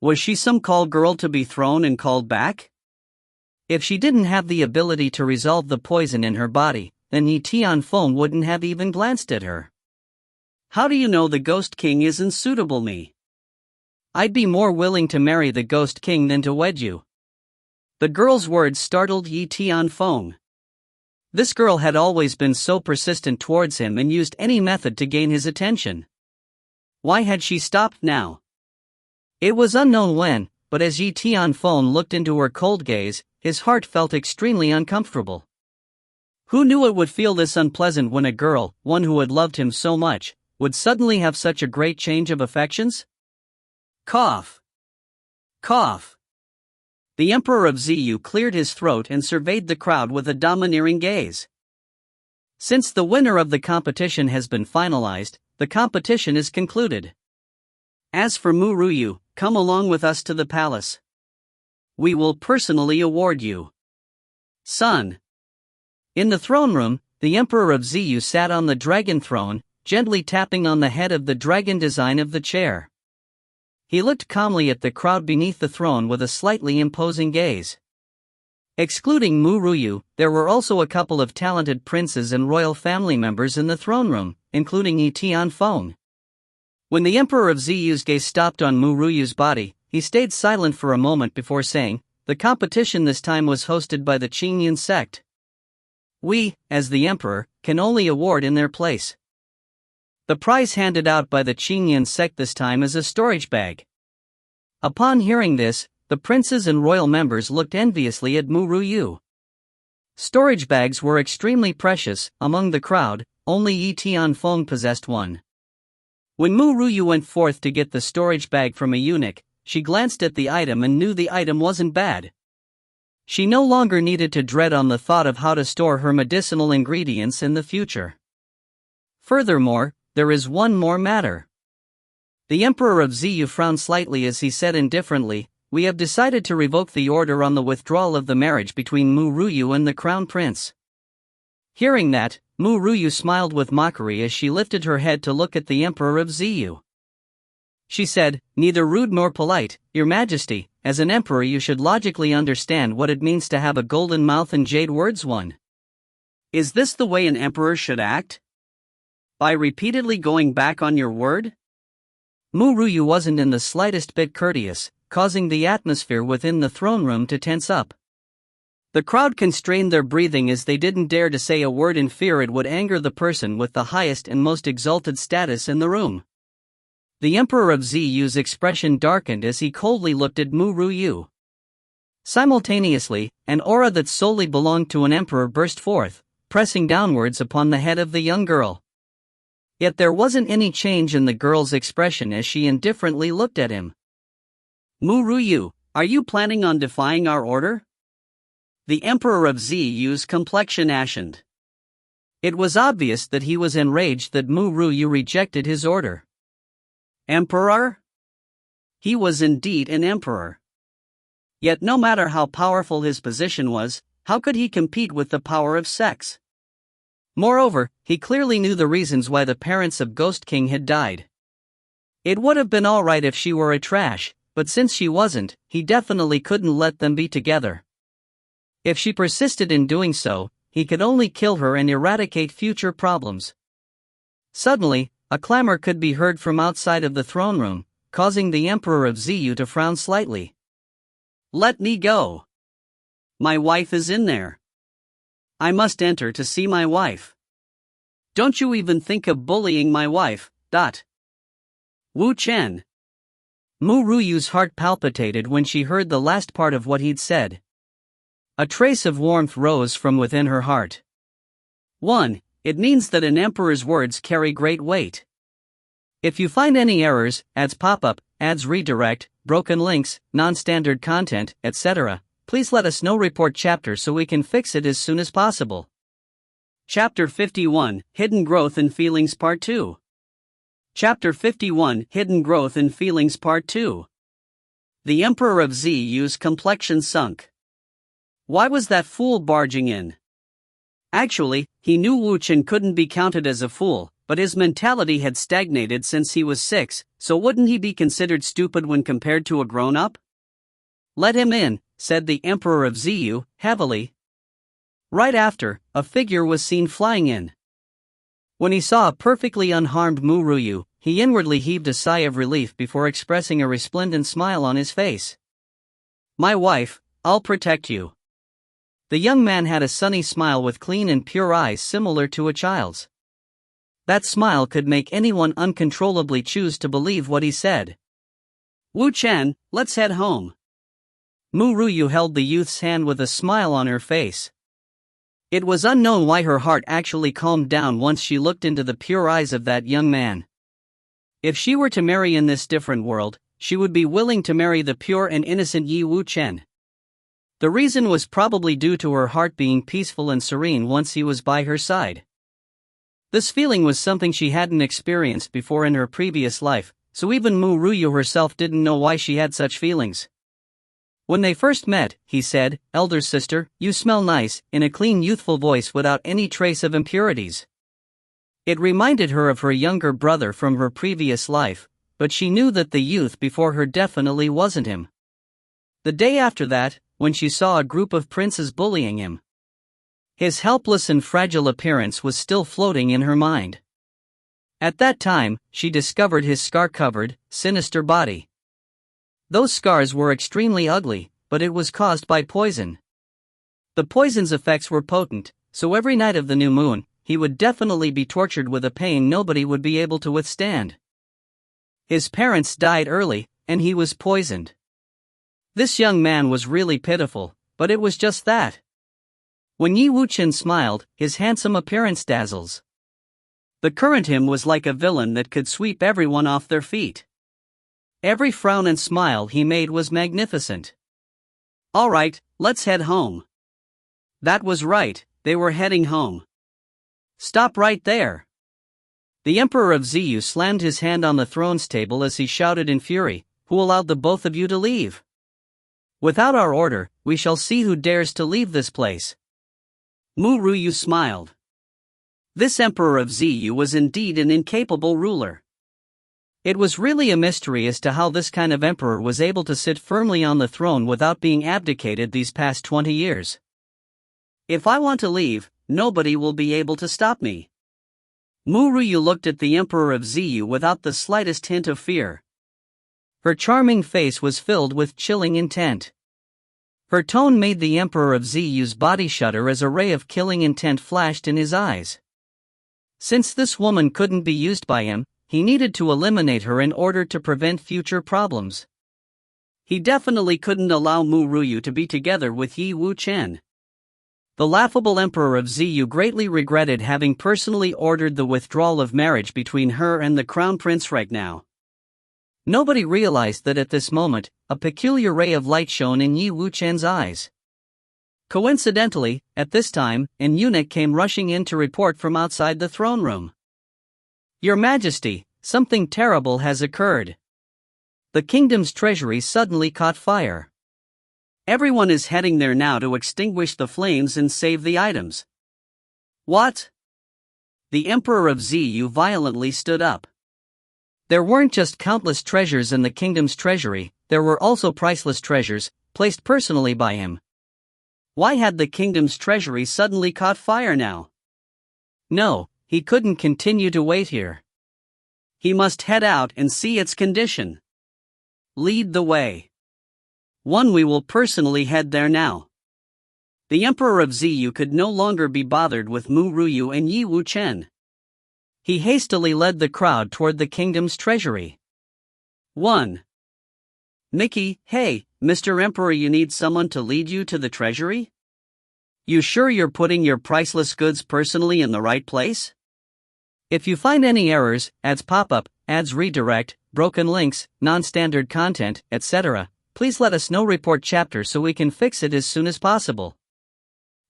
Was she some call girl to be thrown and called back? If she didn't have the ability to resolve the poison in her body, then Yi Tianfeng wouldn't have even glanced at her. How do you know the Ghost King isn't suitable me? I'd be more willing to marry the Ghost King than to wed you. The girl's words startled Yi Tianfeng. This girl had always been so persistent towards him and used any method to gain his attention. Why had she stopped now? It was unknown when, but as Yi Tianfeng looked into her cold gaze, his heart felt extremely uncomfortable. Who knew it would feel this unpleasant when a girl, one who had loved him so much, would suddenly have such a great change of affections? Cough. Cough. The Emperor of Ziyu cleared his throat and surveyed the crowd with a domineering gaze. Since the winner of the competition has been finalized, the competition is concluded. As for Ru Yue, come along with us to the palace. We will personally award you. Son. In the throne room, the Emperor of Ziyu sat on the dragon throne, gently tapping on the head of the dragon design of the chair. He looked calmly at the crowd beneath the throne with a slightly imposing gaze. Excluding Mu Yue, there were also a couple of talented princes and royal family members in the throne room, including Yi Tianfeng. When the Emperor of Ziyu's gaze stopped on Mu Yue's body, he stayed silent for a moment before saying, "The competition this time was hosted by the Qingyun sect. We, as the Emperor, can only award in their place. The prize handed out by the Qingyun sect this time is a storage bag." Upon hearing this, the princes and royal members looked enviously at Mu Yue. Storage bags were extremely precious. Among the crowd, only Yi Tianfeng possessed one. When Mu Yue went forth to get the storage bag from a eunuch, she glanced at the item and knew the item wasn't bad. She no longer needed to dread on the thought of how to store her medicinal ingredients in the future. Furthermore, there is one more matter. The Emperor of Ziyu frowned slightly as he said indifferently, "We have decided to revoke the order on the withdrawal of the marriage between Mu Yue and the Crown Prince." Hearing that, Mu Yue smiled with mockery as she lifted her head to look at the Emperor of Ziyu. She said, "Neither rude nor polite, Your Majesty. As an emperor you should logically understand what it means to have a golden mouth and jade words. Is this the way an emperor should act? By repeatedly going back on your word?" Mu Yue wasn't in the slightest bit courteous, causing the atmosphere within the throne room to tense up. The crowd constrained their breathing as they didn't dare to say a word in fear it would anger the person with the highest and most exalted status in the room. The Emperor of Ziyu's expression darkened as he coldly looked at Mu Yue. Simultaneously, an aura that solely belonged to an emperor burst forth, pressing downwards upon the head of the young girl. Yet there wasn't any change in the girl's expression as she indifferently looked at him. "Mu Yue, are you planning on defying our order?" The Emperor of Ziyu's complexion ashened. It was obvious that he was enraged that Mu Yue rejected his order. Emperor? He was indeed an emperor. Yet no matter how powerful his position was, how could he compete with the power of sex? Moreover, he clearly knew the reasons why the parents of Ghost King had died. It would have been alright if she were a trash, but since she wasn't, he definitely couldn't let them be together. If she persisted in doing so, he could only kill her and eradicate future problems. Suddenly, a clamor could be heard from outside of the throne room, causing the Emperor of Ziyu to frown slightly. "Let me go. My wife is in there. I must enter to see my wife. Don't you even think of bullying my wife, . Wu Chen." Mu Yue's heart palpitated when she heard the last part of what he'd said. A trace of warmth rose from within her heart. 1. It means that an emperor's words carry great weight. If you find any errors, ads pop up, ads redirect, broken links, non-standard content, etc., please let us know. Report chapter so we can fix it as soon as possible. Chapter 51, Hidden Growth in Feelings Part 2. Chapter 51, Hidden Growth in Feelings Part 2. The Emperor of Ziyu's complexion sunk. Why was that fool barging in? Actually, he knew Wu Chen couldn't be counted as a fool, but his mentality had stagnated since he was 6, so wouldn't he be considered stupid when compared to a grown-up? "Let him in," said the Emperor of Ziyu, heavily. Right after, a figure was seen flying in. When he saw a perfectly unharmed Mu Yue, he inwardly heaved a sigh of relief before expressing a resplendent smile on his face. "My wife, I'll protect you." The young man had a sunny smile with clean and pure eyes similar to a child's. That smile could make anyone uncontrollably choose to believe what he said. "Wu Chen, let's head home." Mu Yue held the youth's hand with a smile on her face. It was unknown why her heart actually calmed down once she looked into the pure eyes of that young man. If she were to marry in this different world, she would be willing to marry the pure and innocent Yi Wu Chen. The reason was probably due to her heart being peaceful and serene once he was by her side. This feeling was something she hadn't experienced before in her previous life, so even Mu Yue herself didn't know why she had such feelings. When they first met, he said, "Elder sister, you smell nice," in a clean youthful voice without any trace of impurities. It reminded her of her younger brother from her previous life, but she knew that the youth before her definitely wasn't him. The day after that, when she saw a group of princes bullying him, his helpless and fragile appearance was still floating in her mind. At that time, she discovered his scar-covered, sinister body. Those scars were extremely ugly, but it was caused by poison. The poison's effects were potent, so every night of the new moon, he would definitely be tortured with a pain nobody would be able to withstand. His parents died early, and he was poisoned. This young man was really pitiful, but it was just that. When Yi Wuchen smiled, his handsome appearance dazzles. The current him was like a villain that could sweep everyone off their feet. Every frown and smile he made was magnificent. "All right, let's head home." That was right, they were heading home. "Stop right there." The Emperor of Ziyu slammed his hand on the throne's table as he shouted in fury, "Who allowed the both of you to leave? Without our order, we shall see who dares to leave this place." Mu Ryu smiled. This Emperor of Ziyu was indeed an incapable ruler. It was really a mystery as to how this kind of emperor was able to sit firmly on the throne without being abdicated these past 20 years. "If I want to leave, nobody will be able to stop me." Mu Ryu looked at the Emperor of Ziyu without the slightest hint of fear. Her charming face was filled with chilling intent. Her tone made the Emperor of Ziyu's body shudder as a ray of killing intent flashed in his eyes. Since this woman couldn't be used by him, he needed to eliminate her in order to prevent future problems. He definitely couldn't allow Mu Ryu to be together with Yi Wuchen. The laughable Emperor of Ziyu greatly regretted having personally ordered the withdrawal of marriage between her and the Crown Prince right now. Nobody realized that at this moment, a peculiar ray of light shone in Yi Wuchen's eyes. Coincidentally, at this time, an eunuch came rushing in to report from outside the throne room. "Your Majesty, something terrible has occurred. The kingdom's treasury suddenly caught fire. Everyone is heading there now to extinguish the flames and save the items." "What?" The Emperor of Ziyu violently stood up. There weren't just countless treasures in the kingdom's treasury, there were also priceless treasures, placed personally by him. Why had the kingdom's treasury suddenly caught fire now? No, he couldn't continue to wait here. He must head out and see its condition. "Lead the way." We will personally head there now." The Emperor of Ziyu could no longer be bothered with Mu Ryu and Yi Wuchen. He hastily led the crowd toward the kingdom's treasury. 1. "Mickey, hey, Mr. Emperor, you need someone to lead you to the treasury? You sure you're putting your priceless goods personally in the right place? If you find any errors, ads pop up, ads redirect, broken links, non-standard content, etc., please let us know. Report chapter so we can fix it as soon as possible."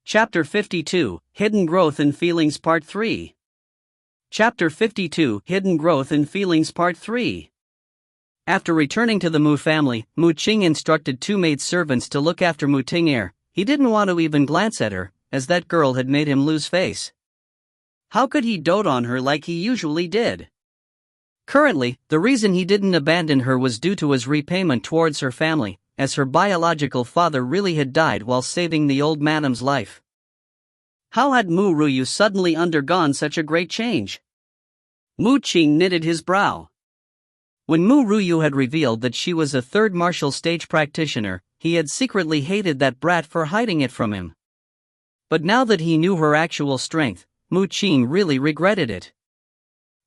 Chapter 52, Hidden Growth in Feelings Part 3. Chapter 52, Hidden Growth in Feelings Part 3. After returning to the Mu family, Mu Qing instructed 2 maidservants to look after Mu Ting Er. He didn't want to even glance at her, as that girl had made him lose face. How could he dote on her like he usually did? Currently, the reason he didn't abandon her was due to his repayment towards her family, as her biological father really had died while saving the old madam's life. How had Mu Ryu suddenly undergone such a great change? Mu Qing knitted his brow. When Mu Ryu had revealed that she was a 3rd martial stage practitioner, he had secretly hated that brat for hiding it from him. But now that he knew her actual strength, Mu Qing really regretted it.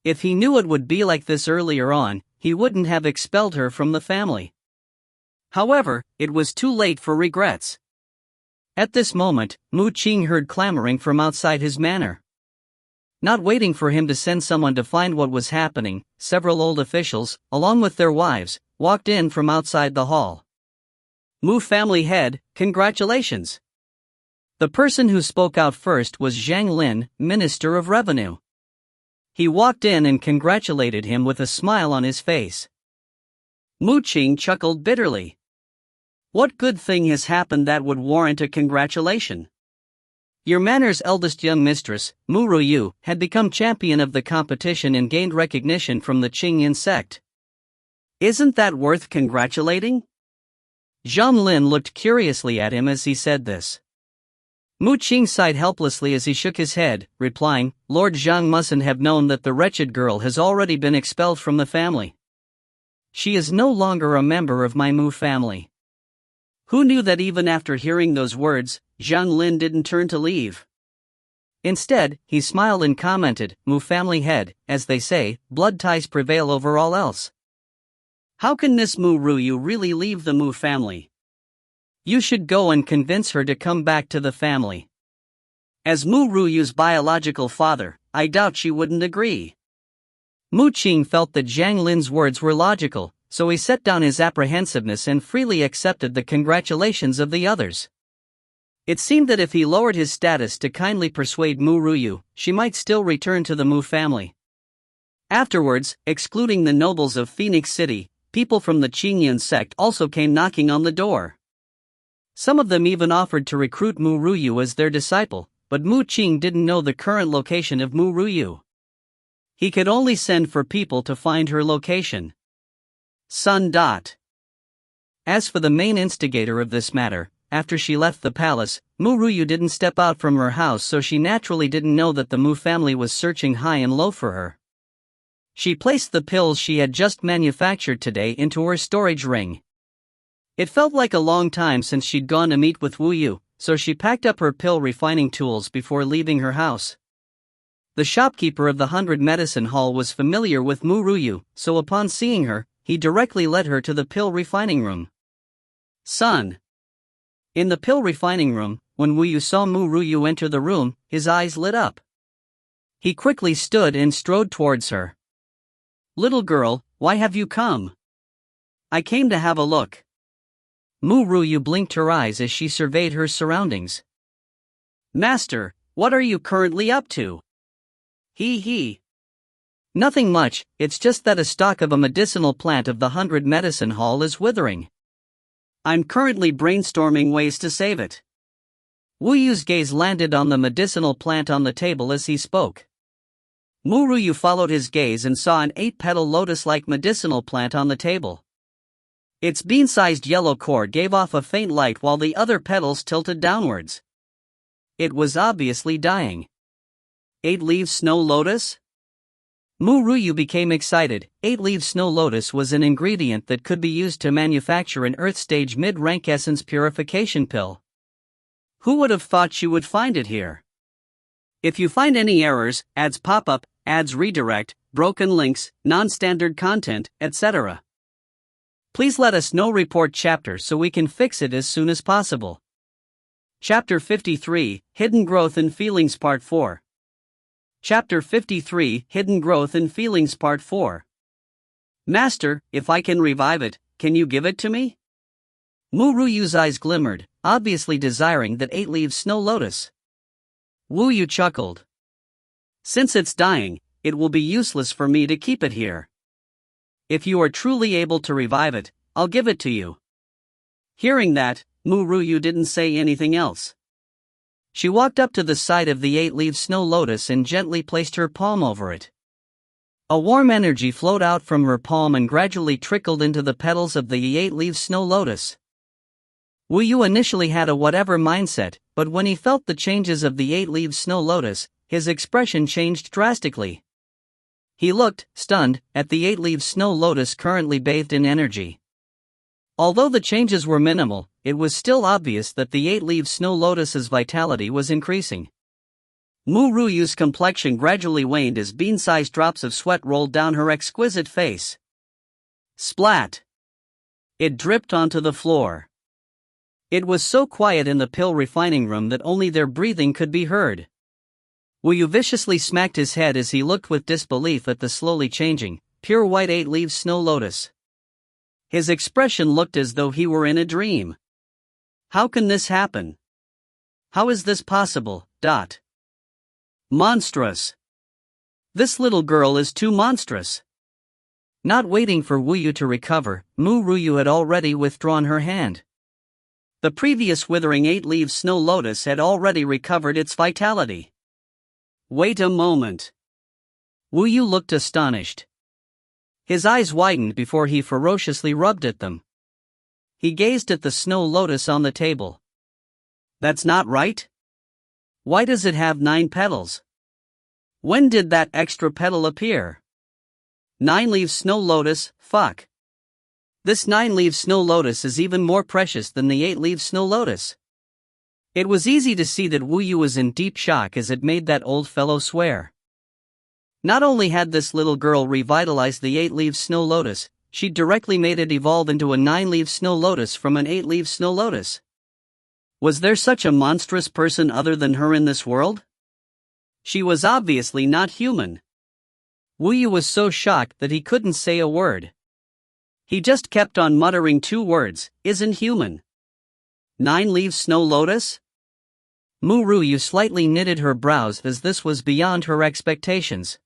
If he knew it would be like this earlier on, he wouldn't have expelled her from the family. However, it was too late for regrets. At this moment, Mu Qing heard clamoring from outside his manor. Not waiting for him to send someone to find what was happening, several old officials, along with their wives, walked in from outside the hall. "Mu family head, congratulations." The person who spoke out first was Zhang Lin, Minister of Revenue. He walked in and congratulated him with a smile on his face. Mu Qing chuckled bitterly. What good thing has happened that would warrant a congratulation? Your manor's eldest young mistress, Ru Yue, had become champion of the competition and gained recognition from the Qing sect. Isn't that worth congratulating? Zhang Lin looked curiously at him as he said this. Mu Qing sighed helplessly as he shook his head, replying, Lord Zhang mustn't have known that the wretched girl has already been expelled from the family. She is no longer a member of my Mu family. Who knew that even after hearing those words, Zhang Lin didn't turn to leave? Instead, he smiled and commented, Mu family head, as they say, blood ties prevail over all else. How can this Mu Ru Yue really leave the Mu family? You should go and convince her to come back to the family. As Mu Ru Yue's biological father, I doubt she wouldn't agree. Mu Qing felt that Zhang Lin's words were logical, so he set down his apprehensiveness and freely accepted the congratulations of the others. It seemed that if he lowered his status to kindly persuade Mu Ru Yue, she might still return to the Mu family. Afterwards, excluding the nobles of Phoenix City, people from the Qing sect also came knocking on the door. Some of them even offered to recruit Mu Ru Yue as their disciple, but Mu Qing didn't know the current location of Mu Ru Yue. He could only send for people to find her location. Sun. As for the main instigator of this matter, after she left the palace, Mu Ru Yue didn't step out from her house, so she naturally didn't know that the Mu family was searching high and low for her. She placed the pills she had just manufactured today into her storage ring. It felt like a long time since she'd gone to meet with Wu Yu, so she packed up her pill refining tools before leaving her house. The shopkeeper of the 100 Medicine Hall was familiar with Mu Ru Yue, so upon seeing her, he directly led her to the pill refining room. Son. In the pill refining room, when Wu Yu saw Mu Ru Yue enter the room, his eyes lit up. He quickly stood and strode towards her. Little girl, why have you come? I came to have a look. Mu Ru Yue blinked her eyes as she surveyed her surroundings. Master, what are you currently up to? He. Nothing much, it's just that a stalk of a medicinal plant of the 100 Medicine Hall is withering. I'm currently brainstorming ways to save it. Wu Yu's gaze landed on the medicinal plant on the table as he spoke. Mu Ru Yue followed his gaze and saw an 8-petal lotus-like medicinal plant on the table. Its bean-sized yellow core gave off a faint light while the other petals tilted downwards. It was obviously dying. 8-leaf snow lotus? Mu Ru Yue became excited. 8-leaf snow lotus was an ingredient that could be used to manufacture an Earth-stage mid-rank essence purification pill. Who would have thought she would find it here? If you find any errors, ads pop up, ads redirect, broken links, non-standard content, etc., please let us know. Report chapter so we can fix it as soon as possible. Chapter 53, Hidden Growth in Feelings Part 4. Chapter 53, Hidden Growth in Feelings Part 4. Master, if I can revive it, can you give it to me? Mu Ru Yue's eyes glimmered, obviously desiring that 8-leaf snow lotus. Wu Yu chuckled. Since it's dying, it will be useless for me to keep it here. If you are truly able to revive it, I'll give it to you. Hearing that, Mu Ru Yue didn't say anything else. She walked up to the side of the 8-leaf snow lotus and gently placed her palm over it. A warm energy flowed out from her palm and gradually trickled into the petals of the 8-leaf snow lotus. Wu Yu initially had a whatever mindset, but when he felt the changes of the 8-leaf snow lotus, his expression changed drastically. He looked, stunned, at the 8-leaf snow lotus currently bathed in energy. Although the changes were minimal, it was still obvious that the 8-leaf snow lotus's vitality was increasing. Mu Ru Yue's complexion gradually waned as bean-sized drops of sweat rolled down her exquisite face. Splat! It dripped onto the floor. It was so quiet in the pill refining room that only their breathing could be heard. Wu Yu viciously smacked his head as he looked with disbelief at the slowly changing, pure white 8-leaf snow lotus. His expression looked as though he were in a dream. How can this happen? How is this possible? Monstrous. This little girl is too monstrous. Not waiting for Wu Yu to recover, Mu Ru Yue had already withdrawn her hand. The previous withering 8-leaf snow lotus had already recovered its vitality. Wait a moment. Wu Yu looked astonished. His eyes widened before he ferociously rubbed at them. He gazed at the snow lotus on the table. That's not right. Why does it have 9 petals? When did that extra petal appear? 9-leaf snow lotus, fuck. This 9-leaf snow lotus is even more precious than the 8-leaf snow lotus. It was easy to see that Wu Yu was in deep shock as it made that old fellow swear. Not only had this little girl revitalized the 8-leaf snow lotus, she directly made it evolve into a 9-leaf snow lotus from an 8-leaf snow lotus. Was there such a monstrous person other than her in this world? She was obviously not human. Wu Yu was so shocked that he couldn't say a word. He just kept on muttering 2 words, isn't human. 9-leaf snow lotus? Ru Yue slightly knitted her brows as this was beyond her expectations.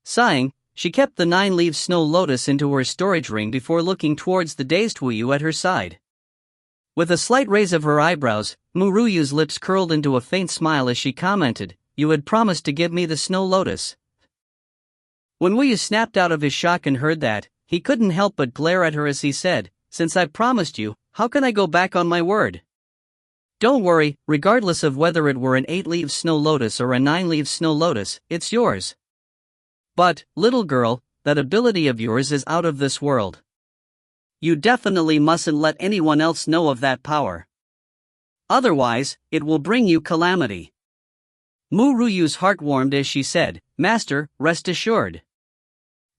Sighing, she kept the 9-leaf snow lotus into her storage ring before looking towards the dazed Wu Yu at her side. With a slight raise of her eyebrows, Ru Yue's lips curled into a faint smile as she commented, "You had promised to give me the snow lotus." When Wu Yu snapped out of his shock and heard that, he couldn't help but glare at her as he said, "Since I promised you, how can I go back on my word? Don't worry, regardless of whether it were an 8-leaf snow lotus or a 9-leaf snow lotus, it's yours. But, little girl, that ability of yours is out of this world. You definitely mustn't let anyone else know of that power. Otherwise, it will bring you calamity." Ru Yue's heart warmed as she said, "Master, rest assured.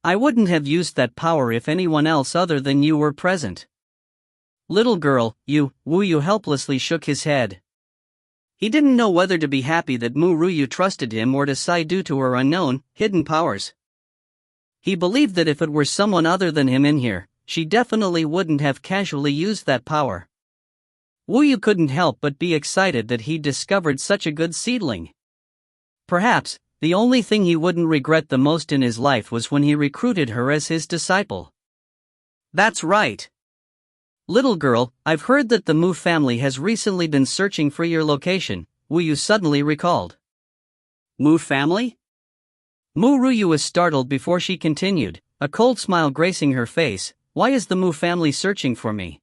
I wouldn't have used that power if anyone else other than you were present." "Little girl, Wu Yu helplessly shook his head. He didn't know whether to be happy that Ru Yue trusted him or to sigh due to her unknown, hidden powers. He believed that if it were someone other than him in here, she definitely wouldn't have casually used that power. Wu Yu couldn't help but be excited that he'd discovered such a good seedling. Perhaps, the only thing he wouldn't regret the most in his life was when he recruited her as his disciple. "That's right. Little girl, I've heard that the Mu family has recently been searching for your location," Wu Yu suddenly recalled. "Mu family?" Ru Yue was startled before she continued, a cold smile gracing her face. "Why is the Mu family searching for me?"